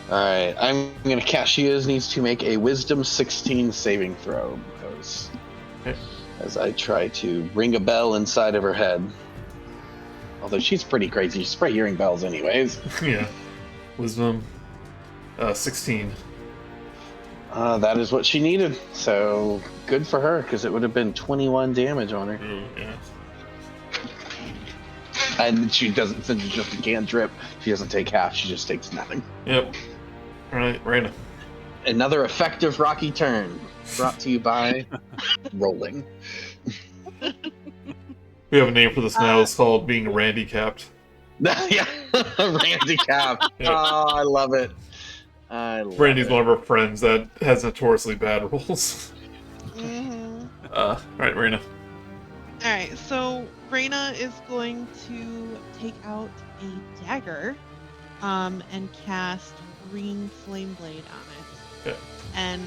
[SPEAKER 5] Alright, I'm going to cast. She needs to make a Wisdom 16 saving throw, because as I try to ring a bell inside of her head. Although she's pretty crazy, she's probably hearing bells anyways.
[SPEAKER 1] Yeah. Wisdom 16.
[SPEAKER 5] That is what she needed, so good for her, because it would have been 21 damage on her.
[SPEAKER 1] Ooh, yeah.
[SPEAKER 5] And she doesn't, since it's just a cantrip, she doesn't take half, she just takes nothing.
[SPEAKER 1] Yep. Alright, Raina.
[SPEAKER 5] Another effective Rocky turn, brought to you by Rolling.
[SPEAKER 1] We have a name for this now, it's called being Randy-capped.
[SPEAKER 5] Yeah, Randy Cap.
[SPEAKER 1] Yep.
[SPEAKER 5] Oh, I love it.
[SPEAKER 1] Randy's one of our friends that has notoriously bad rolls.
[SPEAKER 4] Mm-hmm.
[SPEAKER 1] Alright, Raina.
[SPEAKER 4] Alright, so Raina is going to take out a dagger and cast Green Flame Blade on it.
[SPEAKER 1] Okay.
[SPEAKER 4] And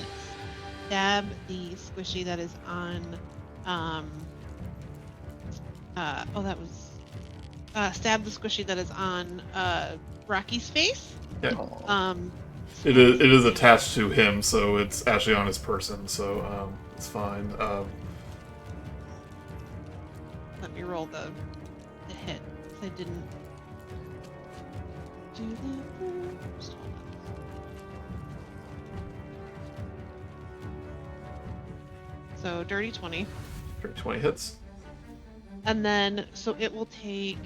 [SPEAKER 4] stab the squishy that is on stab the squishy that is on Rocky's face.
[SPEAKER 1] Okay.
[SPEAKER 5] It
[SPEAKER 1] It is attached to him, so it's actually on his person, so it's fine.
[SPEAKER 4] Let me roll the hit. 'Cause I didn't do that first. So dirty 20.
[SPEAKER 1] 20 hits.
[SPEAKER 4] And then, so it will take...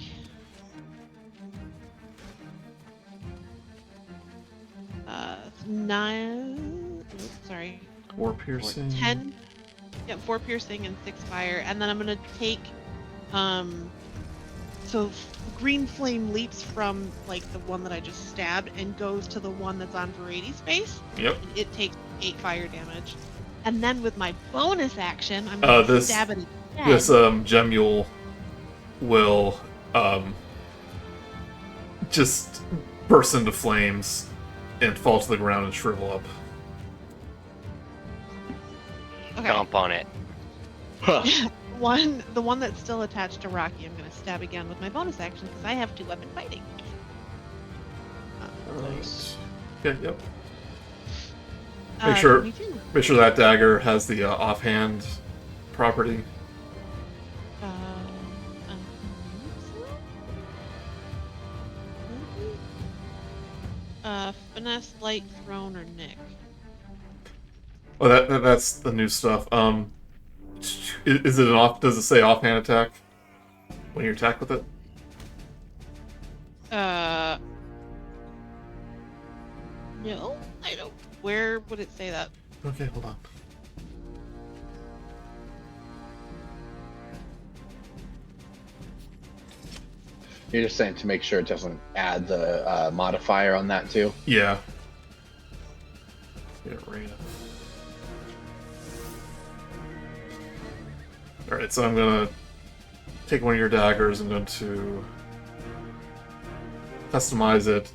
[SPEAKER 4] sorry.
[SPEAKER 1] 4 piercing.
[SPEAKER 4] 10. Yeah, 4 piercing and 6 fire. And then I'm going to take... So green flame leaps from, like, the one that I just stabbed and goes to the one that's on Verady's face.
[SPEAKER 1] Yep.
[SPEAKER 4] It takes 8 fire damage. And then with my bonus action, I'm going to stab it again.
[SPEAKER 1] This Gemule will just burst into flames and fall to the ground and shrivel up.
[SPEAKER 4] Okay.
[SPEAKER 6] Dump on it.
[SPEAKER 4] The one that's still attached to Rocky, I'm going to stab again with my bonus action because I have 2-weapon fighting.
[SPEAKER 5] Nice.
[SPEAKER 1] Okay, yep. Make sure that dagger has the offhand property.
[SPEAKER 4] Finesse, light, thrown, or nick.
[SPEAKER 1] Oh, that's the new stuff. Is it an off? Does it say offhand attack when you attack with it?
[SPEAKER 4] No, I don't. Where would it say that?
[SPEAKER 1] Okay, hold on.
[SPEAKER 5] You're just saying to make sure it doesn't add the modifier on that too?
[SPEAKER 1] Yeah. Yeah, Raina. Alright, so I'm gonna take one of your daggers. I'm going to customize it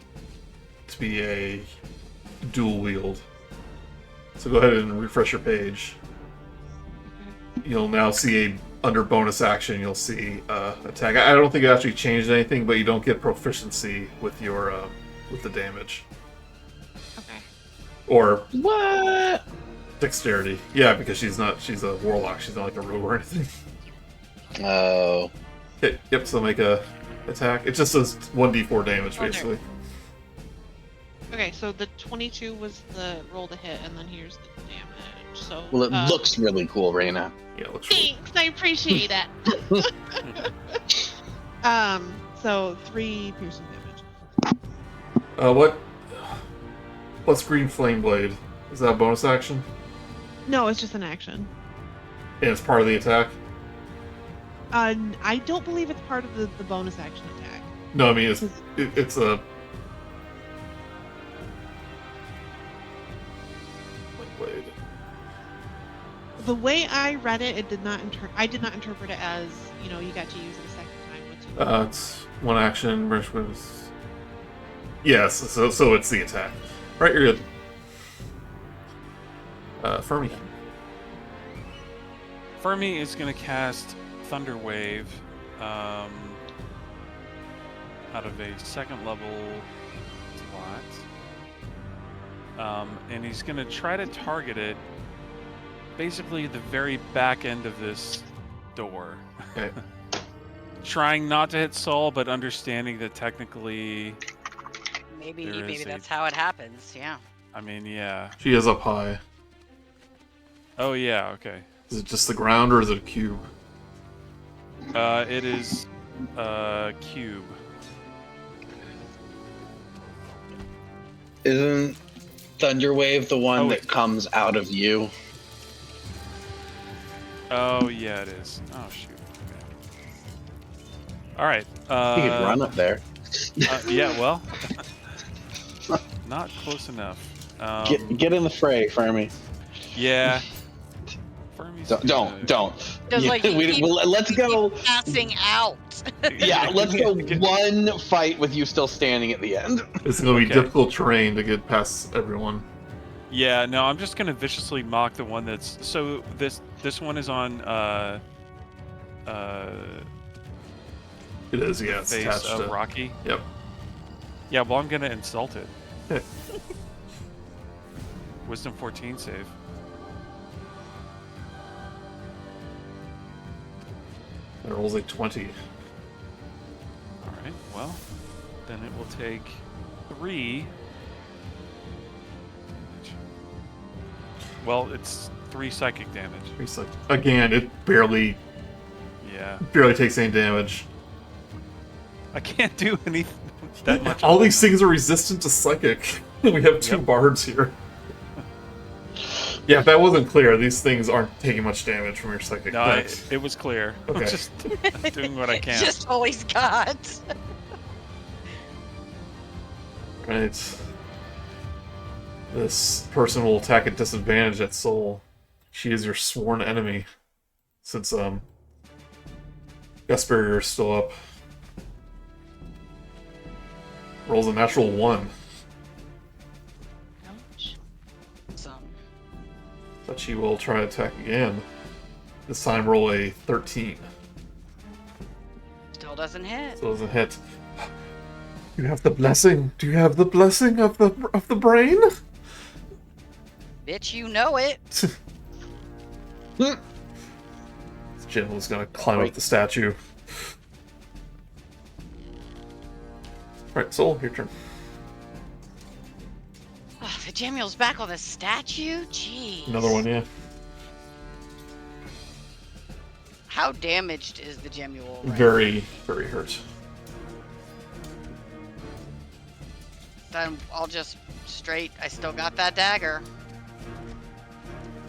[SPEAKER 1] to be a dual wield. So go ahead and refresh your page. You'll now see under bonus action, you'll see attack. I don't think it actually changed anything, but you don't get proficiency with your with the damage.
[SPEAKER 4] Okay.
[SPEAKER 1] Or
[SPEAKER 5] What?
[SPEAKER 1] dexterity. Yeah, because she's a warlock. She's not like a rogue or anything.
[SPEAKER 5] Oh.
[SPEAKER 1] Okay, yep, so make a attack. It just does 1d4 damage, basically.
[SPEAKER 4] Okay, so the 22 was the roll to hit, and then here's the damage. So.
[SPEAKER 5] Well, it looks really cool, Raina.
[SPEAKER 1] Yeah, it looks really...
[SPEAKER 4] Thanks, I appreciate that. So 3 piercing damage.
[SPEAKER 1] What's Green Flame Blade? Is that a bonus action?
[SPEAKER 4] No, it's just an action.
[SPEAKER 1] And it's part of the attack?
[SPEAKER 4] I don't believe it's part of the bonus action attack.
[SPEAKER 1] No, I mean, it's a... Blade.
[SPEAKER 4] The way I read it, I did not interpret it as, you got to use it a second time.
[SPEAKER 1] It's one action. Yes, so it's the attack. Right, you're good. Fermi.
[SPEAKER 3] Fermi is going to cast Thunder Wave out of a second level slot. And he's going to try to target it basically the very back end of this door.
[SPEAKER 1] Okay.
[SPEAKER 3] Trying not to hit Saul, but understanding that technically...
[SPEAKER 2] Maybe that's how it happens, yeah.
[SPEAKER 3] I mean, yeah.
[SPEAKER 1] She is up high.
[SPEAKER 3] Oh, yeah, okay.
[SPEAKER 1] Is it just the ground, or is it a cube?
[SPEAKER 3] It is a cube.
[SPEAKER 5] Isn't Thunderwave the one that comes out of you?
[SPEAKER 3] Oh, yeah, it is. Oh, shoot. Okay. All right.
[SPEAKER 5] You can run up there.
[SPEAKER 3] Yeah, well, not close enough.
[SPEAKER 5] Get in the fray, Fermi.
[SPEAKER 3] Yeah.
[SPEAKER 5] Don't. Let's go.
[SPEAKER 2] Passing out.
[SPEAKER 5] Yeah, let's go one fight with you still standing at the end.
[SPEAKER 1] It's going to be difficult terrain to get past everyone.
[SPEAKER 3] Yeah, no, I'm just going to viciously mock the one that's... So this one is on...
[SPEAKER 1] It is, yeah. It's
[SPEAKER 3] face
[SPEAKER 1] attached
[SPEAKER 3] of
[SPEAKER 1] to...
[SPEAKER 3] Rok'kee.
[SPEAKER 1] Yep.
[SPEAKER 3] Yeah, well, I'm going to insult it. Wisdom 14 save.
[SPEAKER 1] It rolls a 20.
[SPEAKER 3] Alright, well, then it will take 3. Well, it's 3 psychic damage.
[SPEAKER 1] Again, it barely takes any damage.
[SPEAKER 3] I can't do anything that much.
[SPEAKER 1] All these things are resistant to psychic. We have 2 bards here. Yeah, if that wasn't clear, these things aren't taking much damage from your psychic.
[SPEAKER 3] No, it was clear.
[SPEAKER 1] Okay.
[SPEAKER 3] I'm just doing what I can.
[SPEAKER 2] Just always got.
[SPEAKER 1] Right. This person will attack at disadvantage at Soul. She is your sworn enemy. Since, Gust Barrier is still up. Rolls a natural 1.
[SPEAKER 2] Ouch.
[SPEAKER 1] But she will try to attack again. This time roll a 13.
[SPEAKER 2] Still doesn't hit.
[SPEAKER 1] Still doesn't hit. You have the blessing. Do you have the blessing of the brain?
[SPEAKER 2] Bitch, you know it.
[SPEAKER 1] Jill is gonna climb up the statue. Alright, Soul, your turn.
[SPEAKER 2] Oh, the Jamul's back on the statue? Jeez.
[SPEAKER 1] Another one, yeah.
[SPEAKER 2] How damaged is the Gemule? Right?
[SPEAKER 1] Very, very hurt.
[SPEAKER 2] Then I'll just straight, I still got that dagger.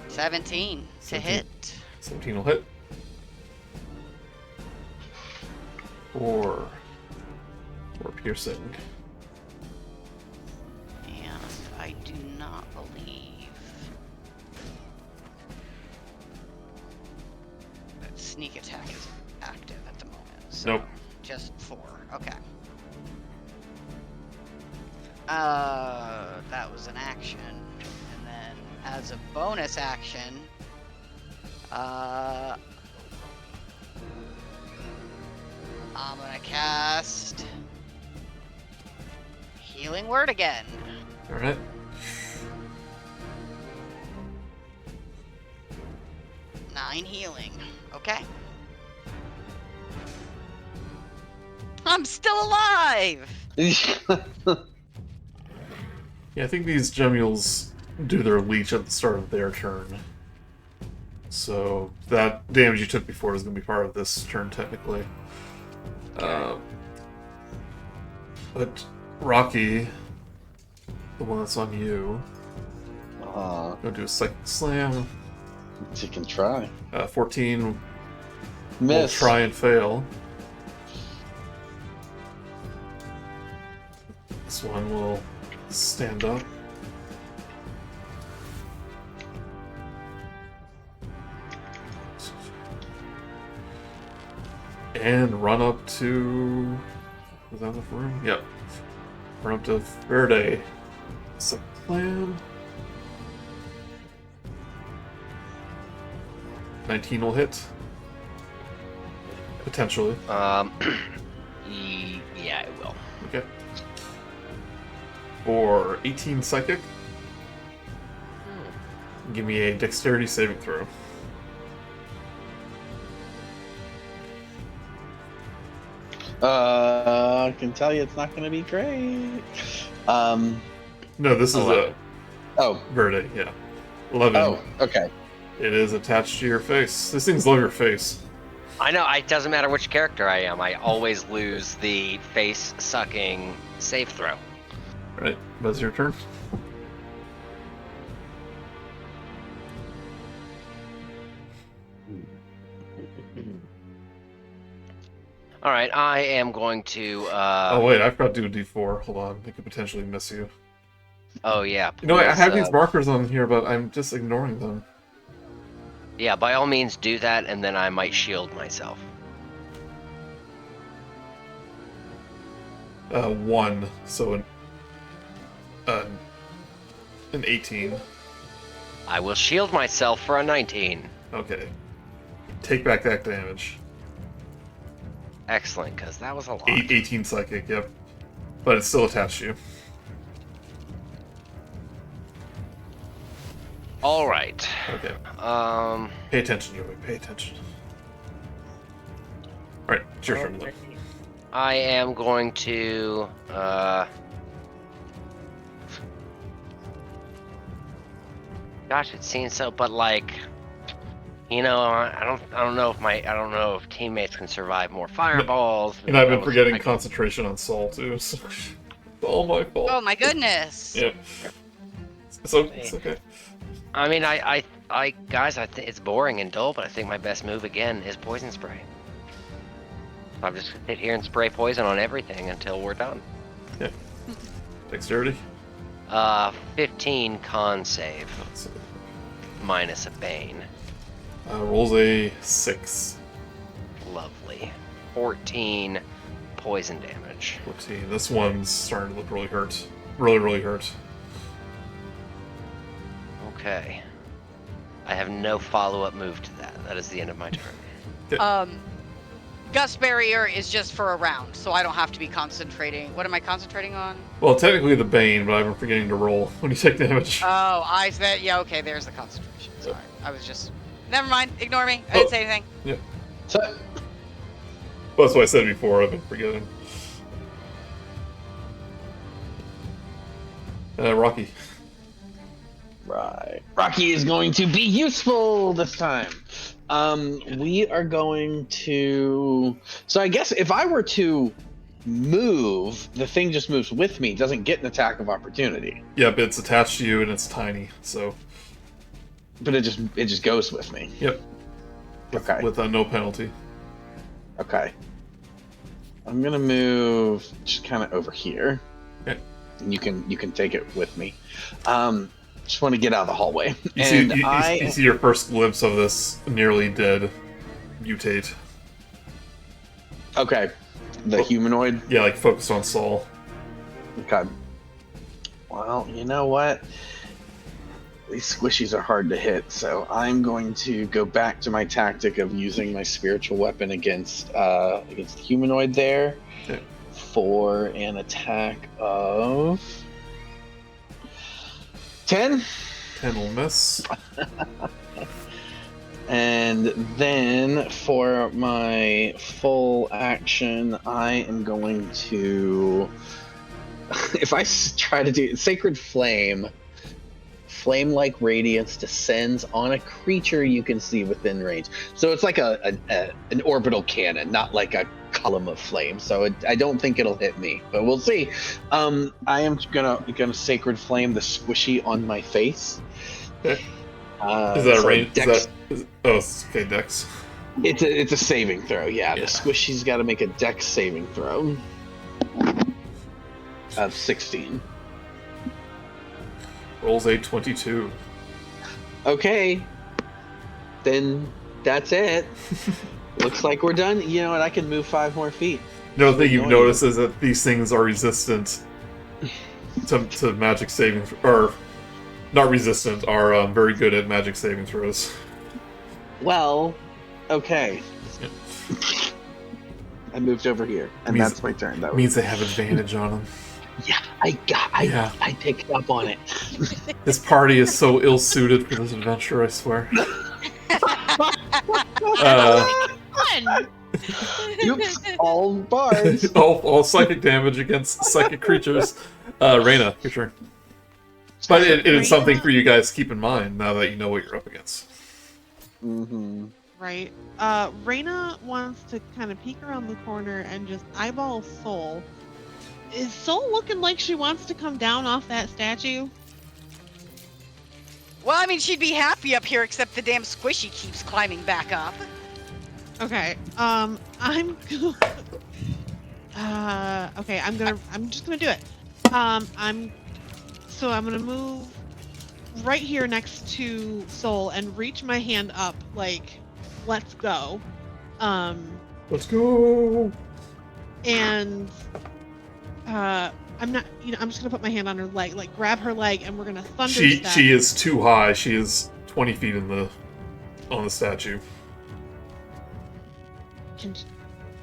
[SPEAKER 2] 17 to hit.
[SPEAKER 1] 17 will hit. 4 piercing.
[SPEAKER 2] And I do not believe that sneak attack is active at the moment. So
[SPEAKER 1] nope.
[SPEAKER 2] Just 4. Okay. That was an action. And then as a bonus action, I'm gonna cast Healing Word again.
[SPEAKER 1] Alright.
[SPEAKER 2] Nine healing. Okay. I'm still alive!
[SPEAKER 1] Yeah, I think these Gemules do their leech at the start of their turn. So that damage you took before is going to be part of this turn, technically. But Rok'kee, the one that's on you, go do a Psychic Slam.
[SPEAKER 5] You can try.
[SPEAKER 1] 14
[SPEAKER 5] Miss.
[SPEAKER 1] will try and fail. This one will stand up. And run up to... Is that enough room? Yep. Run up to Verde. Second plan. 19 will hit. Potentially.
[SPEAKER 6] Yeah, it will.
[SPEAKER 1] Okay. For 18 psychic. Give me a dexterity saving throw.
[SPEAKER 5] I can tell you it's not going to be great.
[SPEAKER 1] No, this is
[SPEAKER 6] 11.
[SPEAKER 1] Verde, yeah. 11.
[SPEAKER 5] Oh, okay.
[SPEAKER 1] It is attached to your face. These things love your face.
[SPEAKER 6] I know, it doesn't matter which character I am. I always lose the face-sucking save throw.
[SPEAKER 1] Right, that's your turn.
[SPEAKER 6] Alright, I am going to,
[SPEAKER 1] Oh wait, I forgot to do a d4. Hold on, they could potentially miss you.
[SPEAKER 6] Oh, yeah.
[SPEAKER 1] You know, I have
[SPEAKER 6] please,
[SPEAKER 1] these markers on here, but I'm just ignoring them.
[SPEAKER 6] Yeah, by all means do that, and then I might shield myself.
[SPEAKER 1] 1, so an 18.
[SPEAKER 6] I will shield myself for a 19.
[SPEAKER 1] Okay. Take back that damage.
[SPEAKER 6] Excellent, because that was a lot.
[SPEAKER 1] 18 psychic, yep. But it's still attached to you.
[SPEAKER 6] Alright.
[SPEAKER 1] Okay. Pay attention, Joey. Pay attention. Alright, it's your turn, though.
[SPEAKER 6] I am going to, Gosh, it seems so, but like, you know, I don't know if teammates can survive more fireballs.
[SPEAKER 1] And I've been forgetting concentration on Saul too. So it's all my fault.
[SPEAKER 2] Oh my goodness!
[SPEAKER 1] Yeah. So it's okay.
[SPEAKER 6] I mean, guys, I think it's boring and dull, but I think my best move again is poison spray. I'm just gonna sit here and spray poison on everything until we're done.
[SPEAKER 1] Yeah. Dexterity.
[SPEAKER 6] 15 con save
[SPEAKER 1] So,
[SPEAKER 6] minus a bane.
[SPEAKER 1] rolls a 6.
[SPEAKER 6] Lovely. 14 poison damage.
[SPEAKER 1] 14. This one's starting to look really hurt. Really hurt.
[SPEAKER 6] Okay. I have no follow-up move to that. That is the end of my turn.
[SPEAKER 2] Gust Barrier is just for a round, so I don't have to be concentrating. What am I concentrating on?
[SPEAKER 1] Well, technically the Bane, but I've been forgetting to roll when you take damage.
[SPEAKER 2] Oh, I said, yeah, okay, there's the concentration. Sorry. I was just... Never mind, ignore me. I didn't say anything.
[SPEAKER 1] Yeah.
[SPEAKER 5] So,
[SPEAKER 1] Well, that's what I said before. I've been forgetting. Rok'kee.
[SPEAKER 5] right. Rok'kee is going to be useful this time. We are going to... So I guess if I were to move, the thing just moves with me. It doesn't get an attack of opportunity.
[SPEAKER 1] Yep, it's attached to you and it's tiny, so...
[SPEAKER 5] But it just goes with me.
[SPEAKER 1] Yep.
[SPEAKER 5] Okay.
[SPEAKER 1] With no penalty.
[SPEAKER 5] Okay. I'm gonna move just kind of over here.
[SPEAKER 1] Okay.
[SPEAKER 5] And you can take it with me. Just want to get out of the hallway.
[SPEAKER 1] You
[SPEAKER 5] And
[SPEAKER 1] see your first glimpse of this nearly dead mutate.
[SPEAKER 5] Okay. The humanoid.
[SPEAKER 1] Yeah, like focused on Saul.
[SPEAKER 5] Okay. Well, you know what? These squishies are hard to hit, so I'm going to go back to my tactic of using my spiritual weapon against the humanoid there for an attack of 10.
[SPEAKER 1] 10 will miss.
[SPEAKER 5] And then for my full action, I am going to, if I try to do Sacred Flame, flame-like radiance descends on a creature you can see within range. So it's like an orbital cannon, not like a column of flame. So I don't think it'll hit me, but we'll see. I am gonna Sacred Flame the squishy on my face.
[SPEAKER 1] Okay. Is that a range?
[SPEAKER 5] Dex,
[SPEAKER 1] okay, Dex.
[SPEAKER 5] It's a saving throw. Yeah, the squishy's got to make a Dex saving throw of 16.
[SPEAKER 1] Rolls a 22.
[SPEAKER 5] Okay, then that's it. Looks like we're done. You know what? I can move 5 more feet.
[SPEAKER 1] No thing you've noticed is that these things are resistant to magic saving, or not resistant, are very good at magic saving throws.
[SPEAKER 5] Well, okay.
[SPEAKER 1] Yep.
[SPEAKER 5] I moved over here, and that's my turn. That
[SPEAKER 1] means they have advantage on them.
[SPEAKER 5] Yeah, I picked up on it.
[SPEAKER 1] This party is so ill-suited for this adventure, I swear.
[SPEAKER 5] Oops, all bards.
[SPEAKER 1] all psychic damage against psychic creatures. Raina, your turn. But it is something for you guys to keep in mind now that you know what you're up against.
[SPEAKER 5] Mm-hmm.
[SPEAKER 4] Right. Raina wants to kind of peek around the corner and just eyeball Soul. Is Soul looking like she wants to come down off that statue?
[SPEAKER 2] Well, I mean, she'd be happy up here, except the damn squishy keeps climbing back up.
[SPEAKER 4] Okay. I'm just gonna do it. I'm gonna move right here next to Soul and reach my hand up, like, let's go.
[SPEAKER 1] Let's go.
[SPEAKER 4] And I'm just gonna put my hand on her leg, like grab her leg, and we're gonna thunder step.
[SPEAKER 1] She is too high. She is 20 feet on the statue.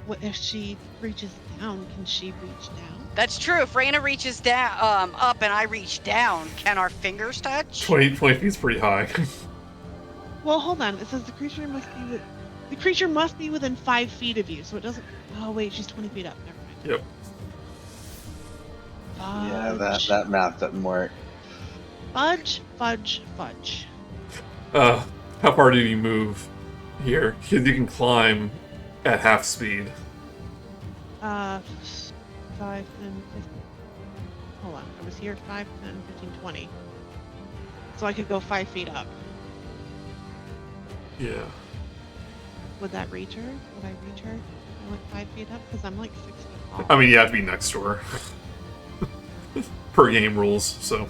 [SPEAKER 4] What if she reaches down? Can she reach down?
[SPEAKER 2] That's true. If Raina reaches down, up, and I reach down, can our fingers touch?
[SPEAKER 1] 20 feet's pretty high.
[SPEAKER 4] Well, hold on. It says the creature must be within 5 feet of you, so it doesn't. Oh wait, she's 20 feet up. Never mind.
[SPEAKER 1] Yep.
[SPEAKER 5] Yeah, that math doesn't work.
[SPEAKER 4] Fudge.
[SPEAKER 1] How far do you move here? Because you can climb at half speed.
[SPEAKER 4] 5, 10, 15. Hold on. I was here 5, 10, 15, 20. So I could go 5 feet up.
[SPEAKER 1] Yeah.
[SPEAKER 4] Would that reach her? Would I reach her? I went 5 feet up because I'm like 6 feet tall.
[SPEAKER 1] I mean, you have to be next to her. Per game rules, so.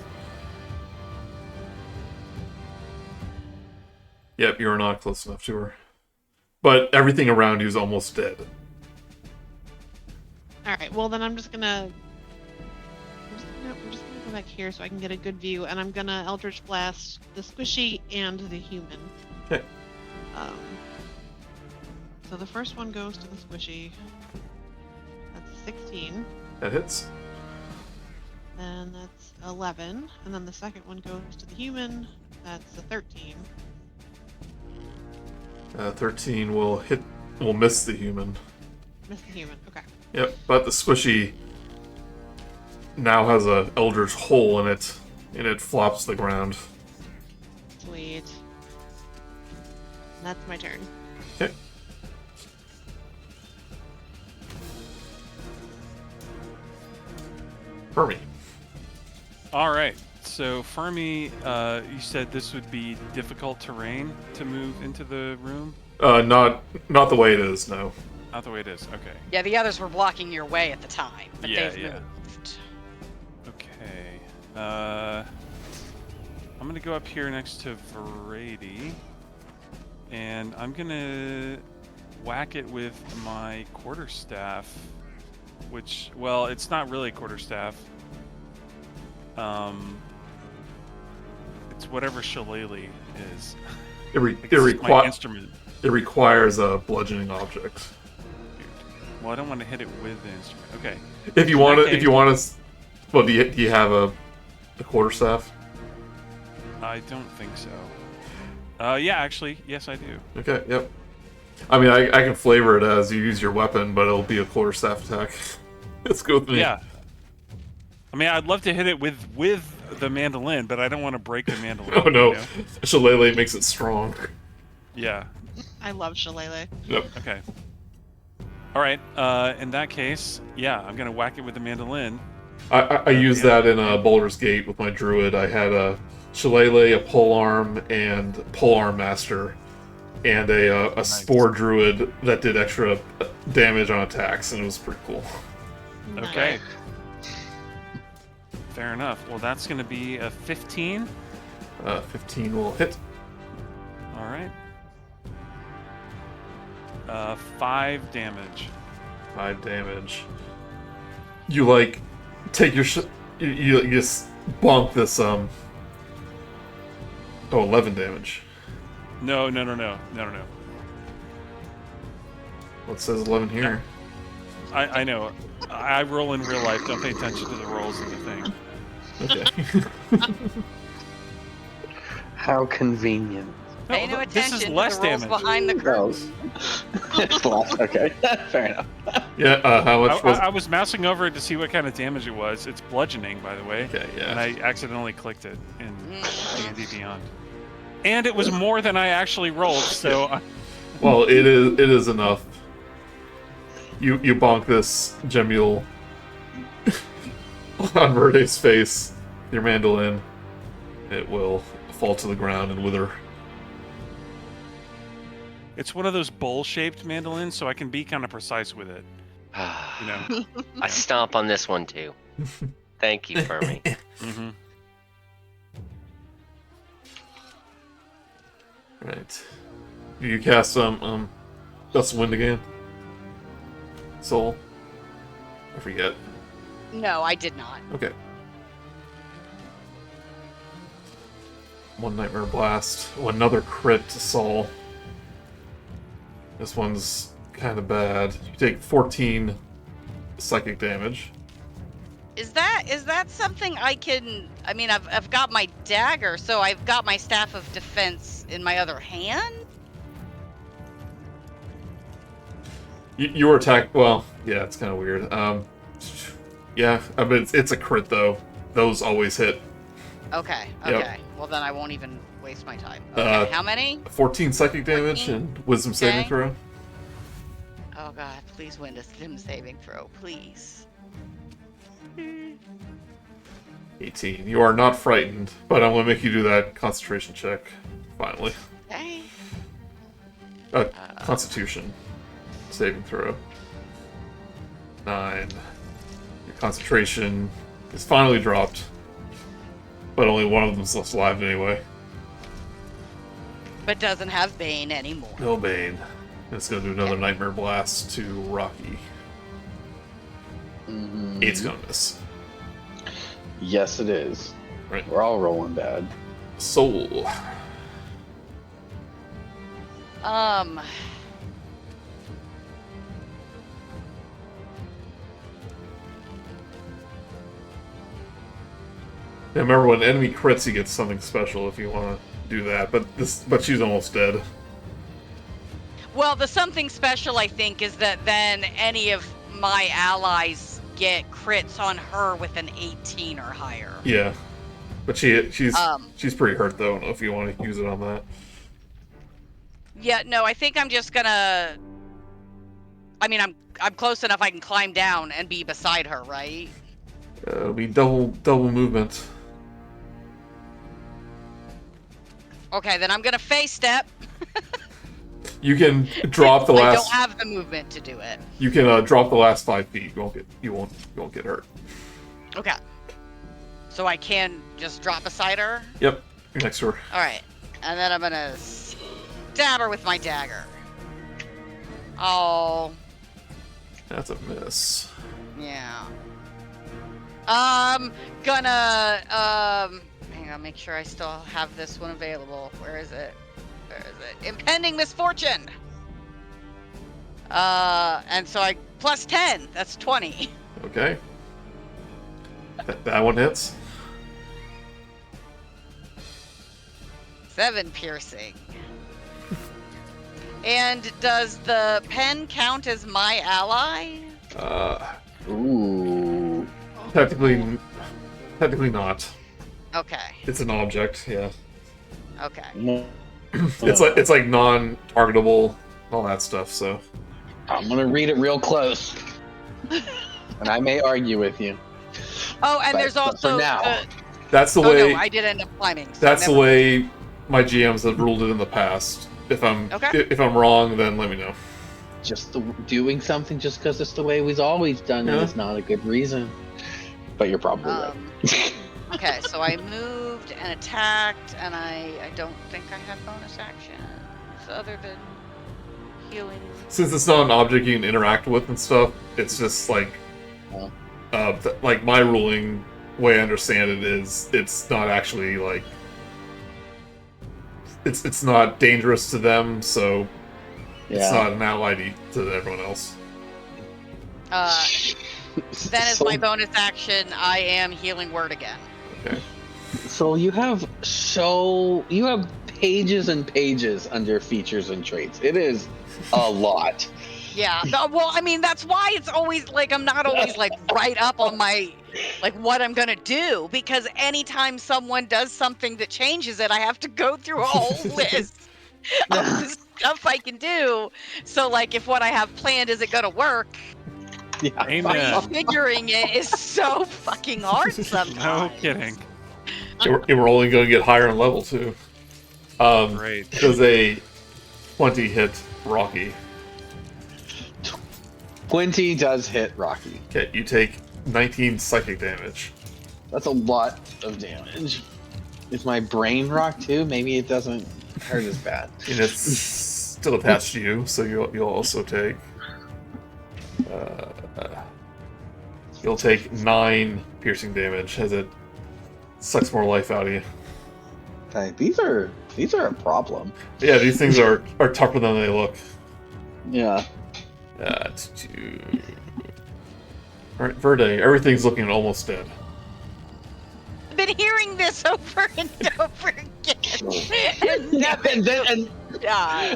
[SPEAKER 1] Yep, you're not close enough to her. But everything around you is almost dead.
[SPEAKER 4] Alright, well then we're just gonna go back here so I can get a good view, and I'm gonna Eldritch Blast the squishy and the human.
[SPEAKER 1] Okay.
[SPEAKER 4] So the first one goes to the squishy. That's 16.
[SPEAKER 1] That hits.
[SPEAKER 4] Then that's 11. And then the second one goes to the human. That's a 13.
[SPEAKER 1] 13 will miss the human.
[SPEAKER 4] Miss the human, okay.
[SPEAKER 1] Yep, but the squishy now has a eldritch hole in it, and it flops to the ground.
[SPEAKER 4] Sweet. And that's my turn.
[SPEAKER 1] Okay. Fermi.
[SPEAKER 3] Alright, so Fermi, you said this would be difficult terrain to move into the room?
[SPEAKER 1] Not the way it is, no.
[SPEAKER 3] Not the way it is, okay.
[SPEAKER 2] Yeah, the others were blocking your way at the time, but they've
[SPEAKER 3] yeah.
[SPEAKER 2] moved.
[SPEAKER 3] Okay. I'm gonna go up here next to Verady, and I'm gonna whack it with my quarterstaff, which, well, it's not really quarterstaff. It's whatever shillelagh is.
[SPEAKER 1] It
[SPEAKER 3] instrument.
[SPEAKER 1] It requires a bludgeoning object.
[SPEAKER 3] Well, I don't want to hit it with the instrument. Okay.
[SPEAKER 1] If you want to, well, do you have a quarterstaff?
[SPEAKER 3] I don't think so. Yeah, actually, yes, I do.
[SPEAKER 1] Okay, yep. I mean, I can flavor it as you use your weapon, but it'll be a quarterstaff attack. Let's go with me.
[SPEAKER 3] Yeah. I mean, I'd love to hit it with the mandolin, but I don't want to break the mandolin.
[SPEAKER 1] Oh no,
[SPEAKER 3] you know?
[SPEAKER 1] Shillelagh makes it strong.
[SPEAKER 3] Yeah.
[SPEAKER 4] I love Shillelagh.
[SPEAKER 1] Yep.
[SPEAKER 3] Okay. All right. In that case, yeah, I'm gonna whack it with the mandolin.
[SPEAKER 1] I used that in Baldur's Gate with my druid. I had a Shillelagh, a polearm, and polearm master, and a
[SPEAKER 3] Nice.
[SPEAKER 1] spore druid that did extra damage on attacks, and it was pretty cool.
[SPEAKER 3] Okay. Fair enough. Well, that's gonna be a 15.
[SPEAKER 1] 15 will hit.
[SPEAKER 3] All right. 5 damage.
[SPEAKER 1] 5 damage. You take your you just bonk this 11 damage.
[SPEAKER 3] No.
[SPEAKER 1] What says 11 here?
[SPEAKER 3] I know. I roll in real life. Don't pay attention to the rolls in the thing.
[SPEAKER 1] Okay.
[SPEAKER 5] How convenient.
[SPEAKER 2] Pay no
[SPEAKER 3] this is
[SPEAKER 2] attention
[SPEAKER 3] less
[SPEAKER 2] to the rules
[SPEAKER 3] damage.
[SPEAKER 2] behind the
[SPEAKER 5] No.
[SPEAKER 2] curtain.
[SPEAKER 5] It's less. Okay, fair enough.
[SPEAKER 1] Yeah. How much was?
[SPEAKER 3] I was mousing over it to see what kind of damage it was. It's bludgeoning, by the way.
[SPEAKER 1] Okay. Yeah.
[SPEAKER 3] And I accidentally clicked it in D&D Beyond. And it was more than I actually rolled, so...
[SPEAKER 1] Well, it is enough. You bonk this Gemule on Verde's face, your mandolin. It will fall to the ground and wither.
[SPEAKER 3] It's one of those bowl-shaped mandolins, so I can be kind of precise with it. You know?
[SPEAKER 6] I stomp on this one too. Thank you, Fermi.
[SPEAKER 3] Mm-hmm.
[SPEAKER 1] Right. You cast Gust of Wind again? Soul? I forget.
[SPEAKER 2] No, I did not.
[SPEAKER 1] Okay. One Nightmare Blast. Oh, another crit to Soul. This one's kind of bad. You take 14 psychic damage.
[SPEAKER 2] Is that something I can? I mean, I've got my dagger, so I've got my staff of defense in my other hand.
[SPEAKER 1] You were attacked. Well, yeah, it's kind of weird. Yeah, I mean it's a crit though. Those always hit.
[SPEAKER 2] Okay.
[SPEAKER 1] Yep.
[SPEAKER 2] Well, then I won't even waste my time. Okay. How many?
[SPEAKER 1] 14 psychic damage
[SPEAKER 2] 14?
[SPEAKER 1] and Wisdom saving
[SPEAKER 2] Okay.
[SPEAKER 1] throw.
[SPEAKER 2] Oh God! Please win a sim saving throw, please.
[SPEAKER 1] 18. You are not frightened, but I'm gonna make you do that concentration check. Finally.
[SPEAKER 2] Okay.
[SPEAKER 1] Constitution saving throw. 9. Your concentration is finally dropped, but only one of them's left alive anyway.
[SPEAKER 2] But doesn't have Bane anymore.
[SPEAKER 1] No Bane. It's gonna do another Nightmare Blast to Rok'kee.
[SPEAKER 5] Mm-hmm.
[SPEAKER 1] 8's gonna miss.
[SPEAKER 5] Yes, it is.
[SPEAKER 1] Right.
[SPEAKER 5] We're all rolling bad.
[SPEAKER 1] Soul. Yeah, remember when enemy crits, you get something special if you want to do that. But she's almost dead.
[SPEAKER 2] Well, the something special I think is that then any of my allies get crits on her with an 18 or higher.
[SPEAKER 1] Yeah, but she's pretty hurt though. I don't know if you want to use it on that.
[SPEAKER 2] Yeah, no, I think I'm just gonna. I mean, I'm close enough. I can climb down and be beside her, right?
[SPEAKER 1] It'll be double movement.
[SPEAKER 2] Okay, then I'm gonna face step.
[SPEAKER 1] You can drop the
[SPEAKER 2] I
[SPEAKER 1] last.
[SPEAKER 2] don't have the movement to do it.
[SPEAKER 1] You can drop the last 5 feet. You won't get hurt.
[SPEAKER 2] Okay. So I can just drop beside her.
[SPEAKER 1] Yep, you're next to her.
[SPEAKER 2] All right, and then I'm gonna stab her with my dagger. Oh,
[SPEAKER 1] That's a miss.
[SPEAKER 2] yeah. Gonna hang on, make sure I still have this one available. Where is it? Impending misfortune. And so I plus 10. That's 20.
[SPEAKER 1] Okay. That one hits.
[SPEAKER 2] 7 piercing. And does the pen count as my ally?
[SPEAKER 5] Ooh.
[SPEAKER 1] Technically not.
[SPEAKER 2] Okay.
[SPEAKER 1] It's an object, yeah.
[SPEAKER 2] Okay.
[SPEAKER 5] No.
[SPEAKER 1] It's like non-targetable, all that stuff. So
[SPEAKER 5] I'm gonna read it real close, and I may argue with you.
[SPEAKER 2] Oh, and there's also
[SPEAKER 5] for now.
[SPEAKER 1] that's the
[SPEAKER 2] Oh
[SPEAKER 1] way.
[SPEAKER 2] no, I did end up climbing. So
[SPEAKER 1] That's the
[SPEAKER 2] never-
[SPEAKER 1] way my GMs have ruled it in the past. If I'm wrong, then let me know.
[SPEAKER 5] Doing something just because it's the way we've always done it
[SPEAKER 1] Yeah.
[SPEAKER 5] is not a good reason. But you're probably right.
[SPEAKER 2] Okay, so I moved and attacked, and I don't think I have bonus actions other than healing.
[SPEAKER 1] Since it's not an object you can interact with and stuff, it's just like, like my ruling, way I understand it is, it's not actually like, it's not dangerous to them, so it's not an ally to everyone else.
[SPEAKER 2] Then as my bonus action, I am healing word again.
[SPEAKER 1] Okay.
[SPEAKER 5] So you have pages and pages under features and traits. It is a lot.
[SPEAKER 2] Yeah, well, I mean, that's why it's always, like, I'm not always, like, right up on my, like, what I'm gonna do, because anytime someone does something that changes it, I have to go through a whole list of the stuff I can do. So, like, if what I have planned isn't gonna work,
[SPEAKER 3] Amen.
[SPEAKER 2] figuring it is so fucking hard sometimes.
[SPEAKER 3] No kidding.
[SPEAKER 1] We're only going to get higher in level, too.
[SPEAKER 3] Great.
[SPEAKER 1] Does a 20 hit Rok'kee?
[SPEAKER 5] 20 does hit Rok'kee.
[SPEAKER 1] Okay, you take 19 psychic damage.
[SPEAKER 5] That's a lot of damage. Is my brain rock too? Maybe it doesn't hurt as bad.
[SPEAKER 1] And it's still attached to you, so you'll also take... you'll take 9 piercing damage as it sucks more life out of you.
[SPEAKER 5] Okay, these are a problem.
[SPEAKER 1] Yeah, these things are tougher than they look.
[SPEAKER 5] Yeah.
[SPEAKER 1] Alright, Verde, everything's looking almost dead.
[SPEAKER 2] I've been hearing this over and over again.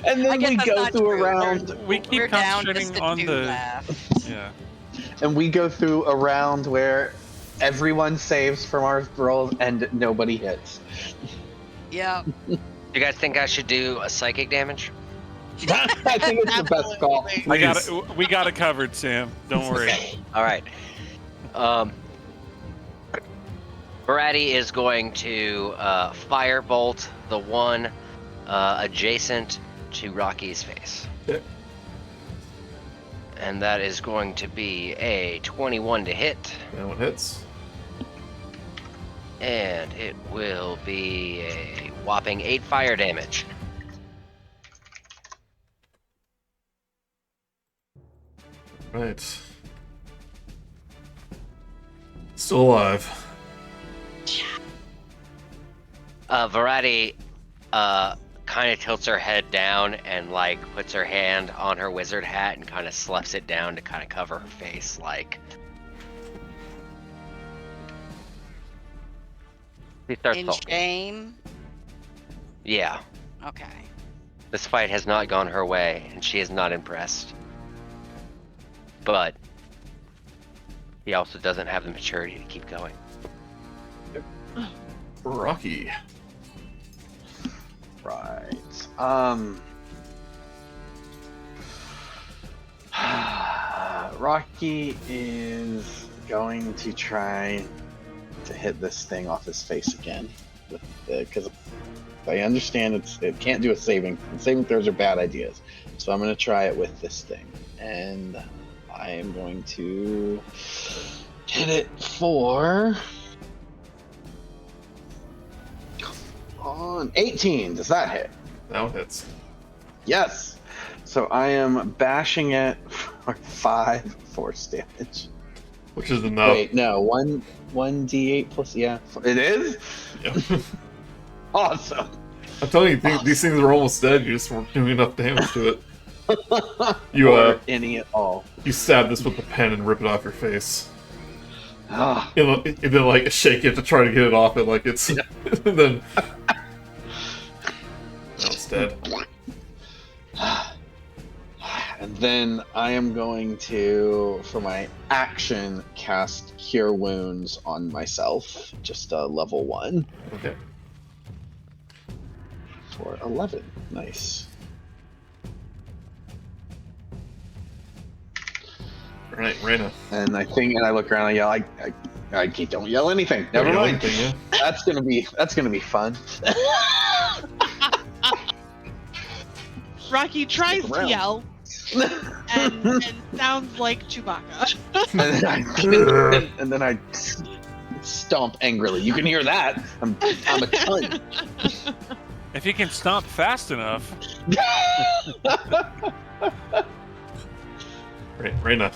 [SPEAKER 5] And then we go through a round.
[SPEAKER 3] We keep
[SPEAKER 2] We're down
[SPEAKER 3] concentrating
[SPEAKER 2] just a
[SPEAKER 3] on
[SPEAKER 2] two
[SPEAKER 3] the.
[SPEAKER 2] left.
[SPEAKER 3] Yeah.
[SPEAKER 5] And we go through a round where everyone saves from our rolls and nobody hits.
[SPEAKER 2] Yeah.
[SPEAKER 6] You guys think I should do a psychic damage?
[SPEAKER 5] I think it's the best call.
[SPEAKER 3] We got it covered, Sam. Don't worry.
[SPEAKER 6] All right. Brady is going to firebolt the one adjacent to Rocky's face.
[SPEAKER 1] Okay.
[SPEAKER 6] And that is going to be a 21 to hit.
[SPEAKER 1] That one hits.
[SPEAKER 6] And it will be a whopping 8 fire damage.
[SPEAKER 1] Right. Still alive.
[SPEAKER 6] Variety kind of tilts her head down and like puts her hand on her wizard hat and kind of sloughs it down to kind of cover her face, like. She starts
[SPEAKER 2] In
[SPEAKER 6] sulking.
[SPEAKER 2] shame.
[SPEAKER 6] Yeah,
[SPEAKER 2] Okay.
[SPEAKER 6] this fight has not gone her way, and she is not impressed. But he also doesn't have the maturity to keep going.
[SPEAKER 1] Rok'kee.
[SPEAKER 5] Right. Rok'kee is going to try to hit this thing off his face again, because I understand it can't do a saving. Saving throws are bad ideas, so I'm going to try it with this thing, and I am going to hit it for. On 18, does that hit?
[SPEAKER 1] That one hits.
[SPEAKER 5] Yes. So I am bashing it for 5 force damage.
[SPEAKER 1] which is enough.
[SPEAKER 5] Wait, no, one d8 plus. Yeah, it is.
[SPEAKER 1] Yeah.
[SPEAKER 5] Awesome.
[SPEAKER 1] I'm telling you, these things are almost dead. You just weren't doing enough damage to it.
[SPEAKER 5] Or any at all.
[SPEAKER 1] You stab this with the pen and rip it off your face.
[SPEAKER 5] Ah.
[SPEAKER 1] And then like shake it to try to get it off it, like it's, and then now it's dead.
[SPEAKER 5] And then I am going to, for my action, cast Cure Wounds on myself. Just a level 1.
[SPEAKER 1] Okay.
[SPEAKER 5] For 11. Nice.
[SPEAKER 1] All right, Raina.
[SPEAKER 5] And I look around and yell, I don't yell anything. Never mind.
[SPEAKER 1] Yeah.
[SPEAKER 5] That's gonna be fun.
[SPEAKER 4] Rok'kee tries to yell and sounds like Chewbacca.
[SPEAKER 5] and then I stomp angrily. You can hear that. I'm a ton.
[SPEAKER 3] If you can stomp fast enough.
[SPEAKER 1] Right, Raina.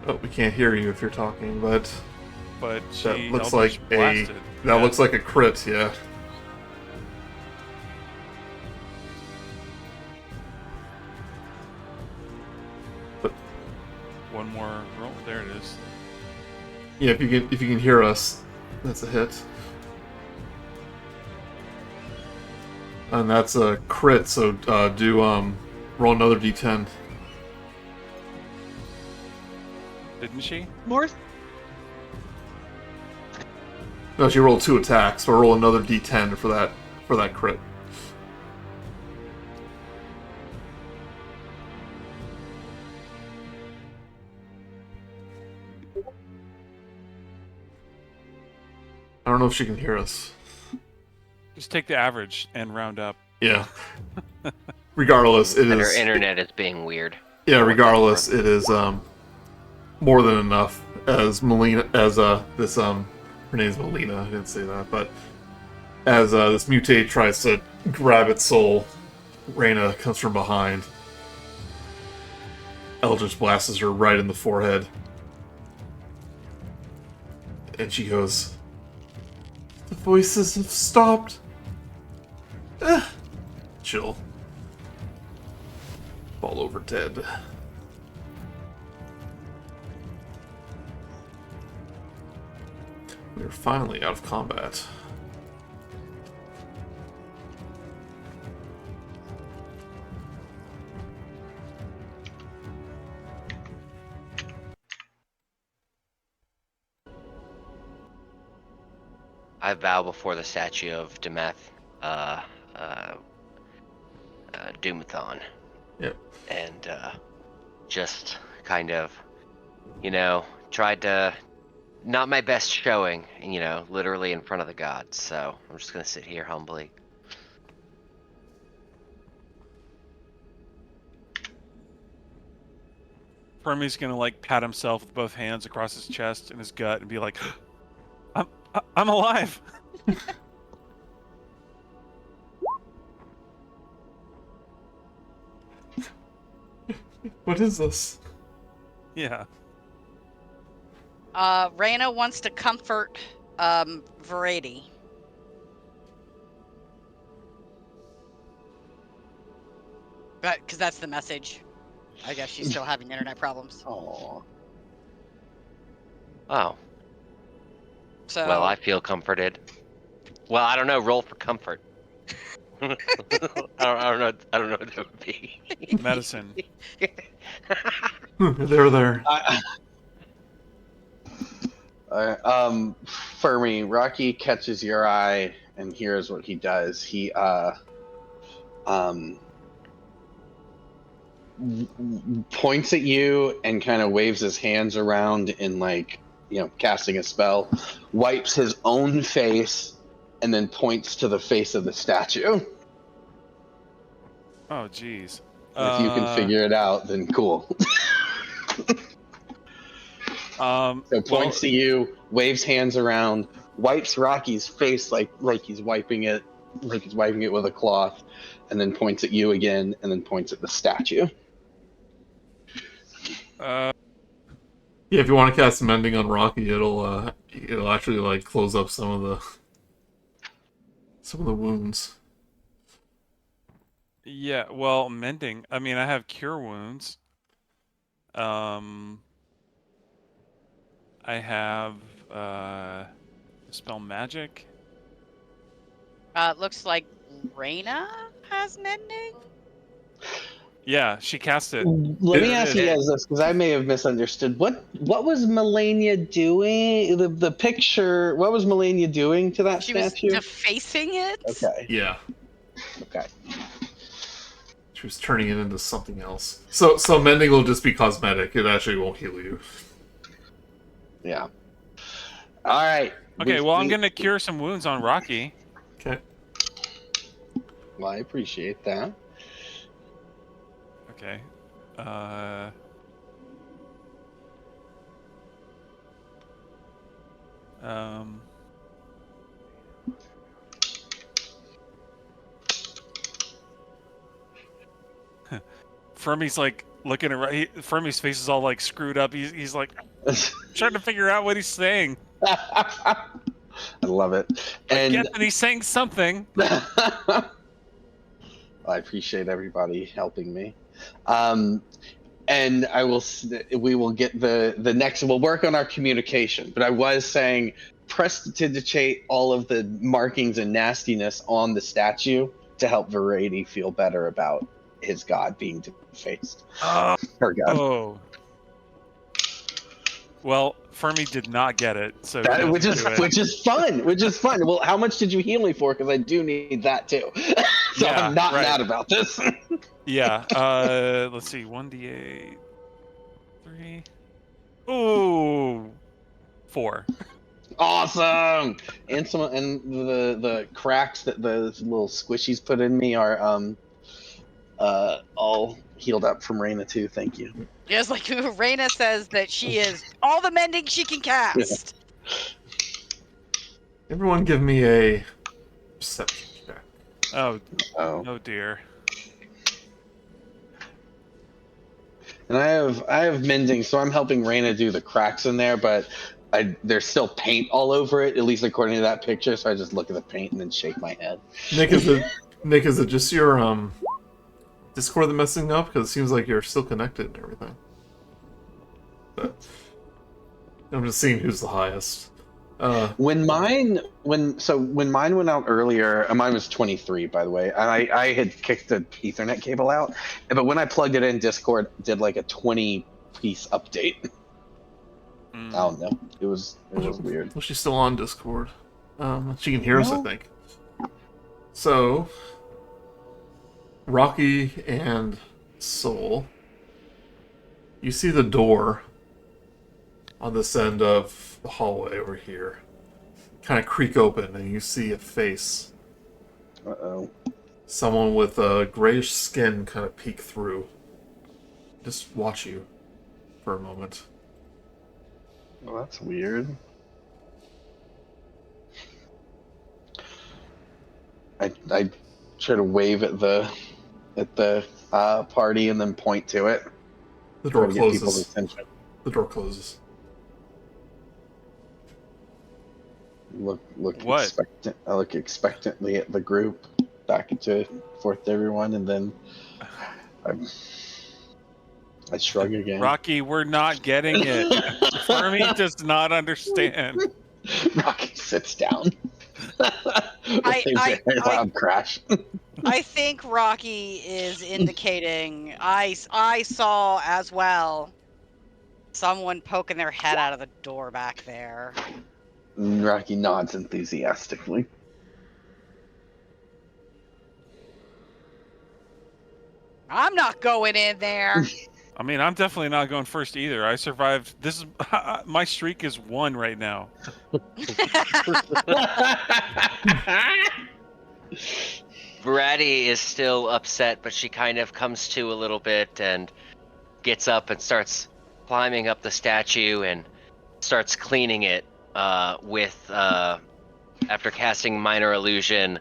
[SPEAKER 1] Oh, we can't hear you if you're talking, but
[SPEAKER 3] She
[SPEAKER 1] that looks
[SPEAKER 3] Eldritch
[SPEAKER 1] like
[SPEAKER 3] blasted.
[SPEAKER 1] looks like a crit, yeah. But
[SPEAKER 3] One more roll. There it is.
[SPEAKER 1] yeah, if you can hear us, that's a hit. And that's a crit, so roll another d10.
[SPEAKER 3] Didn't she?
[SPEAKER 4] More.
[SPEAKER 1] No, she rolled 2 attacks, so roll another d10 for that crit. I don't know if she can hear us.
[SPEAKER 3] Just take the average and round up.
[SPEAKER 1] Yeah. Regardless, it
[SPEAKER 6] And
[SPEAKER 1] is.
[SPEAKER 6] her internet is being weird.
[SPEAKER 1] Yeah, regardless, it is more than enough. As Melina, her name's Melina. I didn't say that, but as this mutate tries to grab its soul, Raina comes from behind. Eldritch blasts her right in the forehead, and she goes, "The voices have stopped." Chill. Fall over dead. We're finally out of combat.
[SPEAKER 6] I bow before the statue of Demeth, Doomathon.
[SPEAKER 1] Yep.
[SPEAKER 6] And just kind of, tried to, not my best showing, literally in front of the gods. So I'm just gonna sit here humbly.
[SPEAKER 3] Fermi's gonna pat himself with both hands across his chest and his gut and be like, I'm alive.
[SPEAKER 1] What is this?
[SPEAKER 3] Yeah.
[SPEAKER 2] Raina wants to comfort Verady. But because that's the message. I guess she's still having internet problems.
[SPEAKER 5] Aww.
[SPEAKER 6] Oh.
[SPEAKER 2] So
[SPEAKER 6] Well, I feel comforted. Well, I don't know. Roll for comfort. I don't know what that would be.
[SPEAKER 3] Medicine.
[SPEAKER 1] There.
[SPEAKER 5] Fermi, Rok'kee catches your eye, and here's what he does. He points at you and kind of waves his hands around in casting a spell, wipes his own face, and then points to the face of the statue.
[SPEAKER 3] Oh, jeez.
[SPEAKER 5] If you can figure it out, then cool. So points to you, waves hands around, wipes Rocky's face like he's wiping it with a cloth, and then points at you again, and then points at the statue.
[SPEAKER 1] Yeah, if you want to cast Mending on Rok'kee, it'll actually like close up some of the wounds.
[SPEAKER 3] Yeah, well, mending. I mean, I have cure wounds. I have spell magic.
[SPEAKER 2] It looks like Raina has mending.
[SPEAKER 3] Yeah, she cast it.
[SPEAKER 5] Let me ask you guys this, because I may have misunderstood. What was Melania doing? The picture. What was Melania doing to that statue?
[SPEAKER 2] She was defacing it.
[SPEAKER 5] Okay.
[SPEAKER 1] Yeah.
[SPEAKER 5] Okay.
[SPEAKER 1] She was turning it into something else. So mending will just be cosmetic. It actually won't heal you.
[SPEAKER 5] Yeah. All right.
[SPEAKER 3] Okay, well, I'm gonna cure some wounds on Rok'kee.
[SPEAKER 1] Okay.
[SPEAKER 5] Well, I appreciate that.
[SPEAKER 3] Okay. Fermi's like looking at Fermi's face is all like screwed up. He's like trying to figure out what he's saying.
[SPEAKER 5] I love it.
[SPEAKER 3] I get that he's saying something.
[SPEAKER 5] I appreciate everybody helping me. And we will get the next. We'll work on our communication. But I was saying, prestidigitate all of the markings and nastiness on the statue to help Variety feel better about his god being defaced. Her god.
[SPEAKER 3] Oh. Well, Fermi did not get it, so
[SPEAKER 5] Which is fun. Well, how much did you heal me for? Because I do need that too. So yeah, I'm not mad about this.
[SPEAKER 3] Yeah. Let's see. 1d8. 3. Ooh. 4.
[SPEAKER 5] Awesome. And the cracks that the little squishies put in me are all healed up from Raina too. Thank you.
[SPEAKER 2] Yes, like Raina says that she is all the mending she can cast.
[SPEAKER 5] Yeah.
[SPEAKER 1] Everyone give me a perception check.
[SPEAKER 3] Oh dear.
[SPEAKER 5] And I have mending, so I'm helping Raina do the cracks in there, but there's still paint all over it, at least according to that picture, so I just look at the paint and then shake my head.
[SPEAKER 1] Nick, is it just your Discord that messing up? Because it seems like you're still connected and everything. But I'm just seeing who's the highest.
[SPEAKER 5] When mine went out earlier, mine was 23, by the way, and I had kicked the Ethernet cable out, but when I plugged it in, Discord did like a 20-piece update. I don't know. It was weird.
[SPEAKER 1] Well, she's still on Discord. She can hear us, I think. So, Rok'kee and Soul, you see the door on this end of the hallway over here kind of creak open, and you see a face.
[SPEAKER 5] Uh-oh.
[SPEAKER 1] Someone with a grayish skin kind of peek through. Just watch you for a moment.
[SPEAKER 5] Well, that's weird. I try to wave at the party and then point to it.
[SPEAKER 1] The door closes. The door closes.
[SPEAKER 5] Look expectant. I look expectantly at the group, back and forth to everyone, and then I shrug again.
[SPEAKER 3] Rok'kee, we're not getting it. Fermi does not understand.
[SPEAKER 5] Rok'kee sits down. Very loud crash.
[SPEAKER 2] I think Rok'kee is indicating I saw as well someone poking their head out of the door back there.
[SPEAKER 5] Rok'kee nods enthusiastically.
[SPEAKER 2] I'm not going in there.
[SPEAKER 3] I mean, I'm definitely not going first either. I survived. This is my streak is 1 right now.
[SPEAKER 6] Brady is still upset, but she kind of comes to a little bit and gets up and starts climbing up the statue and starts cleaning it with after casting Minor Illusion,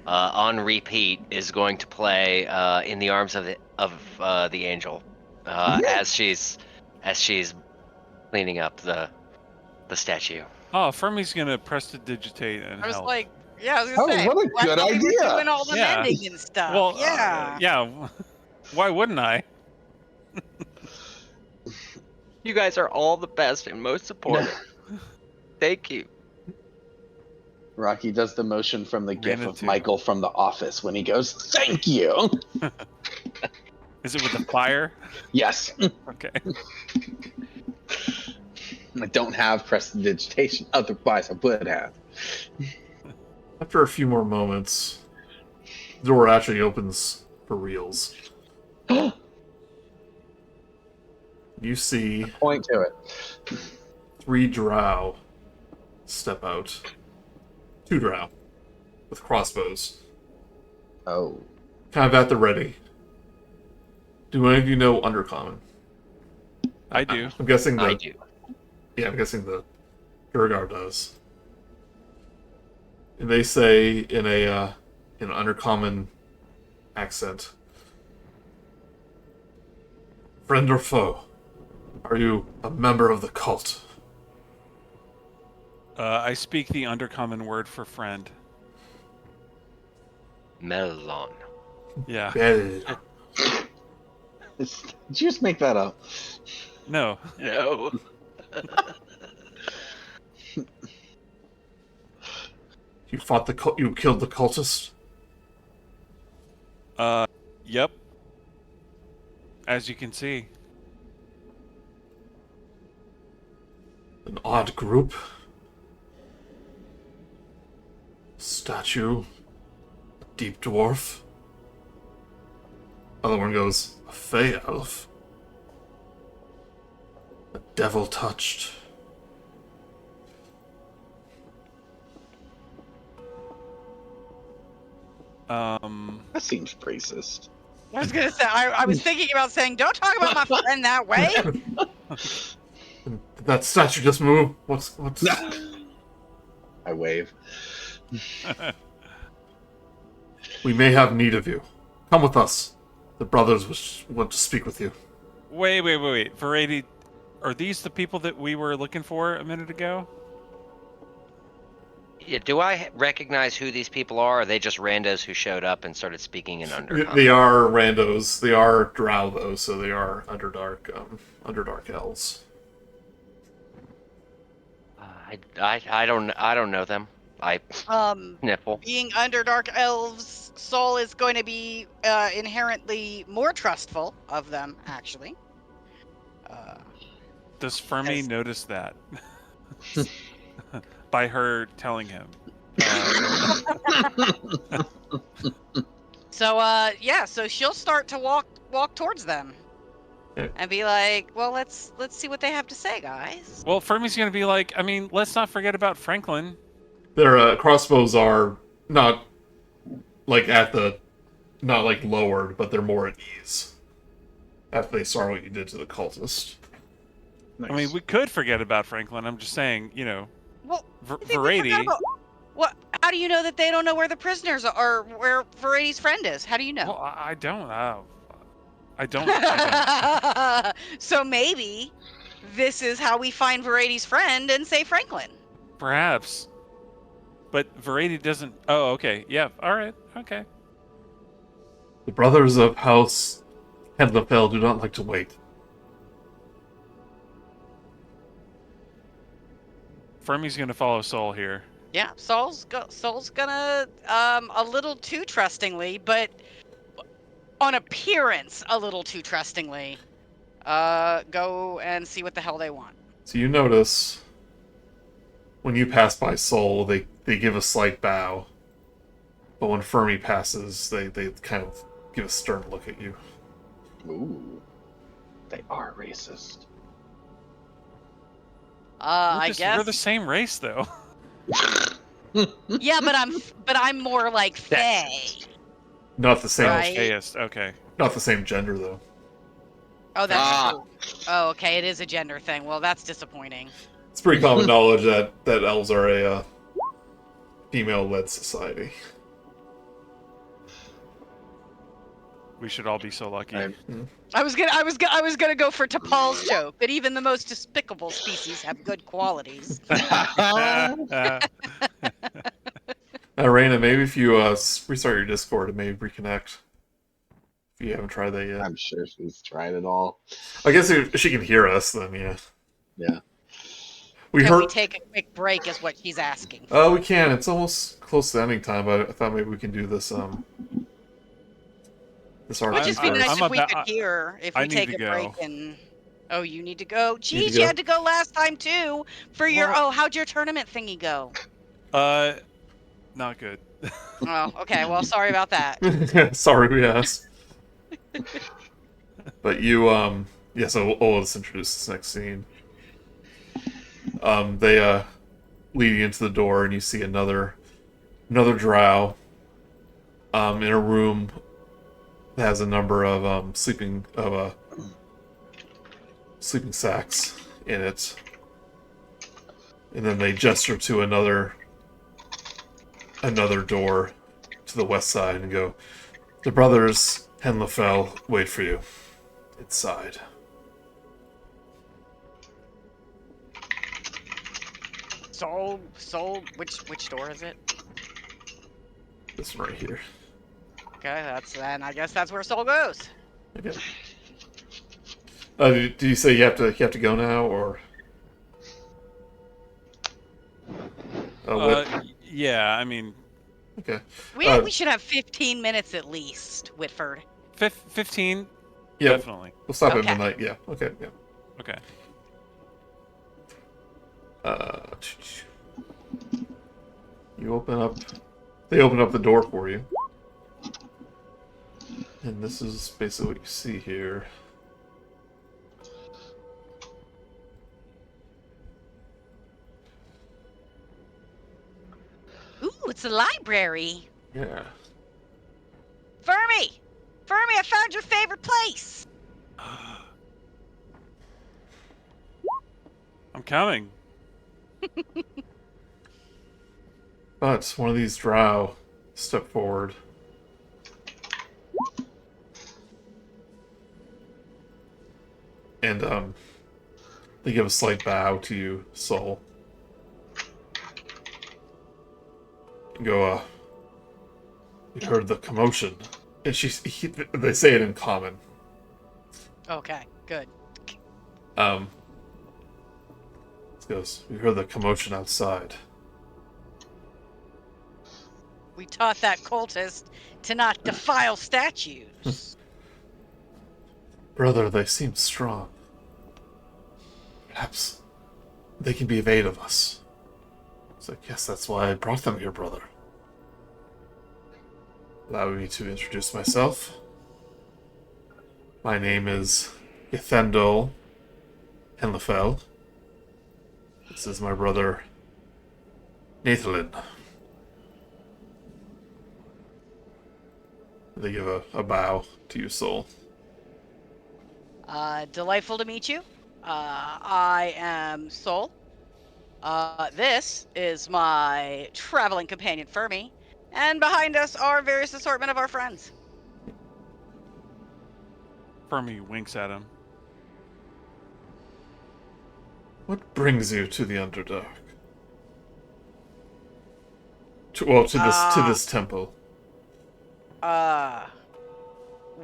[SPEAKER 6] on repeat, is going to play "In the Arms of the Angel," as she's cleaning up the statue.
[SPEAKER 3] Oh, Fermi's gonna prestidigitate and
[SPEAKER 2] I was
[SPEAKER 3] help.
[SPEAKER 2] like, yeah, I was gonna
[SPEAKER 5] Oh,
[SPEAKER 2] say,
[SPEAKER 5] what a
[SPEAKER 2] I
[SPEAKER 5] good
[SPEAKER 2] thought we were
[SPEAKER 5] idea.
[SPEAKER 2] doing all the
[SPEAKER 3] Yeah.
[SPEAKER 2] mending and stuff.
[SPEAKER 3] Well,
[SPEAKER 2] yeah.
[SPEAKER 3] yeah. Why wouldn't I?
[SPEAKER 6] You guys are all the best and most supportive. Thank you.
[SPEAKER 5] Rocky does the motion from the gif
[SPEAKER 3] Raina
[SPEAKER 5] of
[SPEAKER 3] too.
[SPEAKER 5] Michael from The Office when he goes, "Thank you."
[SPEAKER 3] Is it with the fire?
[SPEAKER 5] Yes.
[SPEAKER 3] Okay.
[SPEAKER 5] I don't have prestidigitation, otherwise I would have.
[SPEAKER 1] After a few more moments, the door actually opens for reals. You see
[SPEAKER 5] Point to it.
[SPEAKER 1] 3 drow step out. 2 drow with crossbows,
[SPEAKER 5] Oh.
[SPEAKER 1] kind of at the ready. Do any of you know Undercommon?
[SPEAKER 3] I do.
[SPEAKER 1] I'm guessing
[SPEAKER 6] I do.
[SPEAKER 1] Yeah, I'm guessing the Durgar does. And they say in an Undercommon accent, "Friend or foe? Are you a member of the cult?"
[SPEAKER 3] I speak the undercommon word for friend.
[SPEAKER 6] Melon.
[SPEAKER 3] Yeah.
[SPEAKER 5] Did you just make that up?
[SPEAKER 3] No.
[SPEAKER 6] No.
[SPEAKER 1] You fought the cult. You killed the cultist.
[SPEAKER 3] Yep. As you can see.
[SPEAKER 1] An odd group. Statue. A deep dwarf. Other one goes, a fey elf. A devil touched.
[SPEAKER 5] That seems racist.
[SPEAKER 2] I was gonna say, I was thinking about saying, don't talk about my friend that way.
[SPEAKER 1] Did that statue just move? What's...
[SPEAKER 5] I wave.
[SPEAKER 1] We may have need of you. Come with us. The brothers want to speak with you.
[SPEAKER 3] Wait. Variety, are these the people that we were looking for a minute ago?
[SPEAKER 6] Yeah, do I recognize who these people are? Or are they just randos who showed up and started speaking in Undercommon?
[SPEAKER 1] They are randos. They are drow, though, so they are Underdark elves.
[SPEAKER 6] I don't know them. I sniffle.
[SPEAKER 2] Being Underdark elves, Soul is going to be inherently more trustful of them, actually.
[SPEAKER 3] Does Fermi
[SPEAKER 2] Yes.
[SPEAKER 3] notice that? By her telling him.
[SPEAKER 2] So she'll start to walk towards them.
[SPEAKER 1] Yeah.
[SPEAKER 2] And be like, well, let's see what they have to say, guys.
[SPEAKER 3] Well, Fermi's gonna be like, I mean, let's not forget about Franklin.
[SPEAKER 1] Their crossbows are not like not like lowered, but they're more at ease. After they saw what you did to the cultist.
[SPEAKER 5] Nice.
[SPEAKER 3] I mean, we could forget about Franklin. I'm just saying, you know,
[SPEAKER 2] Well, I think we
[SPEAKER 3] Variety.
[SPEAKER 2] forgot about- What? How do you know that they don't know where the prisoners are, or where Variety's friend is? How do you know?
[SPEAKER 3] Well, I don't. I don't.
[SPEAKER 2] So maybe this is how we find Variety's friend and say Franklin.
[SPEAKER 3] Perhaps. But Variety doesn't. Oh, okay. Yeah. All right. Okay.
[SPEAKER 1] The brothers of House Hedlefell do not like to wait.
[SPEAKER 3] Fermi's gonna follow Soul here.
[SPEAKER 2] Yeah, Saul's gonna a little too trustingly, but on appearance a little too trustingly, go and see what the hell they want.
[SPEAKER 1] So you notice when you pass by Soul, they give a slight bow. But when Fermi passes, they kind of give a stern look at you.
[SPEAKER 5] Ooh. They are racist.
[SPEAKER 2] I guess.
[SPEAKER 3] We're the same race, though.
[SPEAKER 2] Yeah, but I'm more like Fae.
[SPEAKER 1] Not the same.
[SPEAKER 2] Right.
[SPEAKER 3] Atheist. Okay.
[SPEAKER 1] Not the same gender though.
[SPEAKER 2] Oh, that's oh, okay. It is a gender thing. Well, that's disappointing.
[SPEAKER 1] It's pretty common knowledge that elves are female-led society.
[SPEAKER 3] We should all be so lucky.
[SPEAKER 2] I was gonna go for T'Pol's joke that even the most despicable species have good qualities.
[SPEAKER 1] Raina, maybe if you restart your Discord and maybe reconnect. If you haven't tried that yet.
[SPEAKER 5] I'm sure she's tried it all.
[SPEAKER 1] I guess if she can hear us, then yeah.
[SPEAKER 5] Yeah.
[SPEAKER 2] Can we take a quick break is what she's asking.
[SPEAKER 1] We can. It's almost close to ending time, but I thought maybe we can do this this
[SPEAKER 2] It would just be nice if we could hear if we take a
[SPEAKER 3] go.
[SPEAKER 2] break and... Oh, you need to go? Geez, you had to go last time too for your... how'd your tournament thingy go?
[SPEAKER 3] Not good.
[SPEAKER 2] Oh, okay. Well, sorry about that.
[SPEAKER 1] Sorry we asked. But you, yeah, so let's introduce this next scene. They, lead you into the door and you see another drow, in a room that has a number of, sleeping sacks in it. And then they gesture to another door to the west side and go, "The brothers Henlefell wait for you inside."
[SPEAKER 2] Soul, which door is it?
[SPEAKER 1] This one right here.
[SPEAKER 2] Okay, I guess that's where Soul goes.
[SPEAKER 1] Okay. Do you say you have to go now, or?
[SPEAKER 3] Yeah, I mean...
[SPEAKER 1] Okay.
[SPEAKER 2] We should have 15 minutes at least, Whitford.
[SPEAKER 3] 15?
[SPEAKER 1] Yeah.
[SPEAKER 3] Definitely.
[SPEAKER 1] We'll stop at midnight, yeah. Okay, yeah.
[SPEAKER 3] Okay.
[SPEAKER 1] You open up... They open up the door for you. And this is basically what you see here.
[SPEAKER 2] Ooh, it's a library.
[SPEAKER 1] Yeah.
[SPEAKER 2] Fermi, I found your favorite place.
[SPEAKER 3] I'm coming.
[SPEAKER 1] But one of these drow step forward. And they give a slight bow to you, Soul. And go, "You heard the commotion." And they say it in common.
[SPEAKER 2] Okay, good.
[SPEAKER 1] It goes, "We heard the commotion outside."
[SPEAKER 2] We taught that cultist to not defile statues.
[SPEAKER 1] "Brother, they seem strong. Perhaps they can be of aid of us." It's like, "Yes, that's why I brought them here, brother." Allow me to introduce myself. My name is Ethendel Henlefell. This is my brother Nathalin. They give a bow to you, Soul.
[SPEAKER 2] Delightful to meet you. I am Soul. This is my traveling companion, Fermi. And behind us are various assortment of our friends.
[SPEAKER 3] Fermi winks at him.
[SPEAKER 1] What brings you to the Underdark? To this temple.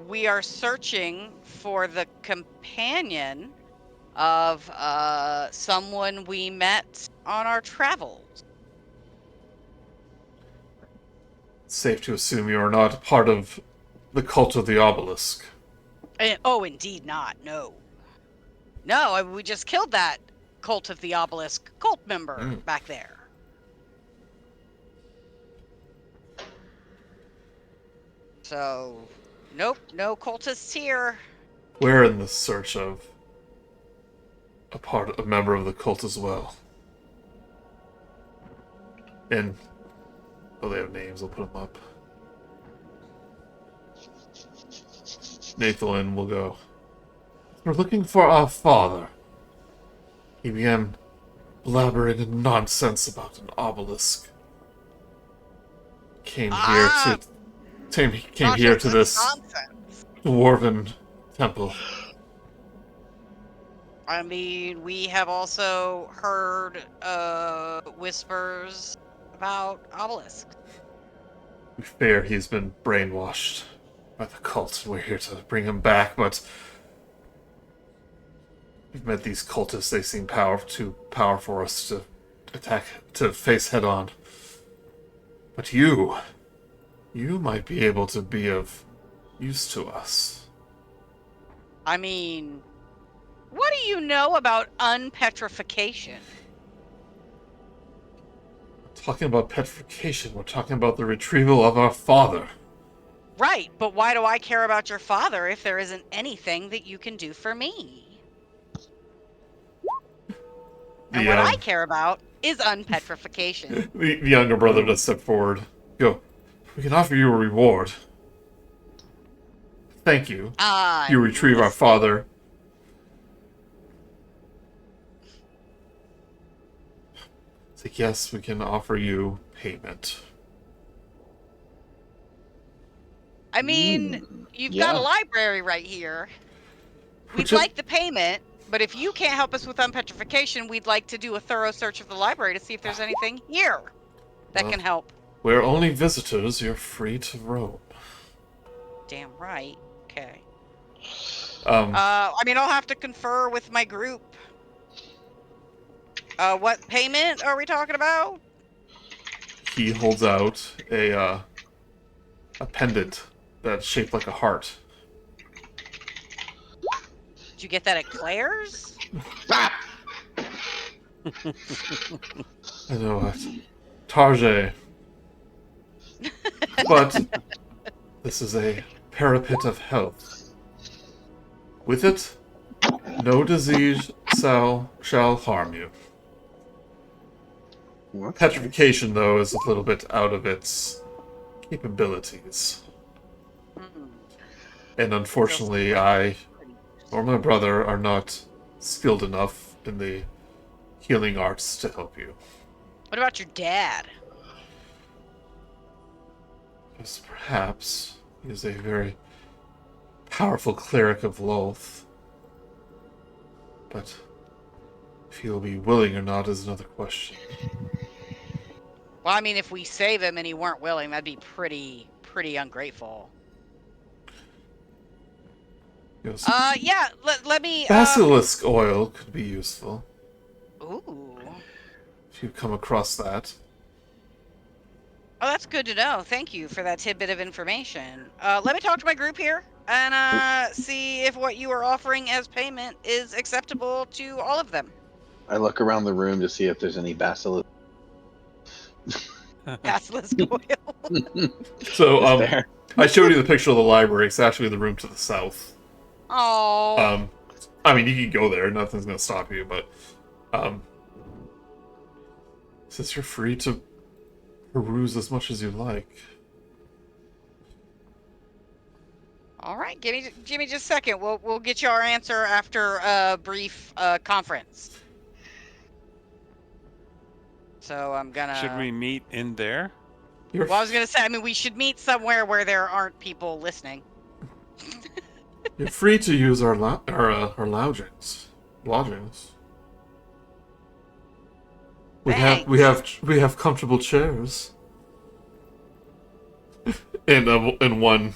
[SPEAKER 2] We are searching for the companion of someone we met on our travels.
[SPEAKER 1] It's safe to assume you are not part of the cult of the Obelisk.
[SPEAKER 2] Oh, indeed not. No. No, we just killed that cult of the Obelisk cult member back there. So, nope, no cultists here.
[SPEAKER 1] We're in the search of a member of the cult as well. And they have names. I'll put them up. Nathalin will go, "We're looking for our father. He began blabbering nonsense about an obelisk. came here to this
[SPEAKER 2] nonsense.
[SPEAKER 1] dwarven temple.
[SPEAKER 2] I mean, we have also heard whispers about Obelisk.
[SPEAKER 1] We fear he's been brainwashed by the cult, and we're here to bring him back, but we've met these cultists. They seem too powerful for us to face head on. But you might be able to be of use to us.
[SPEAKER 2] I mean, what do you know about unpetrification?
[SPEAKER 1] Talking about petrification, we're talking about the retrieval of our father.
[SPEAKER 2] Right, but why do I care about your father if there isn't anything that you can do for me? And what I care about is unpetrification.
[SPEAKER 1] The younger brother does step forward. Go. We can offer you a reward. Thank you. You retrieve our father. It's like, yes, we can offer you payment.
[SPEAKER 2] I mean, you've got a library right here. We'd like the payment, but if you can't help us with unpetrification, we'd like to do a thorough search of the library to see if there's anything here that can help.
[SPEAKER 1] We're only visitors. You're free to roam.
[SPEAKER 2] Damn right. Okay.
[SPEAKER 1] I
[SPEAKER 2] mean, I'll have to confer with my group. What payment are we talking about?
[SPEAKER 1] He holds out a pendant that's shaped like a heart.
[SPEAKER 2] Did you get that at Claire's?
[SPEAKER 1] I know it. Tarjay. But this is a parapet of health. With it, no disease shall harm you. Petrification, though, is a little bit out of its capabilities. And unfortunately, I or my brother are not skilled enough in the healing arts to help you.
[SPEAKER 2] What about your dad?
[SPEAKER 1] Yes, perhaps he is a very powerful cleric of Loth. But if he'll be willing or not is another question.
[SPEAKER 2] Well, I mean, if we save him and he weren't willing, that'd be pretty ungrateful.
[SPEAKER 1] Yes.
[SPEAKER 2] Yeah, let me...
[SPEAKER 1] Basilisk oil could be useful.
[SPEAKER 2] Ooh.
[SPEAKER 1] If you come across that.
[SPEAKER 2] Oh, that's good to know. Thank you for that tidbit of information. Let me talk to my group here and see if what you are offering as payment is acceptable to all of them.
[SPEAKER 5] I look around the room to see if there's any basilisk.
[SPEAKER 2] Basilisk oil.
[SPEAKER 1] So, I showed you the picture of the library. It's actually the room to the south.
[SPEAKER 2] Oh.
[SPEAKER 1] I mean, you can go there. Nothing's going to stop you, but since you're free to peruse as much as you like.
[SPEAKER 2] All right, give me just a second. We'll get you our answer after a brief conference. So I'm gonna.
[SPEAKER 3] Should we meet in there?
[SPEAKER 2] Well, I was gonna say. I mean, we should meet somewhere where there aren't people listening.
[SPEAKER 1] You're free to use our lodgings. We have comfortable chairs. and one,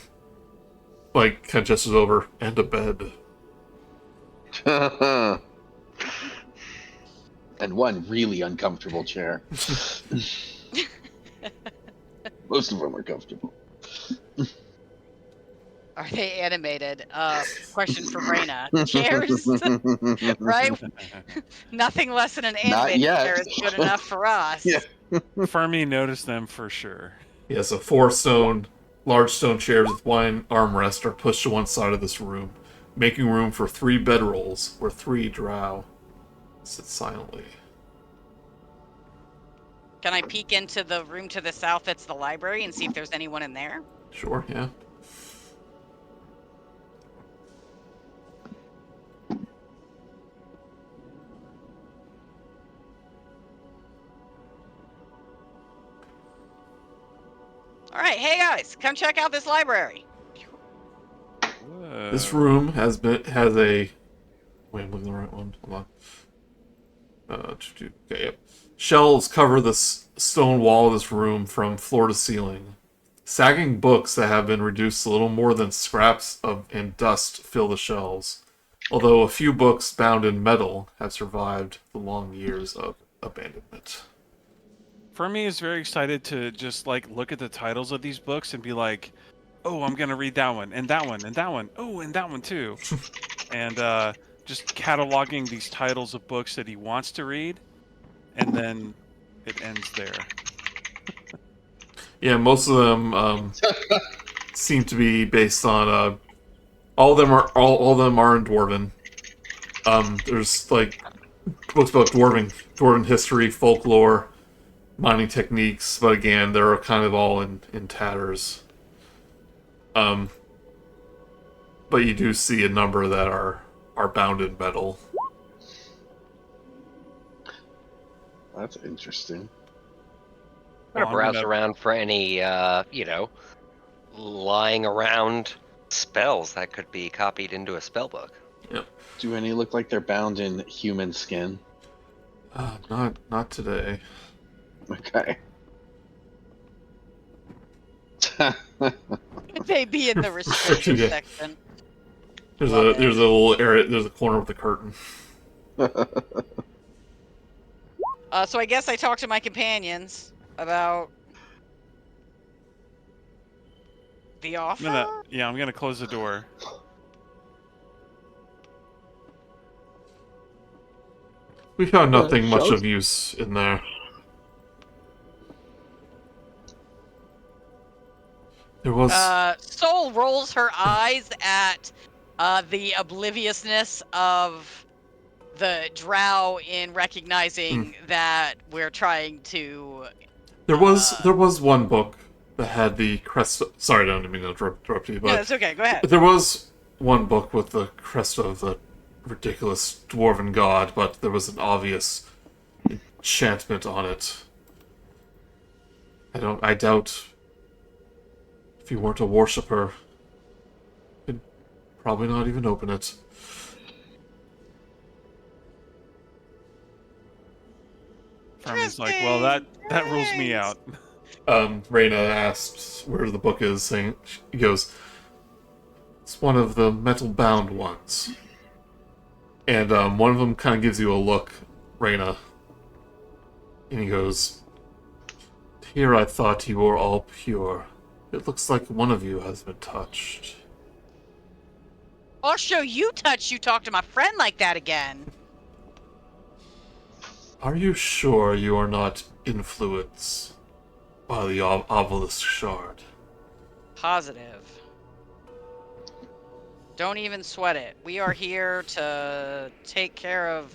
[SPEAKER 1] like, kind of gestures over, and a bed.
[SPEAKER 5] And one really uncomfortable chair. Most of them are comfortable.
[SPEAKER 2] Are they animated? Question from Raina. Chairs? Right? Nothing less than an animated chair is good enough for us.
[SPEAKER 5] Yeah.
[SPEAKER 3] Fermi noticed them for sure.
[SPEAKER 1] Yeah, so 4 large stone chairs with wine armrest are pushed to one side of this room, making room for 3 bedrolls where 3 drow sit silently.
[SPEAKER 2] Can I peek into the room to the south that's the library and see if there's anyone in there?
[SPEAKER 1] Sure, yeah.
[SPEAKER 2] All right, hey guys, come check out this library.
[SPEAKER 3] Whoa.
[SPEAKER 1] This room has a. Wait, I'm looking at the right one. Hold on. Okay, yep. Shelves cover the stone wall of this room from floor to ceiling. Sagging books that have been reduced to little more than scraps and dust fill the shelves, although a few books bound in metal have survived the long years of abandonment.
[SPEAKER 3] Fermi is very excited to just like look at the titles of these books and be like, "Oh, I'm gonna read that one and that one and that one. Oh, and that one too," and just cataloging these titles of books that he wants to read, and then it ends there.
[SPEAKER 1] Yeah, most of them seem to be based on all of them are in Dwarven. There's like books about Dwarven history, folklore, mining techniques, but again, they're kind of all in tatters. But you do see a number that are bound in metal.
[SPEAKER 5] That's interesting.
[SPEAKER 6] I'm gonna browse around for any, lying around spells that could be copied into a spell book.
[SPEAKER 1] Yep.
[SPEAKER 5] Do any look like they're bound in human skin?
[SPEAKER 1] Not today.
[SPEAKER 5] Okay.
[SPEAKER 2] They be in the restricted
[SPEAKER 1] Yeah.
[SPEAKER 2] section.
[SPEAKER 1] There's a little area. There's a corner with the curtain.
[SPEAKER 2] So I guess I talked to my companions about the offer.
[SPEAKER 3] I'm gonna close the door.
[SPEAKER 1] We found nothing much of use in there. There was.
[SPEAKER 2] Soul rolls her eyes at the obliviousness of the drow in recognizing that we're trying to.
[SPEAKER 1] There was one book that had the crest. Sorry, I don't mean to interrupt you, but
[SPEAKER 2] Yeah, that's okay. Go ahead.
[SPEAKER 1] there was one book with the crest of the ridiculous dwarven god, but there was an obvious enchantment on it. I doubt if you weren't a worshipper, you'd probably not even open it.
[SPEAKER 3] Fermi's like, well, that rules me out.
[SPEAKER 1] Raina asks where the book is, saying, he goes, it's one of the metal-bound ones. And one of them kind of gives you a look, Raina. And he goes, here I thought you were all pure. It looks like one of you has been touched.
[SPEAKER 2] I'll show you touch. You talk to my friend like that again.
[SPEAKER 1] Are you sure you are not influenced by the Obelisk shard?
[SPEAKER 2] Positive. Don't even sweat it. We are here to take care of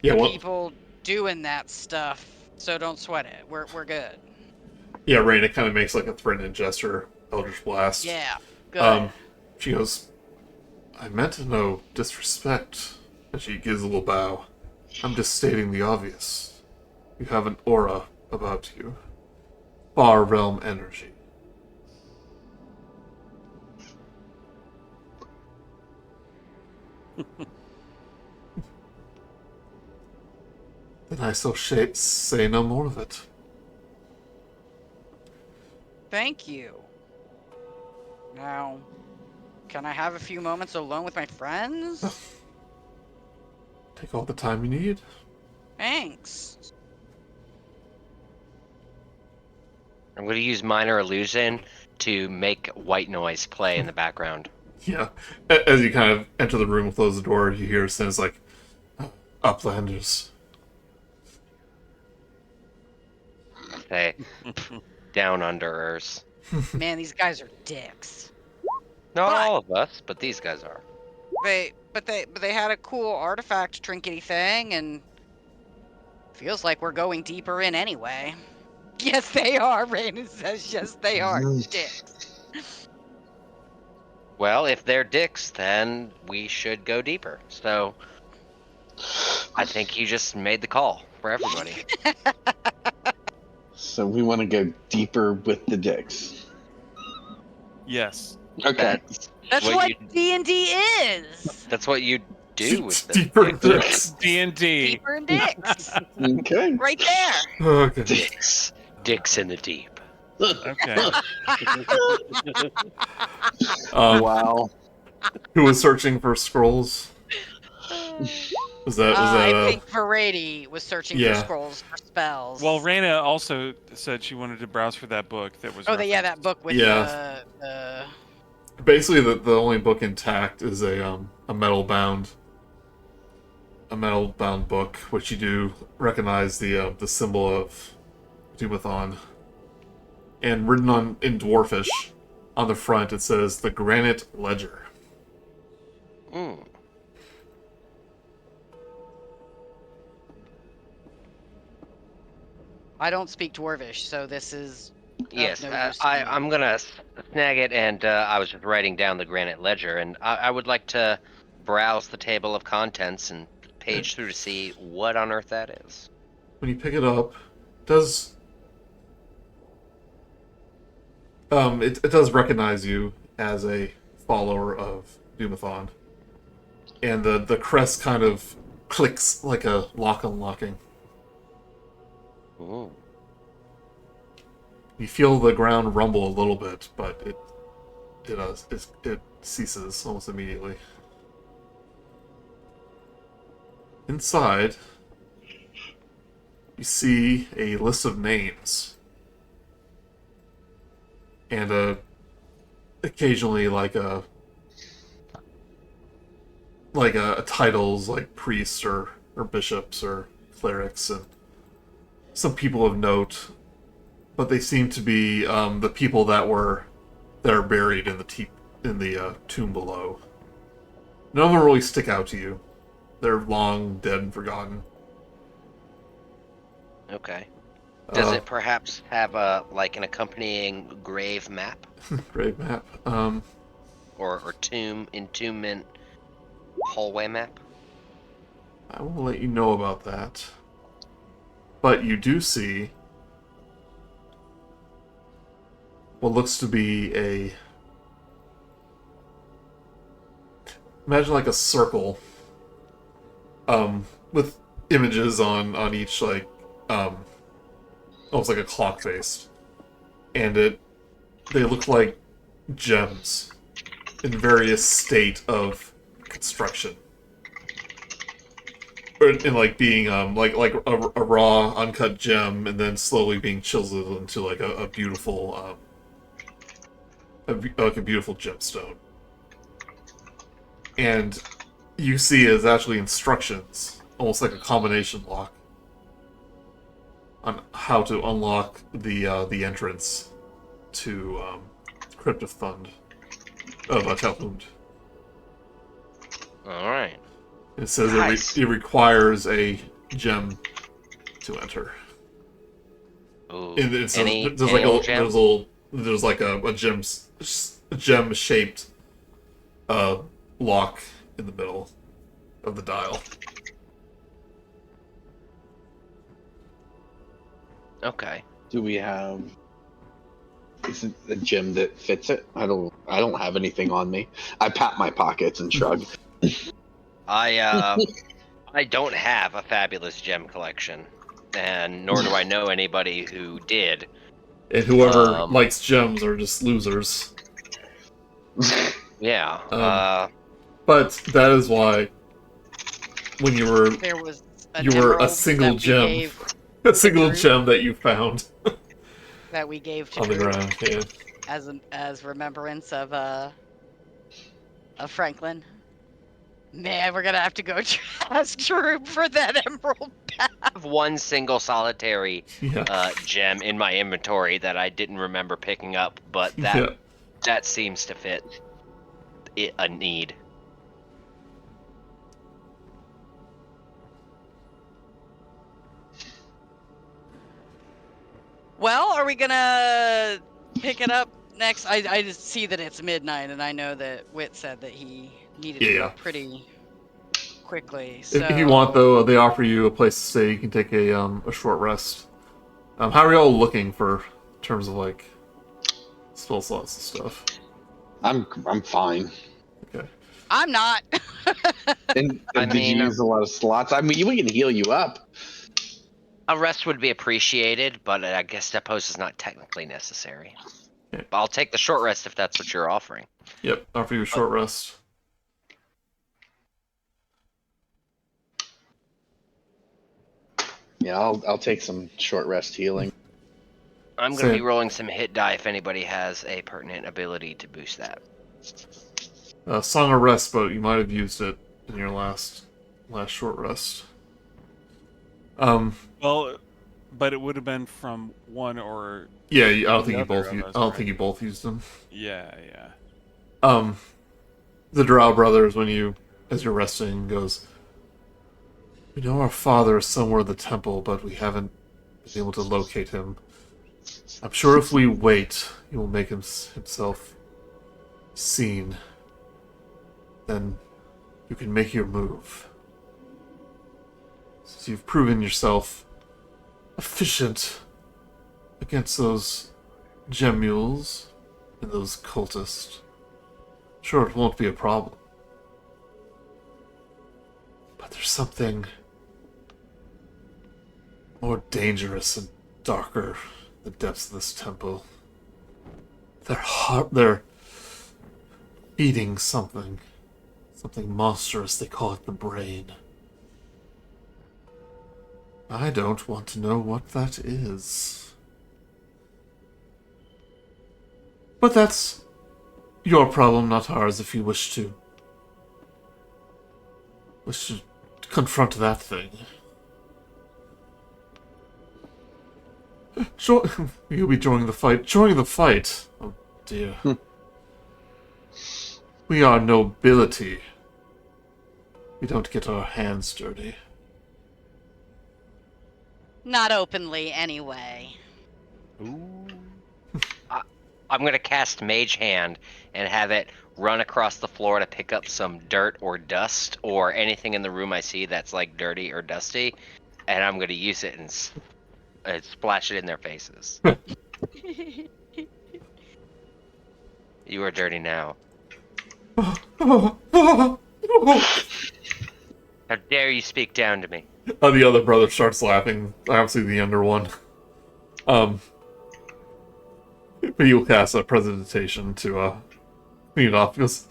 [SPEAKER 2] people doing that stuff, so don't sweat it. We're good.
[SPEAKER 1] Yeah, Raina kind of makes like a threatening gesture, Eldritch Blast.
[SPEAKER 2] Yeah, good.
[SPEAKER 1] She goes, I meant no disrespect. And she gives a little bow. I'm just stating the obvious. You have an aura about you. Far realm energy. Then I shall say no more of it.
[SPEAKER 2] Thank you. Now, can I have a few moments alone with my friends?
[SPEAKER 1] Take all the time you need.
[SPEAKER 2] Thanks.
[SPEAKER 6] I'm going to use Minor Illusion to make white noise play in the background.
[SPEAKER 1] Yeah. As you kind of enter the room and close the door, you hear sounds like Uplanders.
[SPEAKER 6] Hey, down underers.
[SPEAKER 2] Man, these guys are dicks.
[SPEAKER 6] Not all of us, but these guys are.
[SPEAKER 2] But they had a cool artifact trinkety thing, and feels like we're going deeper in anyway. Yes, they are. Raina says, yes, they are dicks.
[SPEAKER 6] Well, if they're dicks, then we should go deeper. So, I think you just made the call for everybody.
[SPEAKER 5] So we want to go deeper with the dicks.
[SPEAKER 3] Yes.
[SPEAKER 5] Okay.
[SPEAKER 2] That's what D&D is.
[SPEAKER 6] That's what you do with the
[SPEAKER 1] deeper
[SPEAKER 6] dicks.
[SPEAKER 1] dicks.
[SPEAKER 3] D&D.
[SPEAKER 2] Deeper in dicks.
[SPEAKER 5] Okay.
[SPEAKER 2] Right there.
[SPEAKER 1] Okay.
[SPEAKER 6] Dicks in the deep.
[SPEAKER 3] Okay.
[SPEAKER 5] Wow.
[SPEAKER 1] Who was searching for scrolls? Was that
[SPEAKER 2] I think Verady was searching for
[SPEAKER 1] yeah.
[SPEAKER 2] scrolls for spells.
[SPEAKER 3] Well, Raina also said she wanted to browse for that book that was.
[SPEAKER 2] That book with the.
[SPEAKER 1] Basically, the only book intact is a metal bound book, which you do recognize the symbol of Doomathon, and written in Dwarfish on the front it says the Granite Ledger.
[SPEAKER 6] Mm.
[SPEAKER 2] I don't speak Dwarvish, so this is.
[SPEAKER 6] Yes,
[SPEAKER 2] no use to me.
[SPEAKER 6] I'm gonna snag it, and I was just writing down the Granite Ledger, and I would like to browse the table of contents and page through to see what on earth that is.
[SPEAKER 1] When you pick it up, it does it does recognize you as a follower of Doomathon, and the crest kind of clicks like a lock unlocking.
[SPEAKER 6] Ooh.
[SPEAKER 1] You feel the ground rumble a little bit, but it ceases almost immediately. Inside, you see a list of names, and occasionally like a titles like priests or bishops or clerics and some people of note. But they seem to be the people that are buried in the tomb below. None of them really stick out to you. They're long dead and forgotten.
[SPEAKER 6] Okay. Does it perhaps have an accompanying grave map?
[SPEAKER 1] Grave map.
[SPEAKER 6] Or entombment hallway map?
[SPEAKER 1] I will let you know about that. But you do see what looks to be imagine like a circle with images on each, like almost like a clock face, and they look like gems in various state of construction, or in like being like a raw uncut gem and then slowly being chiseled into like a beautiful like a beautiful gemstone. And you see is actually instructions, almost like a combination lock, on how to unlock the entrance to Crypt of Thund of Talhund.
[SPEAKER 6] All right.
[SPEAKER 1] It says
[SPEAKER 6] Nice.
[SPEAKER 1] it requires a gem to enter.
[SPEAKER 6] Ooh.
[SPEAKER 1] And there's like a gem shaped lock in the middle of the dial.
[SPEAKER 6] Okay.
[SPEAKER 5] Do we have? Is it a gem that fits it? I don't have anything on me. I pat my pockets and shrug.
[SPEAKER 6] I don't have a fabulous gem collection, and nor do I know anybody who did.
[SPEAKER 1] And whoever likes gems are just losers.
[SPEAKER 6] Yeah.
[SPEAKER 1] But that is why when you were a single gem, a single gem that you found
[SPEAKER 2] that we gave to
[SPEAKER 1] on the
[SPEAKER 2] Drew
[SPEAKER 1] ground, yeah.
[SPEAKER 2] as remembrance of Franklin. Man, we're gonna have to go ask Drew for that emerald back.
[SPEAKER 6] I have one single solitary gem in my inventory that I didn't remember picking up, but that seems to fit a need.
[SPEAKER 2] Well, are we gonna pick it up next? I just see that it's midnight, and I know that Whit said that he needed to go pretty quickly. So
[SPEAKER 1] If you want, though, they offer you a place to stay. You can take a short rest How are y'all looking for in terms of like spell slots and stuff?
[SPEAKER 5] I'm fine.
[SPEAKER 1] Okay.
[SPEAKER 2] I'm not.
[SPEAKER 5] And
[SPEAKER 6] I
[SPEAKER 5] did you
[SPEAKER 6] mean,
[SPEAKER 5] use a lot of slots? I mean, we can heal you up.
[SPEAKER 6] a rest would be appreciated, but I guess that pose is not technically necessary.
[SPEAKER 1] Okay.
[SPEAKER 6] But I'll take the short rest if that's what you're offering.
[SPEAKER 1] Yep. Offer you a short rest.
[SPEAKER 5] Yeah, I'll take some short rest healing.
[SPEAKER 6] I'm going to be rolling some hit die if anybody has a pertinent ability to boost that.
[SPEAKER 1] Song of Rest, but you might have used it in your last short rest.
[SPEAKER 3] Well, but it would have been from one or
[SPEAKER 1] Yeah, I don't think
[SPEAKER 3] the
[SPEAKER 1] you
[SPEAKER 3] other
[SPEAKER 1] both.
[SPEAKER 3] of
[SPEAKER 1] I
[SPEAKER 3] us,
[SPEAKER 1] don't
[SPEAKER 3] right?
[SPEAKER 1] think you both used them.
[SPEAKER 3] Yeah, yeah.
[SPEAKER 1] The Drow brothers, as you're resting, goes. We know our father is somewhere in the temple, but we haven't been able to locate him. I'm sure if we wait, he will make himself seen. Then you can make your move. Since you've proven yourself efficient against those gem mules and those cultists, sure, it won't be a problem. But there's something more dangerous and darker in the depths of this temple. They're feeding something monstrous. They call it the brain. I don't want to know what that is. But that's your problem, not ours, if you wish to confront that thing. You'll be joining the fight. Joining the fight? Oh, dear. We are nobility. We don't get our hands dirty.
[SPEAKER 2] Not openly, anyway.
[SPEAKER 3] Ooh.
[SPEAKER 6] I'm going to cast Mage Hand and have it run across the floor to pick up some dirt or dust or anything in the room I see that's like dirty or dusty, and I'm going to use it and splash it in their faces. You are dirty now. How dare you speak down to me?
[SPEAKER 1] The other brother starts laughing. Obviously, the younger one. But you'll cast a presentation to clean it off. He goes,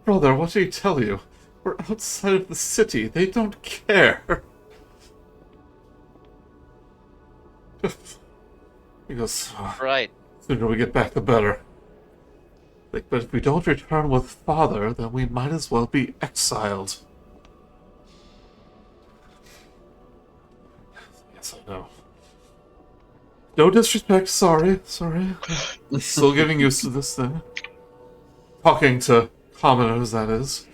[SPEAKER 1] brother, what did he tell you? We're outside of the city. They don't care. He goes,
[SPEAKER 6] Right.
[SPEAKER 1] sooner we get back, the better. Like, but if we don't return with father, then we might as well be exiled. Yes, I know. No disrespect, sorry. Still getting used to this thing. Talking to commoners, that is.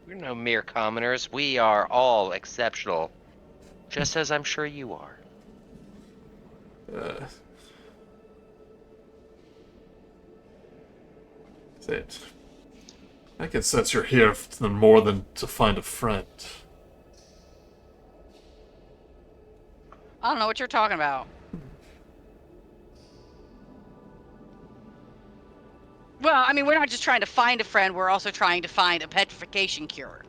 [SPEAKER 6] We're no mere commoners. We are all exceptional. Just as I'm sure you are.
[SPEAKER 1] I can sense you're here more than to find a friend.
[SPEAKER 2] I don't know what you're talking about. Well, I mean, we're not just trying to find a friend, we're also trying to find a petrification cure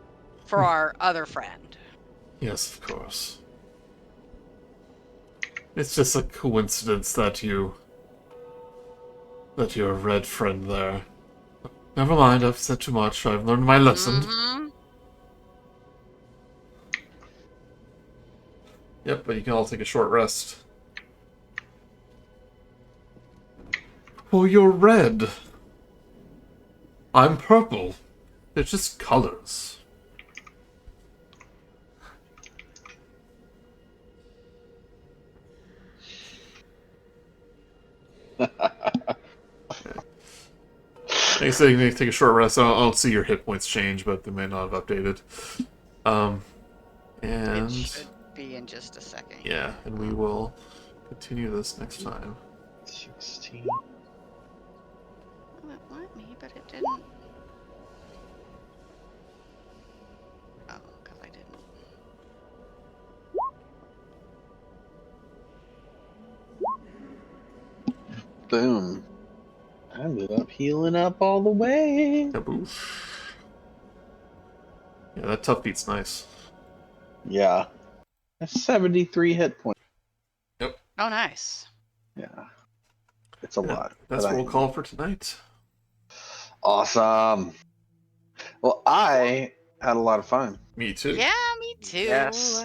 [SPEAKER 2] for our other friend.
[SPEAKER 1] Yes, of course. It's just a coincidence that your red friend there. Never mind, I've said too much. I've learned my lesson.
[SPEAKER 2] Mm-hmm.
[SPEAKER 1] Yep, but you can all take a short rest. Well, you're red. I'm purple. They're just colors. They say you need to take a short rest. I don't see your hit points change, but they may not have updated.
[SPEAKER 2] It should be in just a second.
[SPEAKER 1] Yeah, and we will continue this next time.
[SPEAKER 5] 16.
[SPEAKER 2] Well, it want me, but it didn't. Oh, because I didn't.
[SPEAKER 5] Boom. I ended up healing up all the way.
[SPEAKER 1] Kaboosh. Yeah, that tough beat's nice.
[SPEAKER 5] Yeah. That's 73 hit points.
[SPEAKER 2] Oh, nice.
[SPEAKER 5] Yeah. It's a lot.
[SPEAKER 1] That's roll call for tonight.
[SPEAKER 5] Awesome. Well, I had a lot of fun.
[SPEAKER 1] Me too.
[SPEAKER 2] Yeah, me too.
[SPEAKER 6] Yes.